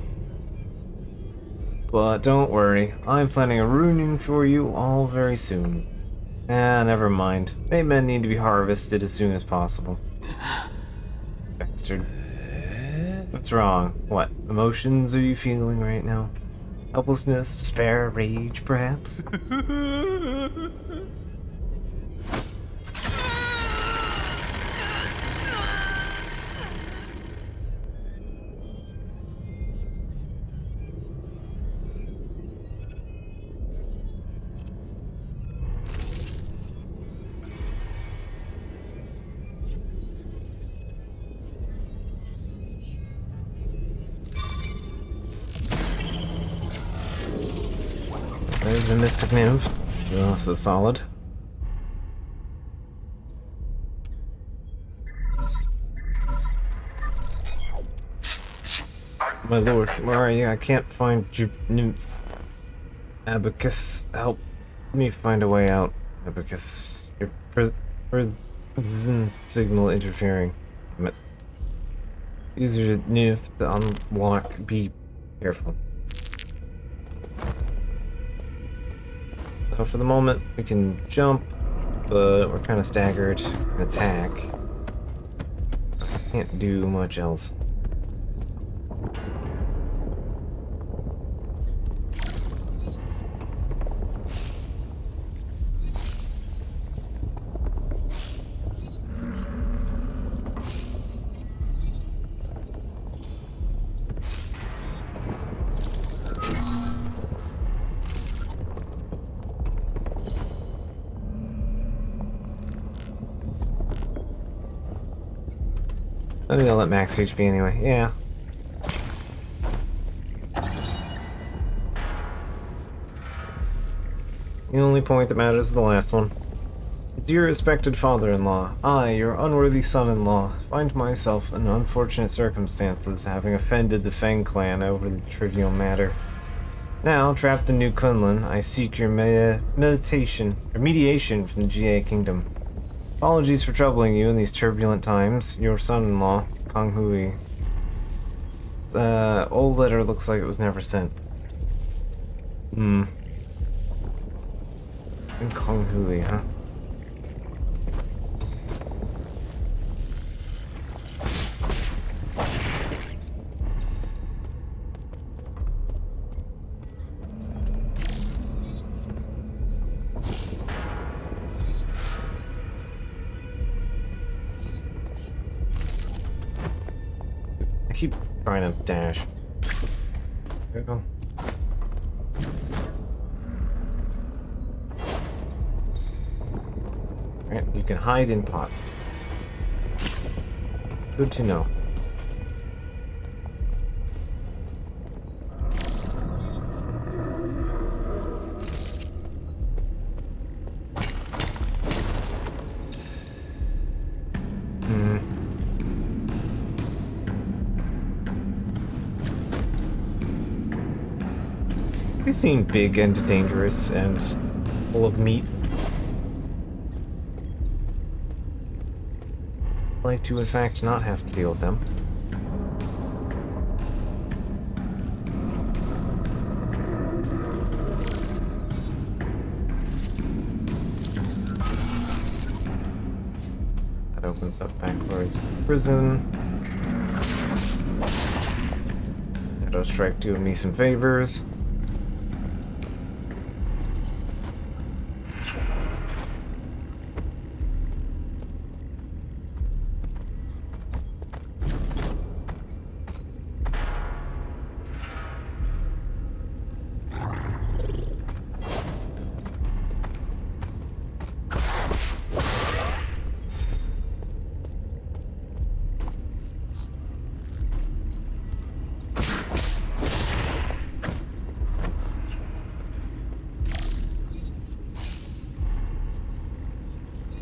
But don't worry, I'm planning a reunion for you all very soon. Ah, never mind. 8 men need to be harvested as soon as possible. Bastard. What's wrong? What emotions are you feeling right now? Helplessness, despair, rage, perhaps? There's the Mystic Nymph. Oh, so solid. My lord, where are you? I can't find Nymph. Abacus, help me find a way out. Abacus, your prison signal interfering. Damn it. Use your Nymph to unlock. Be careful. So for the moment, we can jump, but we're kind of staggered and attack. Can't do much else. I think I'll let max HP anyway. Yeah. The only point that matters is the last one. Dear respected father-in-law, I, your unworthy son-in-law, find myself in unfortunate circumstances, having offended the Feng clan over the trivial matter. Now, trapped in New Kunlun, I seek your mediation from the GA Kingdom. Apologies for troubling you in these turbulent times. Your son-in-law, Kong Hui. Old letter looks like it was never sent. And Kong Hui, huh? I keep trying to dash. There we go. Alright, you can hide in pot. Good to know. They seem big and dangerous and full of meat. I'd like to, in fact, not have to deal with them. That opens up backwards. Prison. Shadow Strike doing me some favors.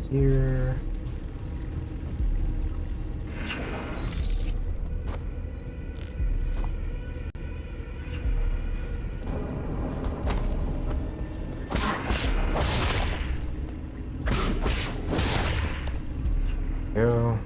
here. Go.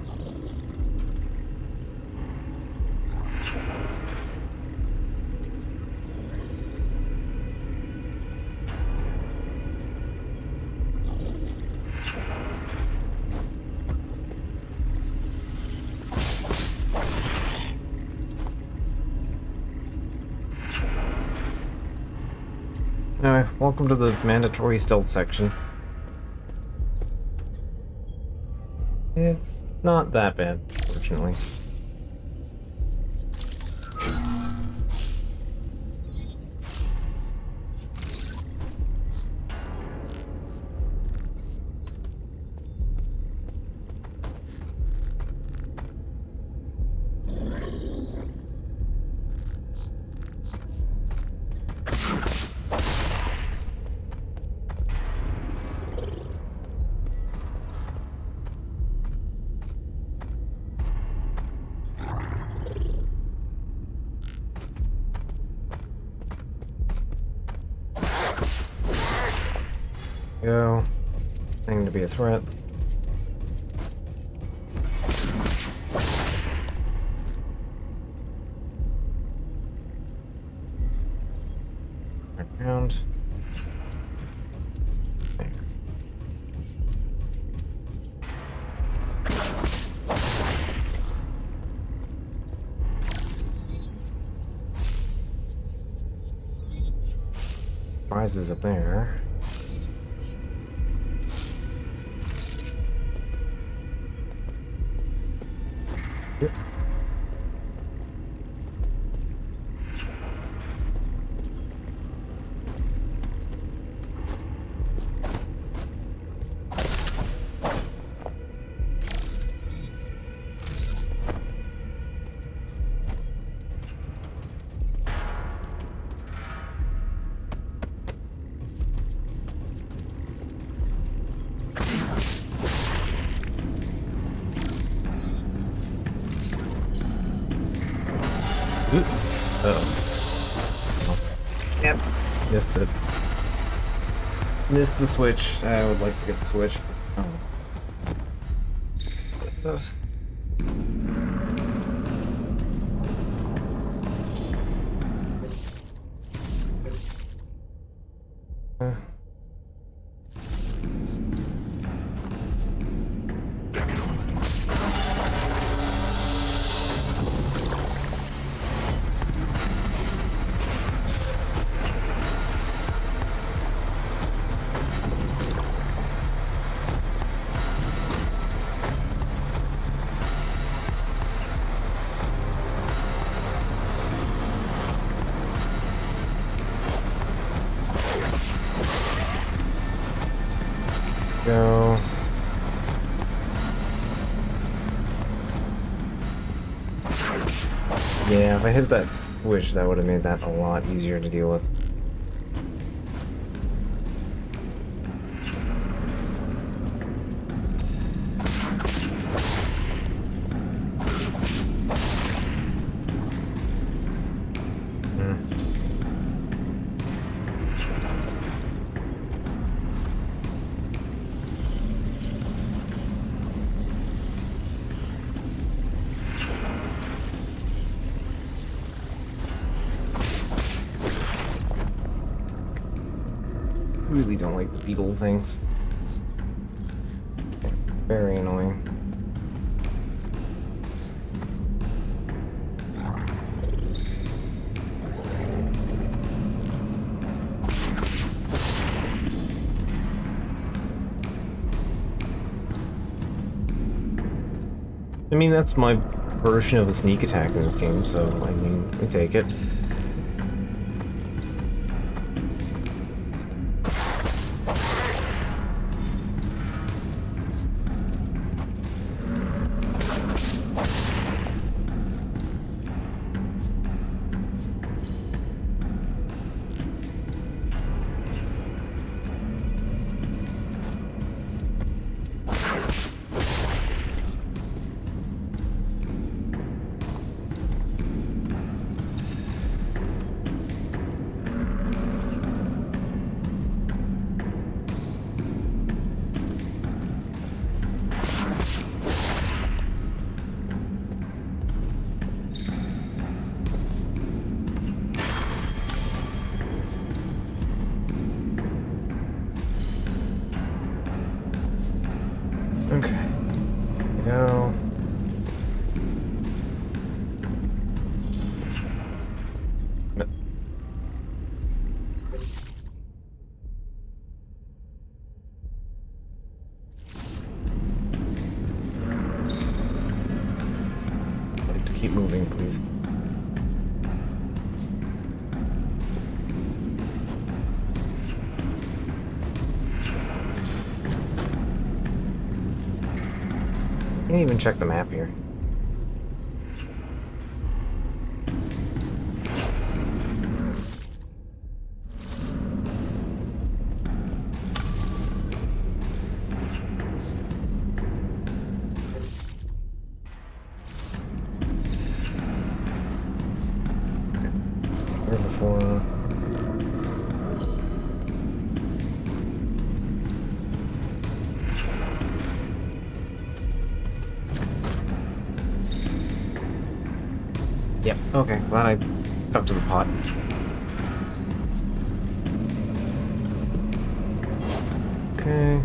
Anyway, welcome to the mandatory stealth section. It's not that bad, fortunately. Go. Thing to be a threat. Around. There. Prizes up there. Yep. Oh. Yep. Missed the switch. I would like to get the switch. Oh. Go. Yeah, if I hit that switch, that would have made that a lot easier to deal with. Really don't like the beetle things. Very annoying. I mean, that's my version of a sneak attack in this game, so I mean, I take it. keep moving, please. Can't even check the map here. Where before? Yep, okay, glad I stuck to the pot. Okay.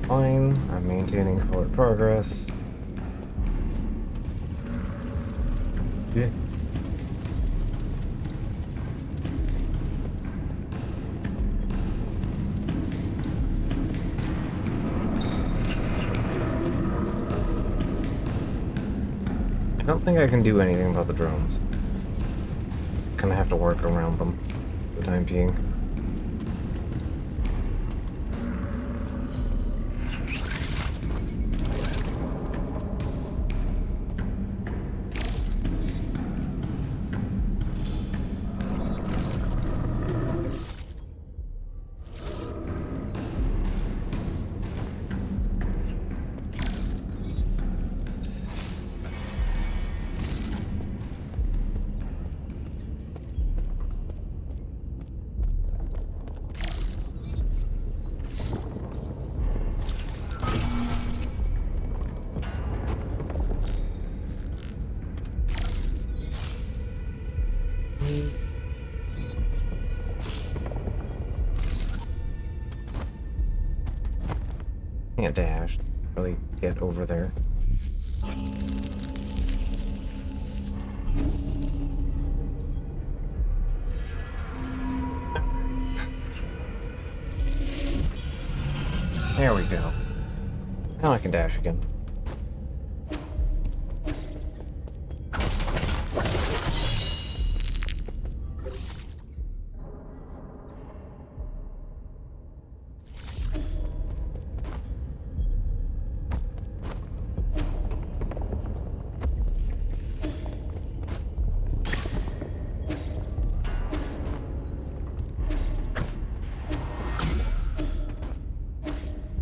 Fine, I'm maintaining forward progress. Yeah. I don't think I can do anything about the drones. Just gonna have to work around them for the time being. Can't dash. Really get over there. There we go. Now I can dash again.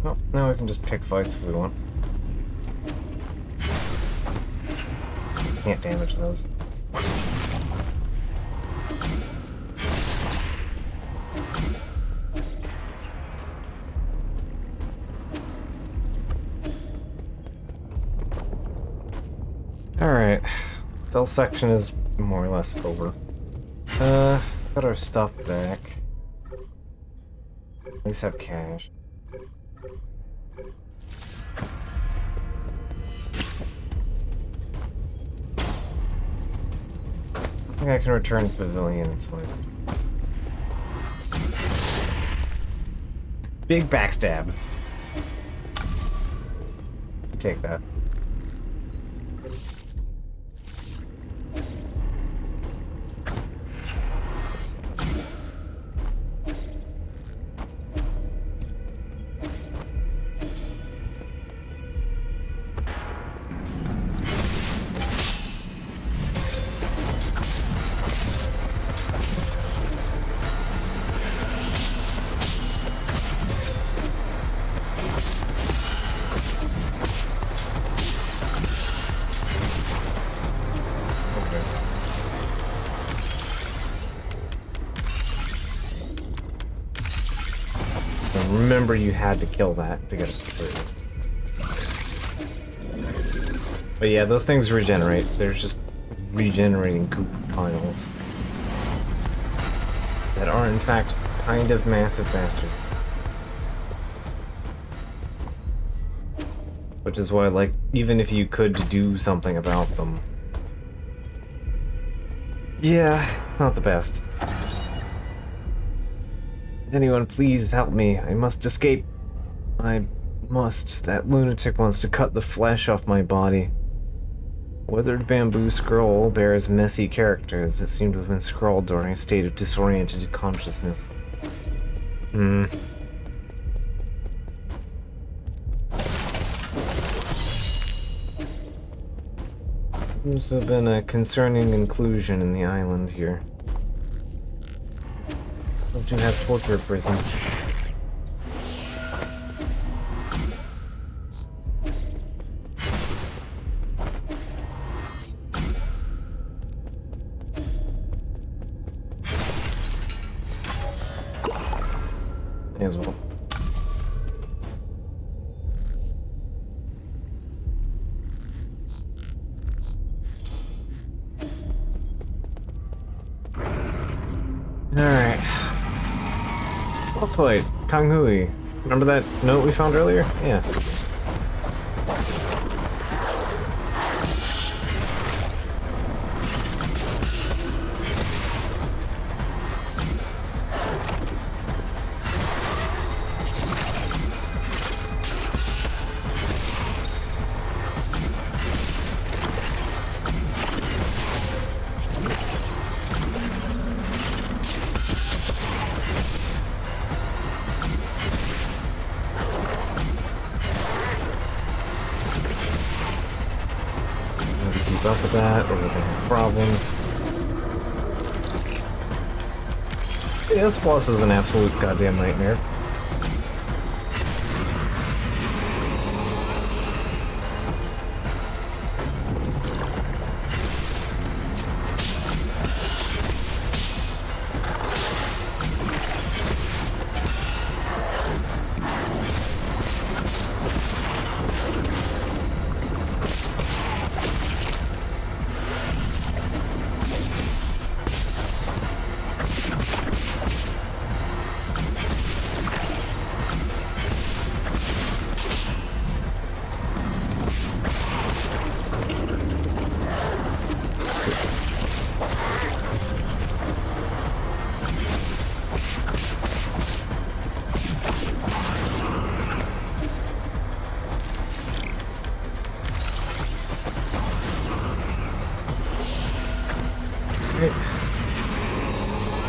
Oh, now we can just pick fights if we want. Can't damage those. Alright. Cell section is more or less over. Got our stuff back. At least have cash. I think I can return to Pavilion inside. Big backstab. Take that. Remember, you had to kill that to get it through. But yeah, those things regenerate. They're just regenerating goop piles that are in fact kind of massive bastards. Which is why, like, even if you could do something about them, yeah, it's not the best. Anyone, please help me. I must escape. I must. That lunatic wants to cut the flesh off my body. Withered bamboo scroll bears messy characters that seem to have been scrawled during a state of disoriented consciousness. Seems to have been a concerning inclusion in the island here. Don't you have torture prisons? May as well. Alright. Let's fight Kang Hui. Remember that note we found earlier? Yeah. Up with that, or we're gonna have problems. Yeah, this boss is an absolute goddamn nightmare.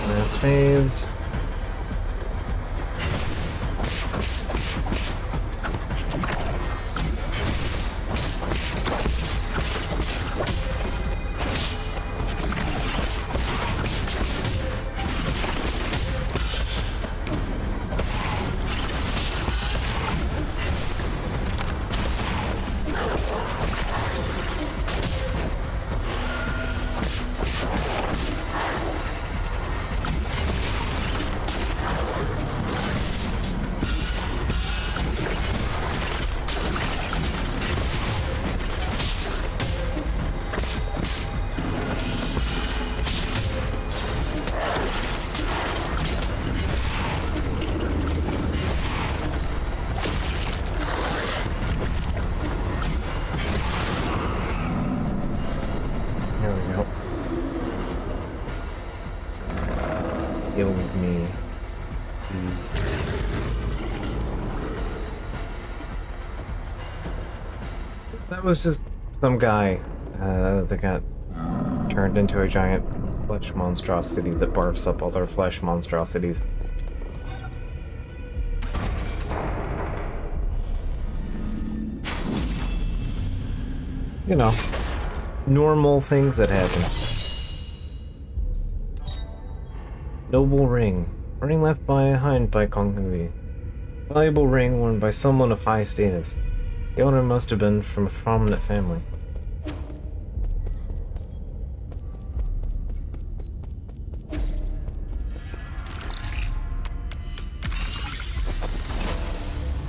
Last phase. Here we go. Heal me, please. That was just some guy that got turned into a giant flesh monstrosity that barfs up other flesh monstrosities. You know, normal things that happen. Noble ring. Ring left behind by Kang Hui. Valuable ring worn by someone of high status. The owner must have been from a prominent family.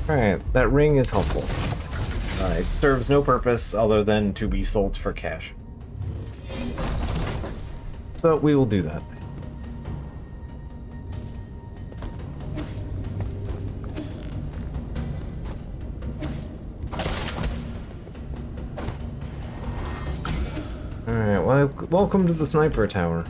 Alright, that ring is helpful. It serves no purpose other than to be sold for cash. So we will do that. Alright, well, welcome to the sniper tower.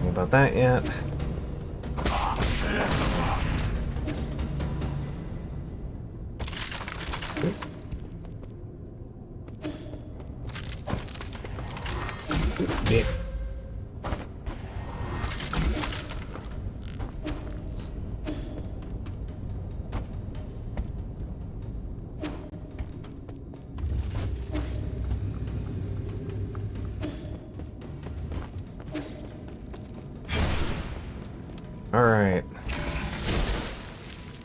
About that yet. Yeah. Alright.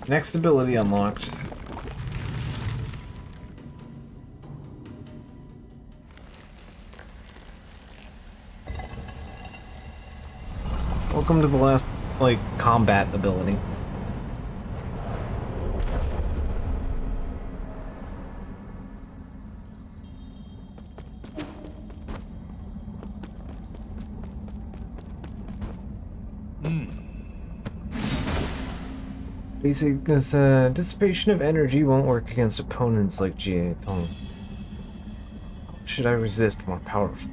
Next ability unlocked. Welcome to the last, like, combat ability. Basic dissipation of energy won't work against opponents like GA Tong. Should I resist more powerful?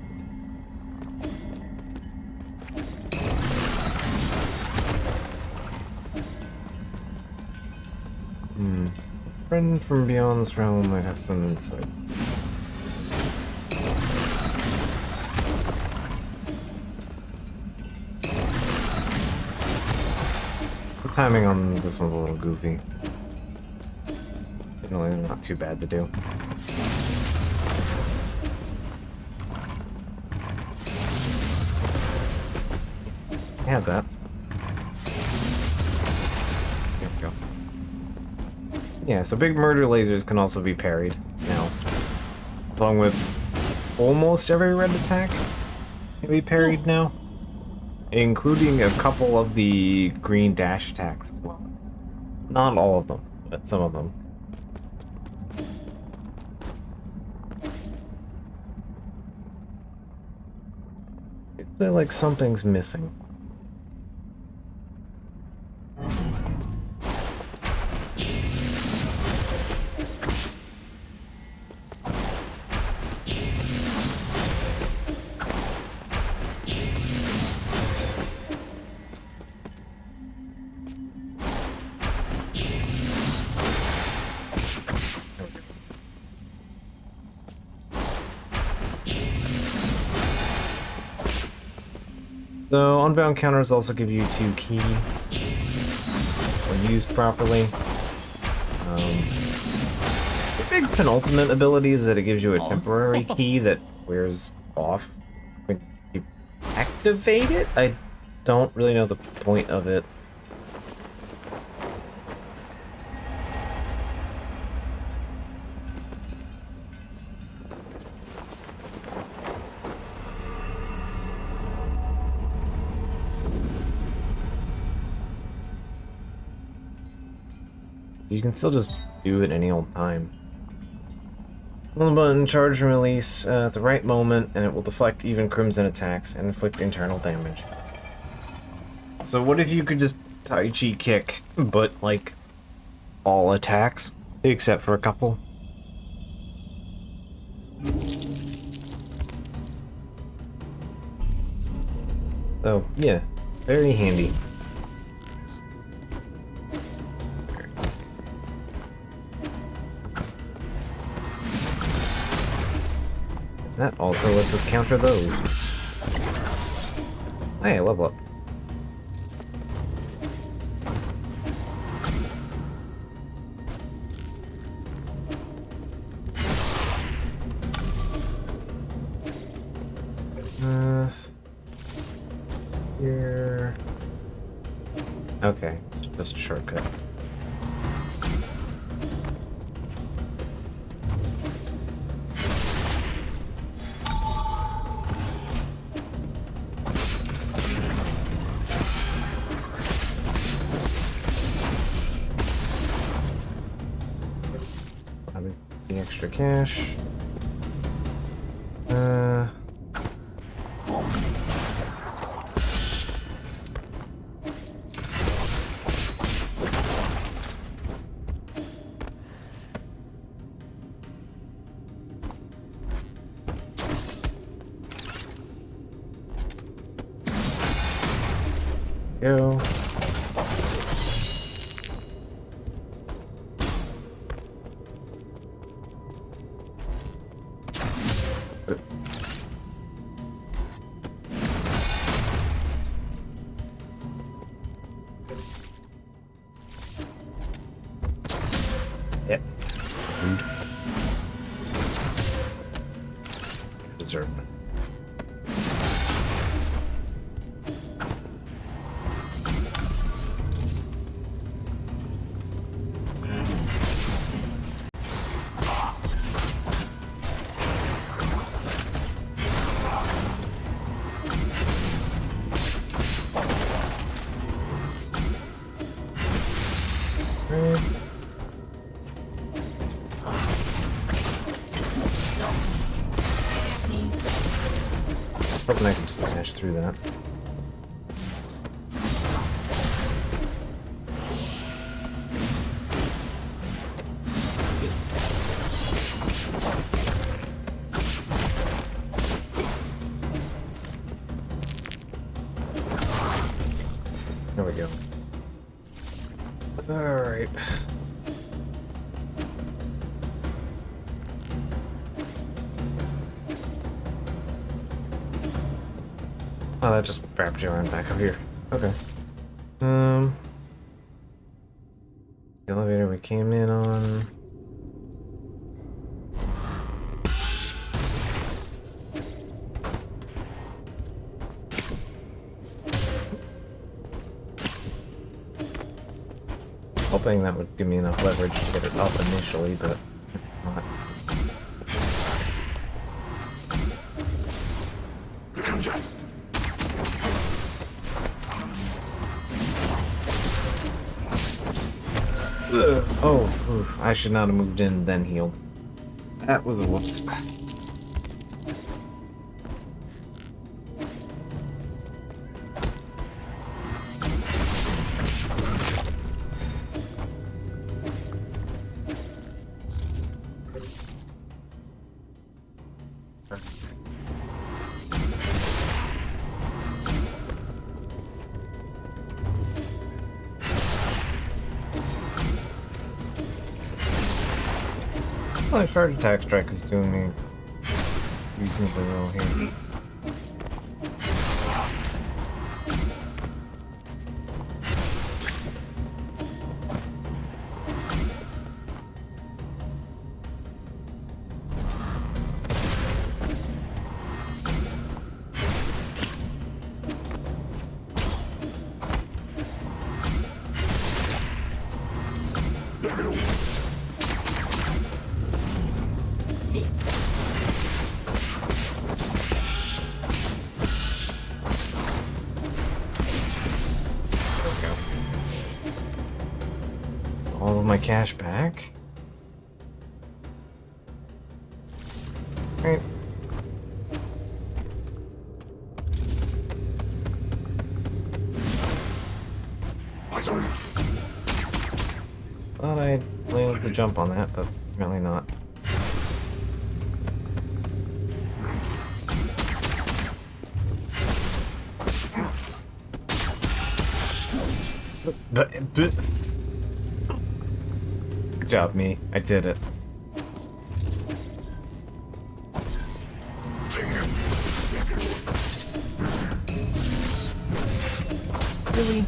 Friend from beyond this realm might have some insight. The timing on this one's a little goofy. Really not too bad to do. I have that. There we go. Yeah, so big murder lasers can also be parried now. Along with almost every red attack can be parried now. Including a couple of the green dash attacks as well. Not all of them, but some of them. I feel like something's missing. So, unbound counters also give you 2 key when used properly. The big penultimate ability is that it gives you a temporary key that wears off when you activate it. I don't really know the point of it. You can still just do it any old time. Hold the button, charge and release at the right moment, and it will deflect even crimson attacks and inflict internal damage. So what if you could just Tai Chi kick, but like all attacks, except for a couple? So yeah, very handy. That also lets us counter those. Hey, level up. Here. Okay, it's just a shortcut. extra cash. Go. Yep. Rude. Deserve it. Hoping I can smash through that. There we go. Alright. Oh, that just wrapped you around back up here. Okay. The elevator we came in on. Hoping that would give me enough leverage to get it up initially, but not. Oh, I should not have moved in, then healed. That was a whoops. Well, charge attack strike is doing me reasonably well here. All of my cash back. Right. Thought I landed the jump on that, but apparently not. Good job, me. I did it. Really?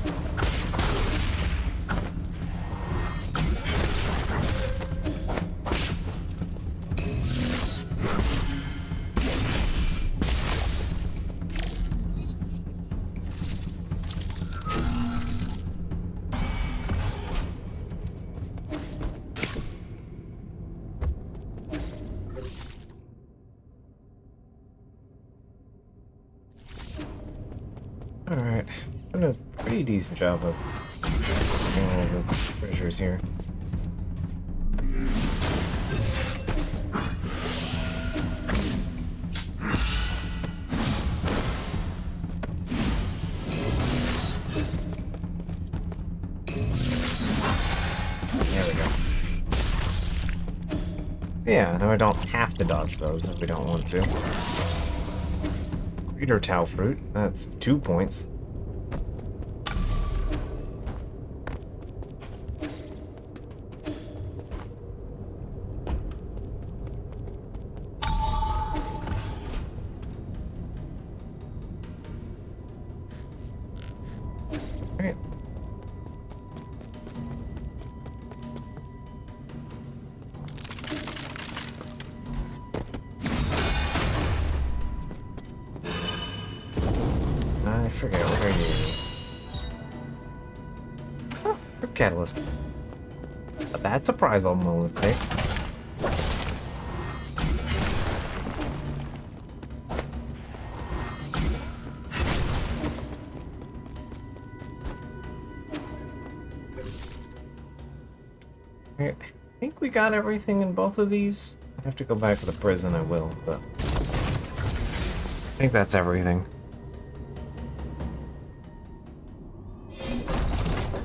Alright, I'm doing a pretty decent job of getting all the treasures here. Yeah, no, I don't have to dodge those if we don't want to. Reader Tau Fruit, that's 2 points. Alright. I forget what I need. Oh, Crypt Catalyst. A bad surprise on moment, take. I think we got everything in both of these. I have to go back to the prison, I will, but I think that's everything.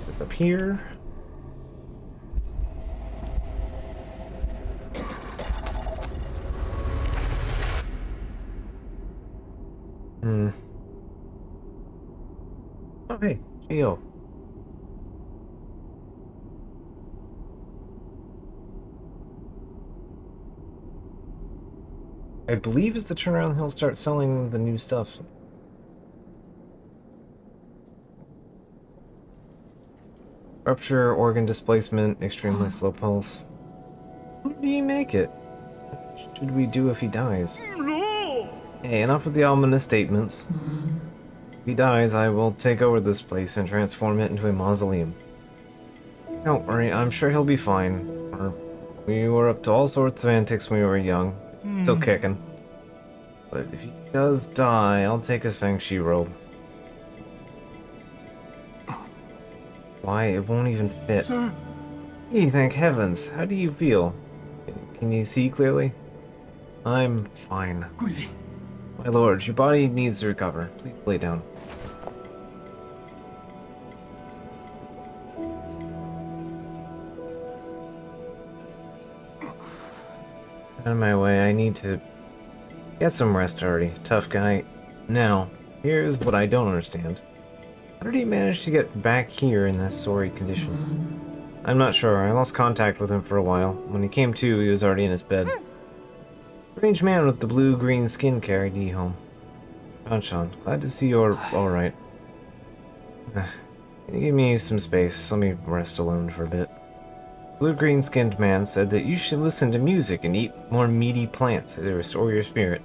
This up here. Oh, hey, Geo. I believe as the turnaround, he'll start selling the new stuff. Rupture, organ displacement, extremely slow pulse. How did he make it? What should we do if he dies? Hey, enough of the ominous statements. If he dies, I will take over this place and transform it into a mausoleum. Don't worry, I'm sure he'll be fine. We were up to all sorts of antics when we were young. Still kicking. But if he does die, I'll take his Feng Shi robe. Why, it won't even fit. Sir. Hey, thank heavens. How do you feel? Can you see clearly? I'm fine. My lord, your body needs to recover. Please lay down. Out of my way, I need to get some rest already. Tough guy. Now, here's what I don't understand. How did he manage to get back here in this sorry condition? I'm not sure. I lost contact with him for a while. When he came to, he was already in his bed. Strange man with the blue-green skin carried he home. Shanshan, glad to see you're alright. Can you give me some space? Let me rest alone for a bit. Blue-green skinned man said that you should listen to music and eat more meaty plants to restore your spirit.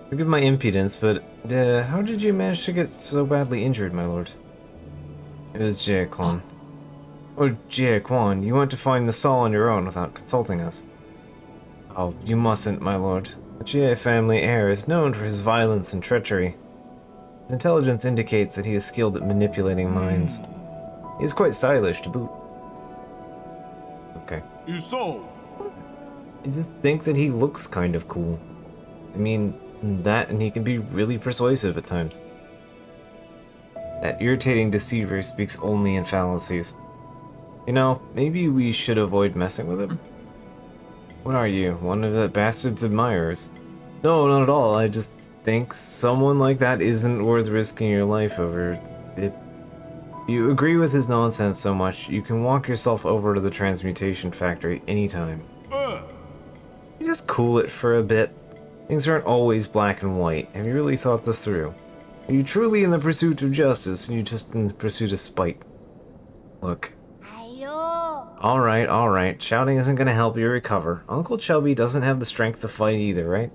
Forgive my impudence, but how did you manage to get so badly injured, my lord? It was Jie Quan. Oh, Jie Quan, you went to find the Saw on your own without consulting us. Oh, you mustn't, my lord. The Jie family heir is known for his violence and treachery. His intelligence indicates that he is skilled at manipulating minds. He is quite stylish to boot. Okay. You saw. I just think that he looks kind of cool. I mean, that and he can be really persuasive at times. That irritating deceiver speaks only in fallacies. You know, maybe we should avoid messing with him. What are you, one of the bastard's admirers? No, not at all. I just think someone like that isn't worth risking your life over. If you agree with his nonsense so much, you can walk yourself over to the transmutation factory anytime. You just cool it for a bit. Things aren't always black and white. Have you really thought this through? Are you truly in the pursuit of justice, and you just in the pursuit of spite? Look. Alright. Shouting isn't gonna help you recover. Uncle Chubby doesn't have the strength to fight either, right?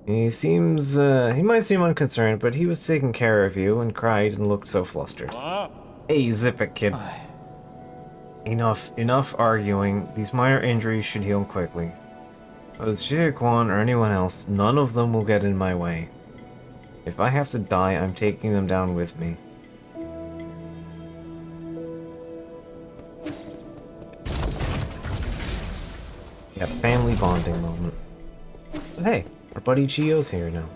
He seems, he might seem unconcerned, but he was taking care of you and cried and looked so flustered. Hey, zip it, kid. Enough arguing. These minor injuries should heal quickly. Whether it's Jie Quan or anyone else, none of them will get in my way. If I have to die, I'm taking them down with me. Yeah, family bonding moment. But hey, our buddy Gio's here now.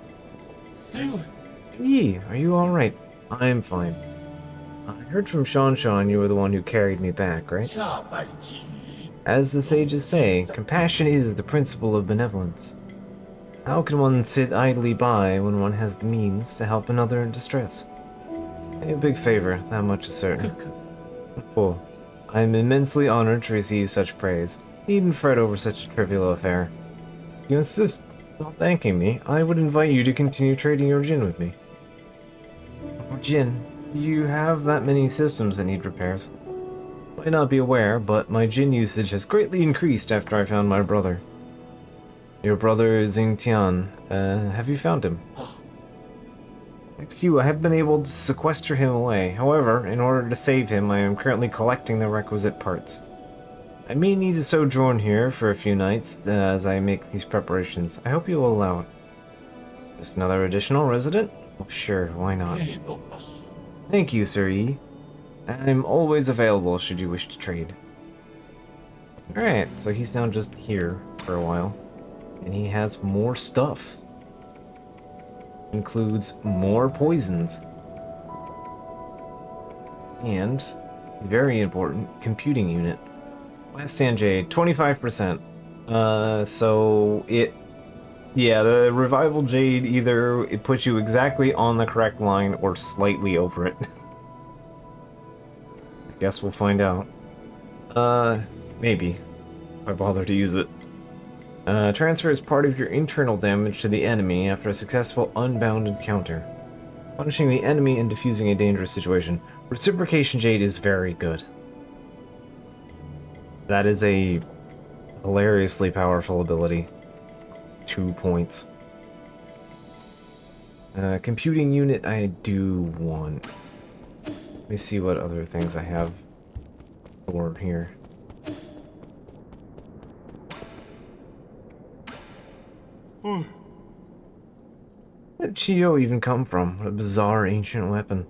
Yi, are you alright? I'm fine. I heard from Shanshan you were the one who carried me back, right? As the sages say, compassion is the principle of benevolence. How can one sit idly by when one has the means to help another in distress? A big favor, that much is certain. Oh, I am immensely honored to receive such praise. Needn't fret over such a trivial affair. If you insist on thanking me, I would invite you to continue trading your Jin with me. Jin, do you have that many systems that need repairs? I might not be aware, but my Jin usage has greatly increased after I found my brother. Your brother Xingtian, have you found him? Thanks to you, I have been able to sequester him away. However, in order to save him, I am currently collecting the requisite parts. I may need to sojourn here for a few nights as I make these preparations. I hope you will allow it. Just another additional resident? Oh, sure, why not? Thank you, Sir E. I'm always available should you wish to trade. Alright, so he's now just here for a while. And he has more stuff. Includes more poisons. And, very important, computing unit. Last stand jade, 25%. So it... Yeah, the revival jade either it puts you exactly on the correct line or slightly over it. I guess we'll find out. Maybe. If I bother to use it. Transfers part of your internal damage to the enemy after a successful unbound encounter. Punishing the enemy and diffusing a dangerous situation. Reciprocation Jade is very good. That is a hilariously powerful ability. 2 points. Computing unit I do want. Let me see what other things I have for here. Where did Chiyo even come from? What a bizarre ancient weapon.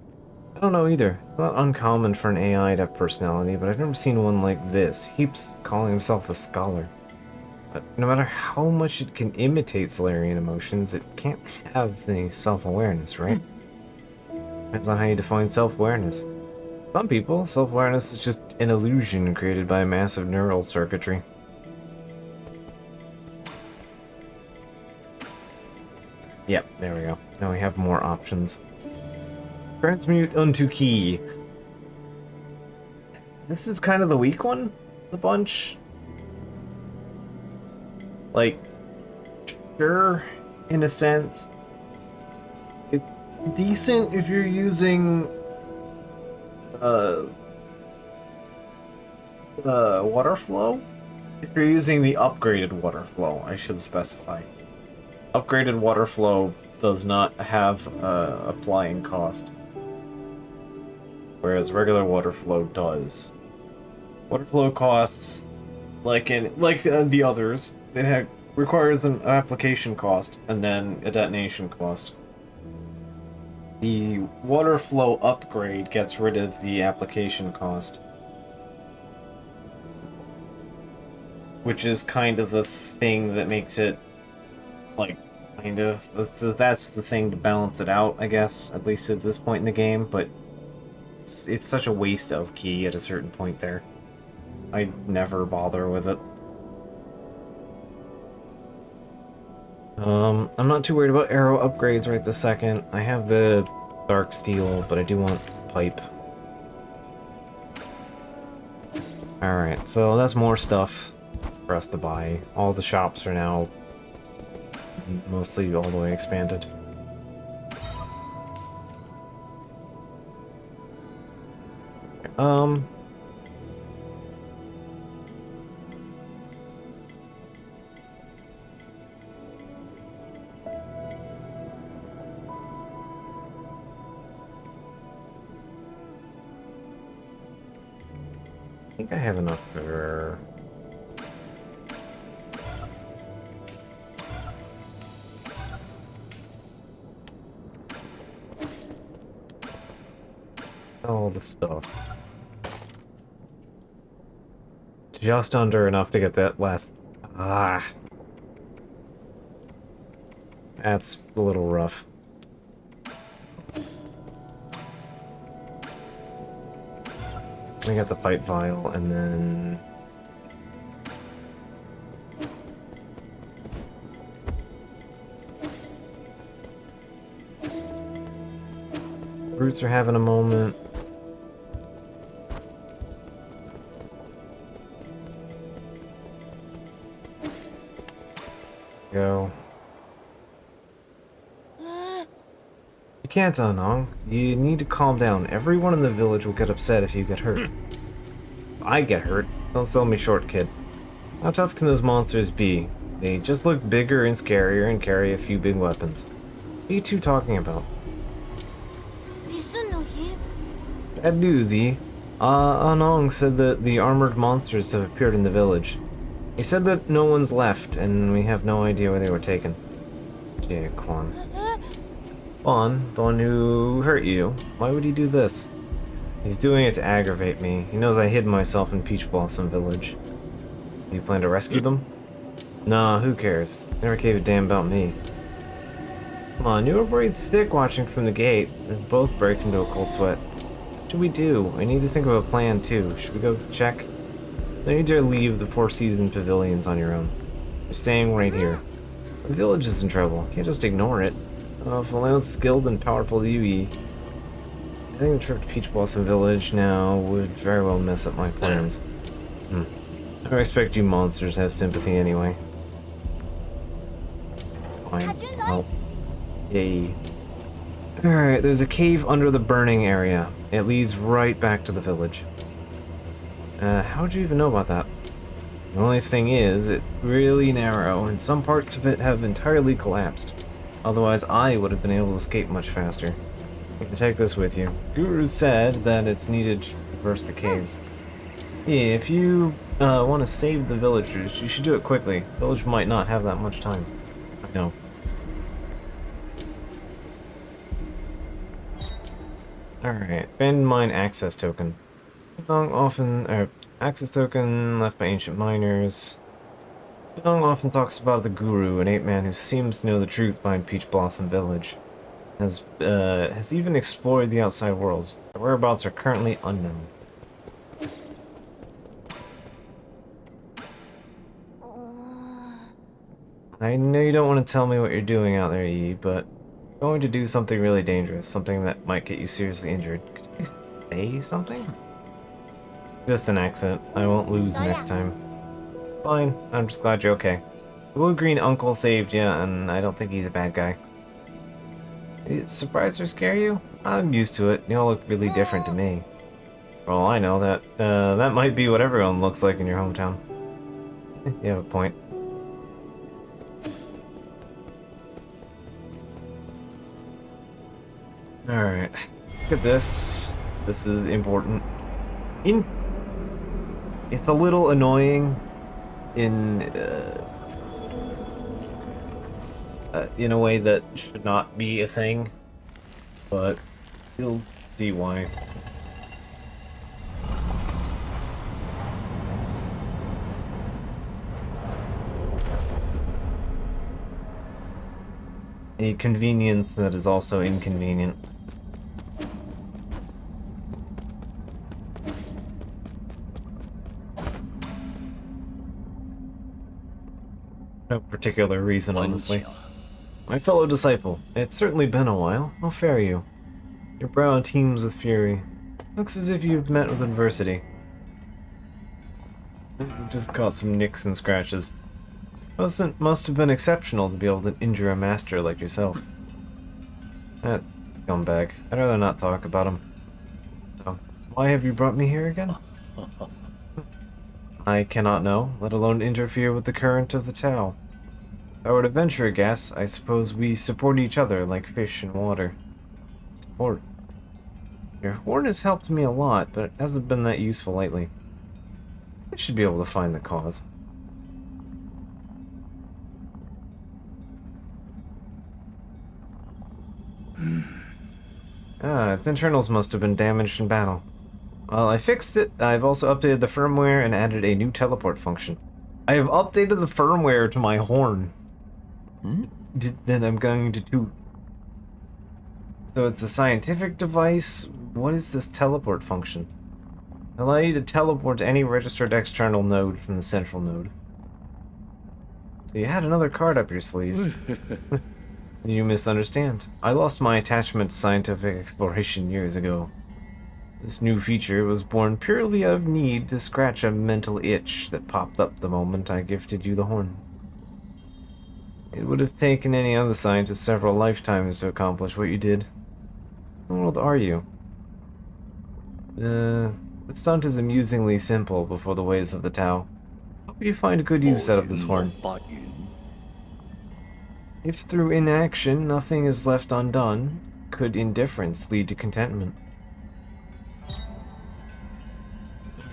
I don't know either. It's not uncommon for an AI to have personality, but I've never seen one like this. He keeps calling himself a scholar. But no matter how much it can imitate Solarian emotions, it can't have any self-awareness, right? Depends on how you define self-awareness. Some people, self-awareness is just an illusion created by massive neural circuitry. Yep, there we go. Now we have more options. Transmute unto key. This is kind of the weak one, the bunch. Like, sure, in a sense. It's decent if you're using water flow. If you're using the upgraded water flow, I should specify. Upgraded water flow does not have applying cost, whereas regular water flow does. Water flow costs, like the others, it requires an application cost and then a detonation cost. The water flow upgrade gets rid of the application cost, which is kind of the thing that makes it, like, kind of, that's the thing to balance it out, I guess, at least at this point in the game, but it's such a waste of key at a certain point there. I never bother with it. I'm not too worried about arrow upgrades right this second. I have the dark steel, but I do want pipe. Alright, so that's more stuff for us to buy. All the shops are now mostly all the way expanded. I think I have enough for... all the stuff. Just under enough to get that last... Ah. That's a little rough. We got the pipe vial, and then... brutes are having a moment. Go. You can't, Anong. You need to calm down. Everyone in the village will get upset if you get hurt. If I get hurt, don't sell me short, kid. How tough can those monsters be? They just look bigger and scarier and carry a few big weapons. What are you two talking about? Bad news, Yi. Anong said that the armored monsters have appeared in the village. He said that no one's left, and we have no idea where they were taken. Yeah, Quan. Quan, the one who hurt you, why would he do this? He's doing it to aggravate me. He knows I hid myself in Peach Blossom Village. Do you plan to rescue them? Nah, who cares? Never gave a damn about me. Come on, you were worried sick watching from the gate. We'll both break into a cold sweat. What should we do? I need to think of a plan too. Should we go check? No need to leave the Four Seasons pavilions on your own. You're staying right here. The village is in trouble. Can't just ignore it. If only I was skilled and powerful as you, Yi. I think the trip to Peach Blossom Village now would very well mess up my plans. I don't expect you monsters to have sympathy anyway. Fine. Well, yay. Alright, there's a cave under the burning area. It leads right back to the village. How'd you even know about that? The only thing is, it's really narrow, and some parts of it have entirely collapsed. Otherwise, I would have been able to escape much faster. You can take this with you. Guru said that it's needed to traverse the caves. Yeah, if you want to save the villagers, you should do it quickly. The village might not have that much time. I know. Alright, abandoned mine access token. Access token left by ancient miners. Dong often talks about the Guru, an ape-man who seems to know the truth behind Peach Blossom Village. Has even explored the outside world. Their whereabouts are currently unknown. I know you don't want to tell me what you're doing out there, Yi, but I'm going to do something really dangerous, something that might get you seriously injured. Could you please say something? Just an accident. I won't lose next time. Fine. I'm just glad you're okay. The Blue Green Uncle saved you, and I don't think he's a bad guy. Surprise or scare you? I'm used to it. You all look really different to me. For all I know, that might be what everyone looks like in your hometown. You have a point. Alright. Look at this. This is important. It's a little annoying in a way that should not be a thing, but you'll see why. A convenience that is also inconvenient. No particular reason, honestly. My fellow disciple, it's certainly been a while. How fare you? Your brow teems with fury. Looks as if you've met with adversity. Just caught some nicks and scratches. Must have been exceptional to be able to injure a master like yourself. That scumbag. I'd rather not talk about him. So, why have you brought me here again? I cannot know, let alone interfere with the current of the Tao. If I were to venture a guess, I suppose we support each other like fish in water. Support. Your horn has helped me a lot, but it hasn't been that useful lately. I should be able to find the cause. Its internals must have been damaged in battle. Well, I fixed it. I've also updated the firmware and added a new teleport function. I have updated the firmware to my horn. Then I'm going to toot. So it's a scientific device. What is this teleport function? Allow you to teleport to any registered external node from the central node. So you had another card up your sleeve. You misunderstand. I lost my attachment to scientific exploration years ago. This new feature was born purely out of need to scratch a mental itch that popped up the moment I gifted you the horn. It would have taken any other scientist several lifetimes to accomplish what you did. How old are you? The stunt is amusingly simple before the ways of the Tao. How could you find good use out of this horn? If through inaction nothing is left undone, could indifference lead to contentment?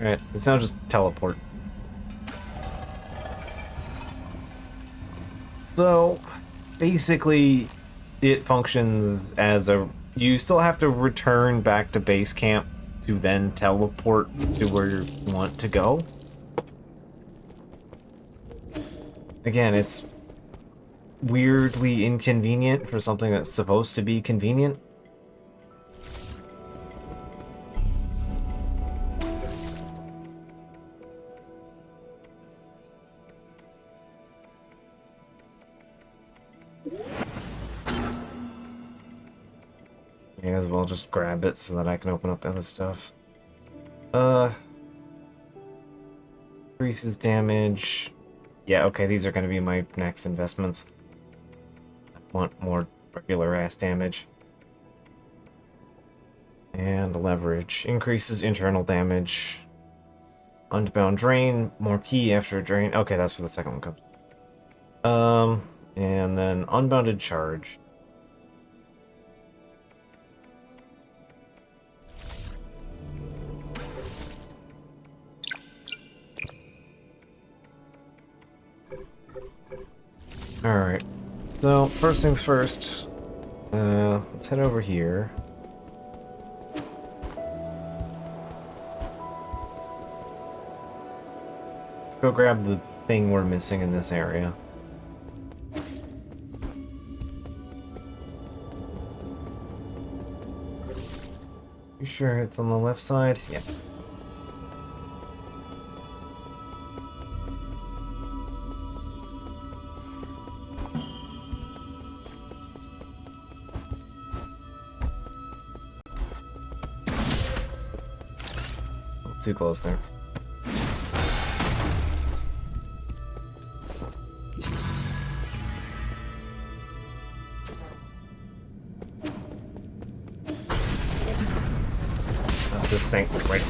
Alright, let's now just teleport. So, basically, it functions as a... You still have to return back to base camp to then teleport to where you want to go. Again, it's weirdly inconvenient for something that's supposed to be convenient. May as well just grab it so that I can open up other stuff. Increases damage. Yeah, okay, these are gonna be my next investments. I want more regular ass damage. And leverage. Increases internal damage. Unbound drain. More key after drain. Okay, that's where the second one comes. And then unbounded charge. Alright, so first things first, let's head over here. Let's go grab the thing we're missing in this area. You sure it's on the left side? Yeah. Too close there. This thing, right.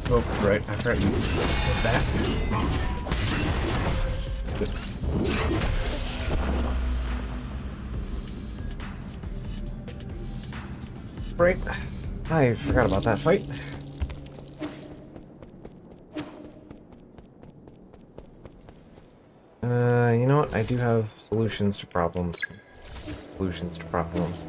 Oh, right, I forgot you go back. Good. Right, I forgot about that fight. You know what? I do have solutions to problems. Solutions to problems.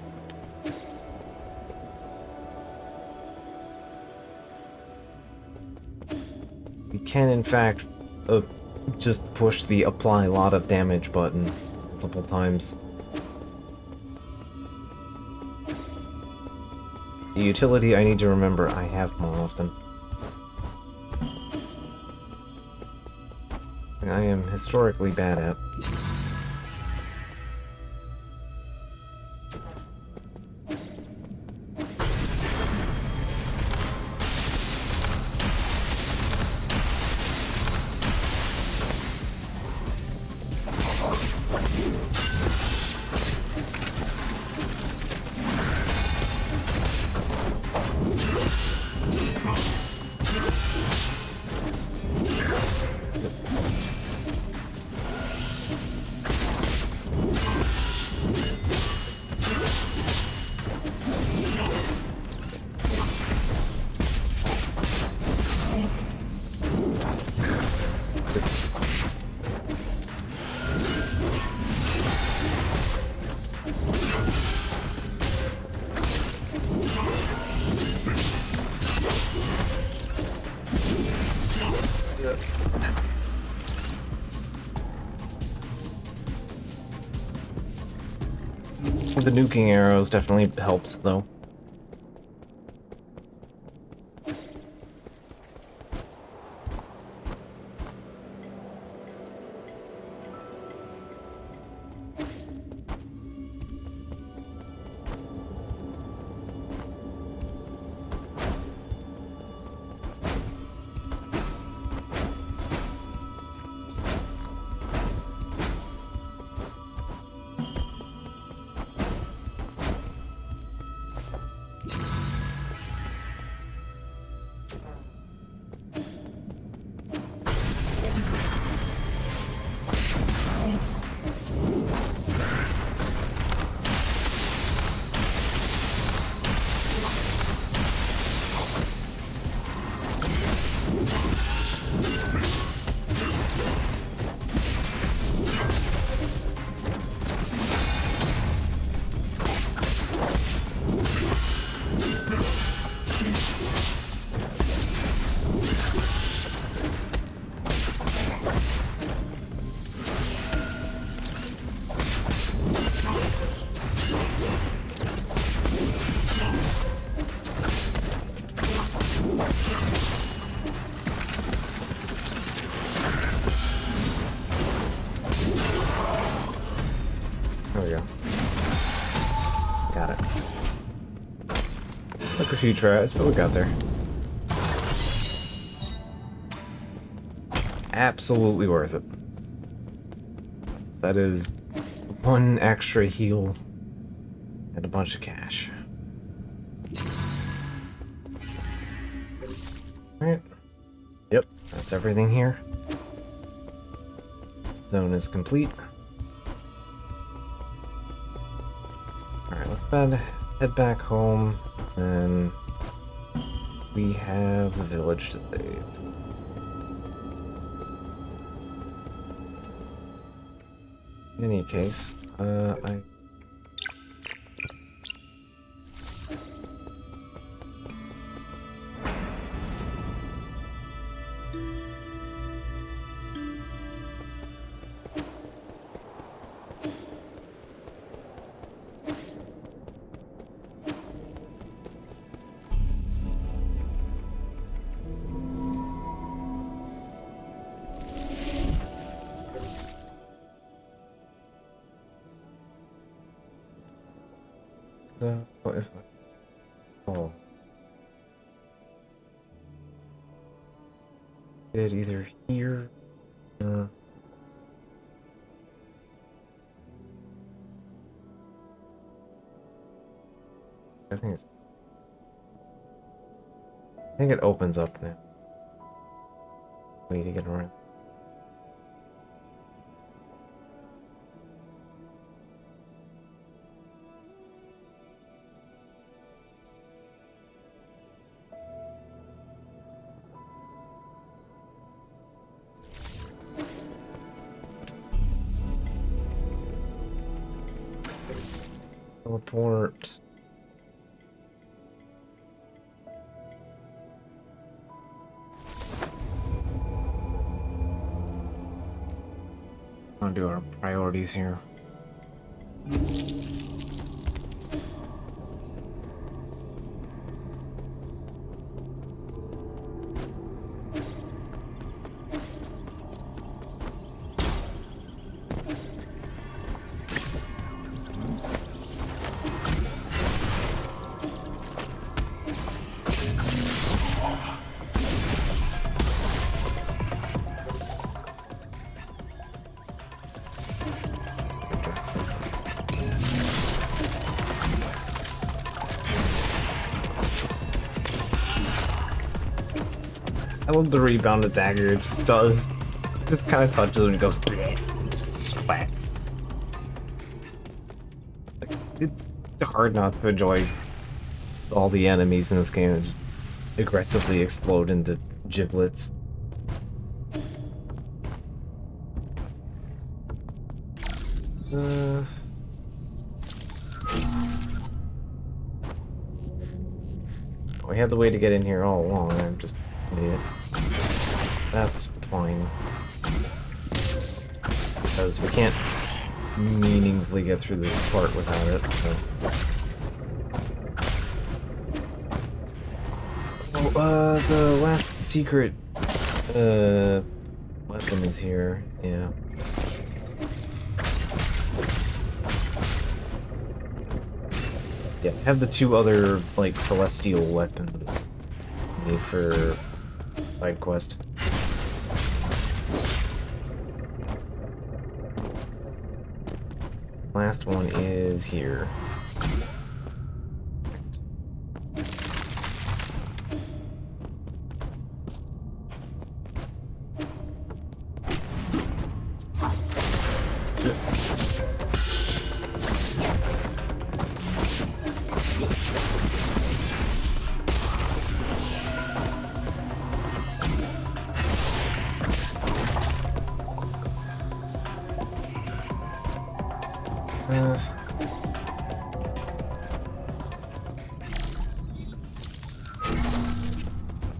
You can, in fact, just push the apply a lot of damage button multiple times. The utility I need to remember I have more often. I am historically bad at. The nuking arrows definitely helped, though. There we go. Got it. Took a few tries, but we got there. Absolutely worth it. That is one extra heal and a bunch of cash. Alright. Yep, that's everything here. Zone is complete. Alright, let's head back home, and we have a village to save. In any case, what if I... Did either here or... I think it opens up now. Way to get around. Teleport. I'll do our priorities here. I love the rebound the dagger. It just does. Just kind of touches and it goes. Just splats. Like, it's hard not to enjoy all the enemies in this game that just aggressively explode into giblets. We had the way to get in here all along. I'm just an idiot. That's fine. Because we can't meaningfully get through this part without it, so... Oh, the last secret, weapon is here, yeah. Yeah, have the two other, like, celestial weapons need for side quest. Last one is here.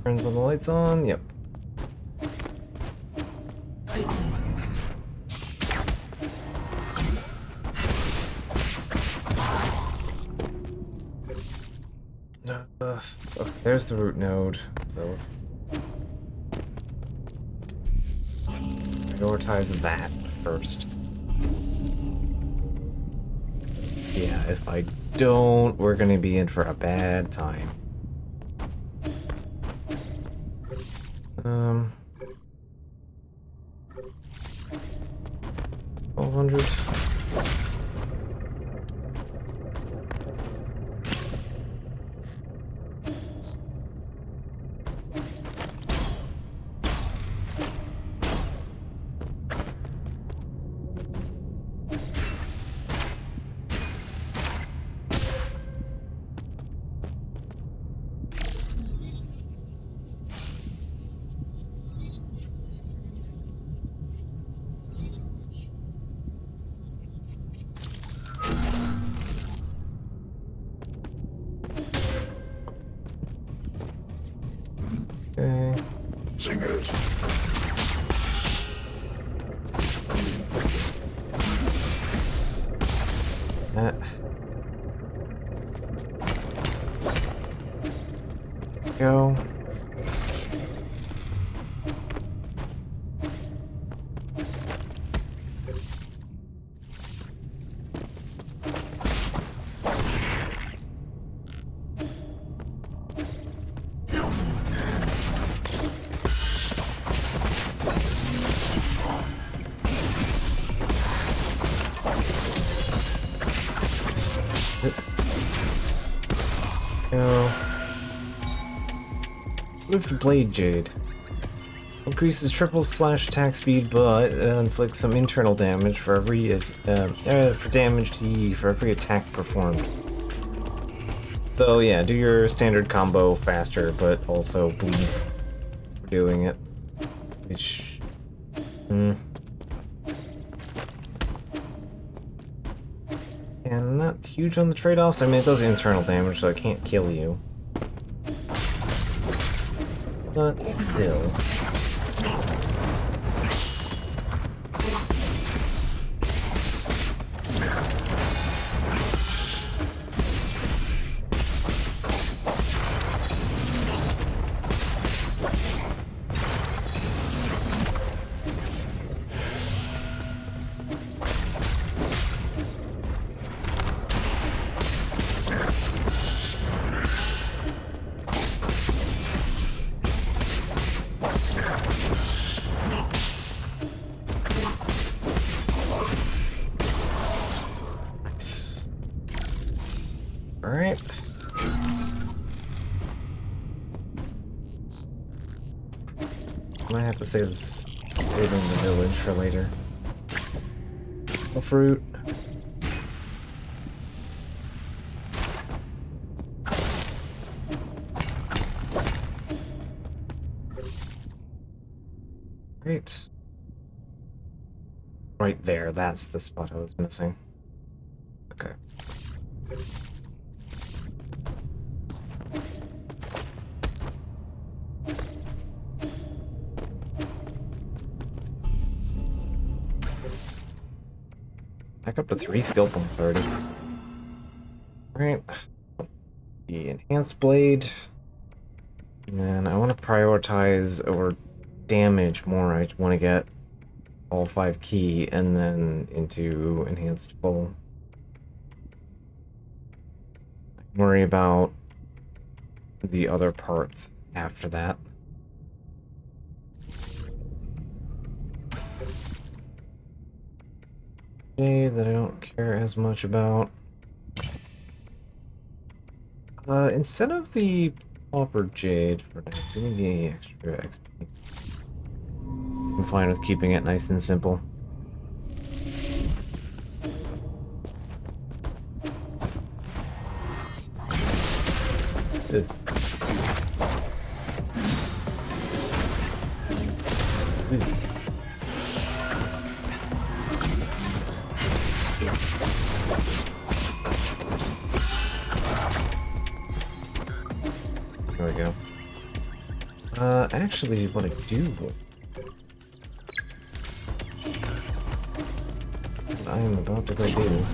Turns on the lights on, yep. Okay, there's the root node, so prioritize that first. Yeah, if I don't, we're gonna be in for a bad time. 1200. Okay. Singers. That. Go. Go. Lift Blade Jade. Increases triple slash attack speed, but inflicts some internal damage for every for damage to Yi for every attack performed. So yeah, do your standard combo faster, but also bleed for doing it. Which, and not huge on the trade-offs. I mean, it does internal damage, so it can't kill you. But still. Alright. Might have to save this saving the village for later. A fruit. Great. Right there, that's the spot I was missing. Okay. back up to 3 skill points already. Alright. The enhanced blade. And then I want to prioritize over damage more. I want to get all 5 key and then into enhanced full. I can worry about the other parts after that. Okay, that I don't care as much about. Instead of the Pauper Jade for now, give me the extra XP. I'm fine with keeping it nice and simple. Ugh. There we go. Actually, what I do... What I am about to go do...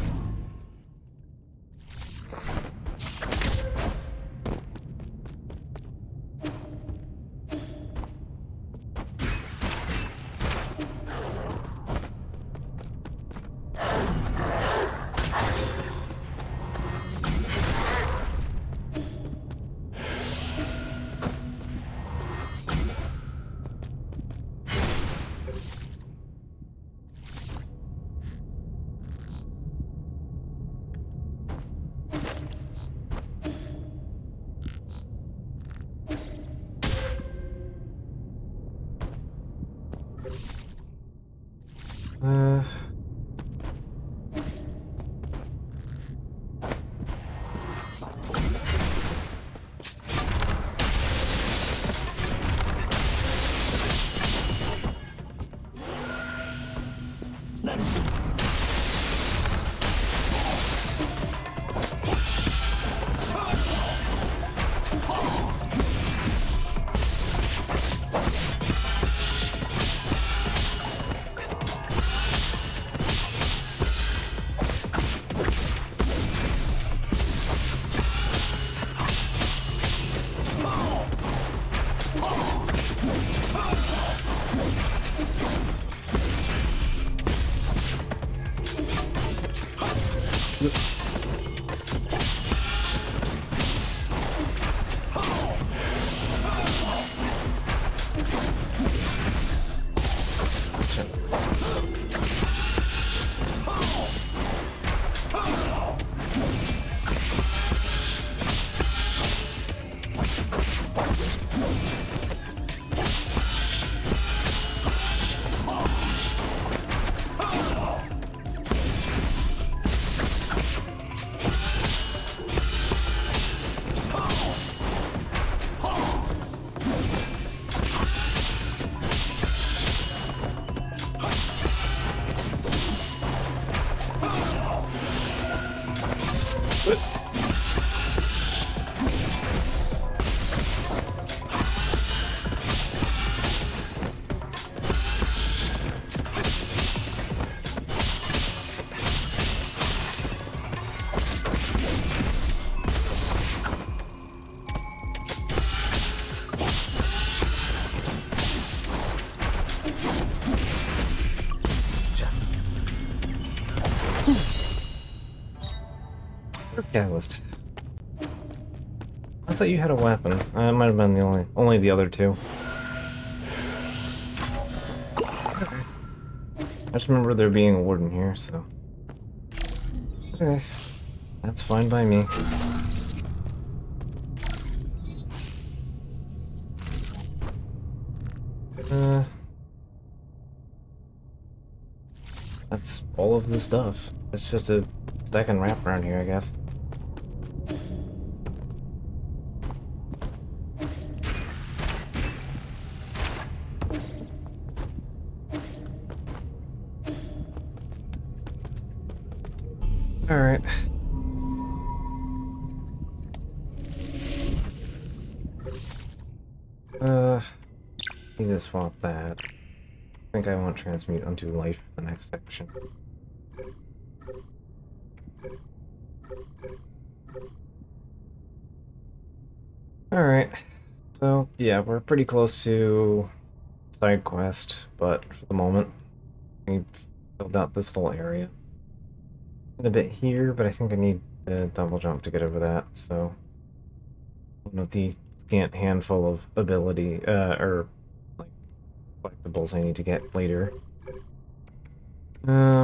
Catalyst. I thought you had a weapon. It might have been the only the other two. Okay. I just remember there being a warden here, so. Okay. That's fine by me. That's all of the stuff. It's just a second wrap around here, I guess. Alright. Need to swap that. I think I want transmute unto life for the next section. Alright. So, yeah, we're pretty close to side quest, but for the moment, we filled out this whole area. A bit here, but I think I need a double jump to get over that, so one of the scant handful of ability, or like collectibles I need to get later. Alright.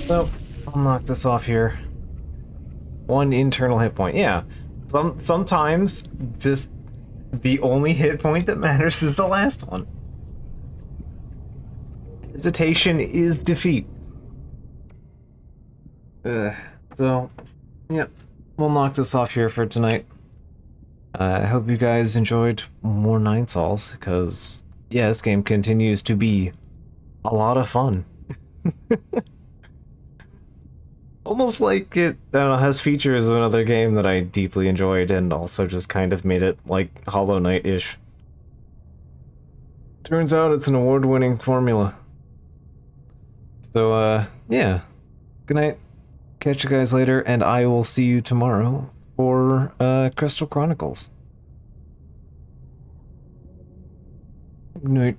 So, I'll knock this off here. One internal hit point. Yeah. Sometimes just the only hit point that matters is the last one. Hesitation is defeat. So, yep. We'll knock this off here for tonight. I hope you guys enjoyed more Nine Sols, because, yeah, this game continues to be a lot of fun. Almost like it, I don't know, has features of another game that I deeply enjoyed and also just kind of made it like Hollow Knight-ish. Turns out it's an award-winning formula. So, yeah. Good night. Catch you guys later, and I will see you tomorrow for, Crystal Chronicles. Good night.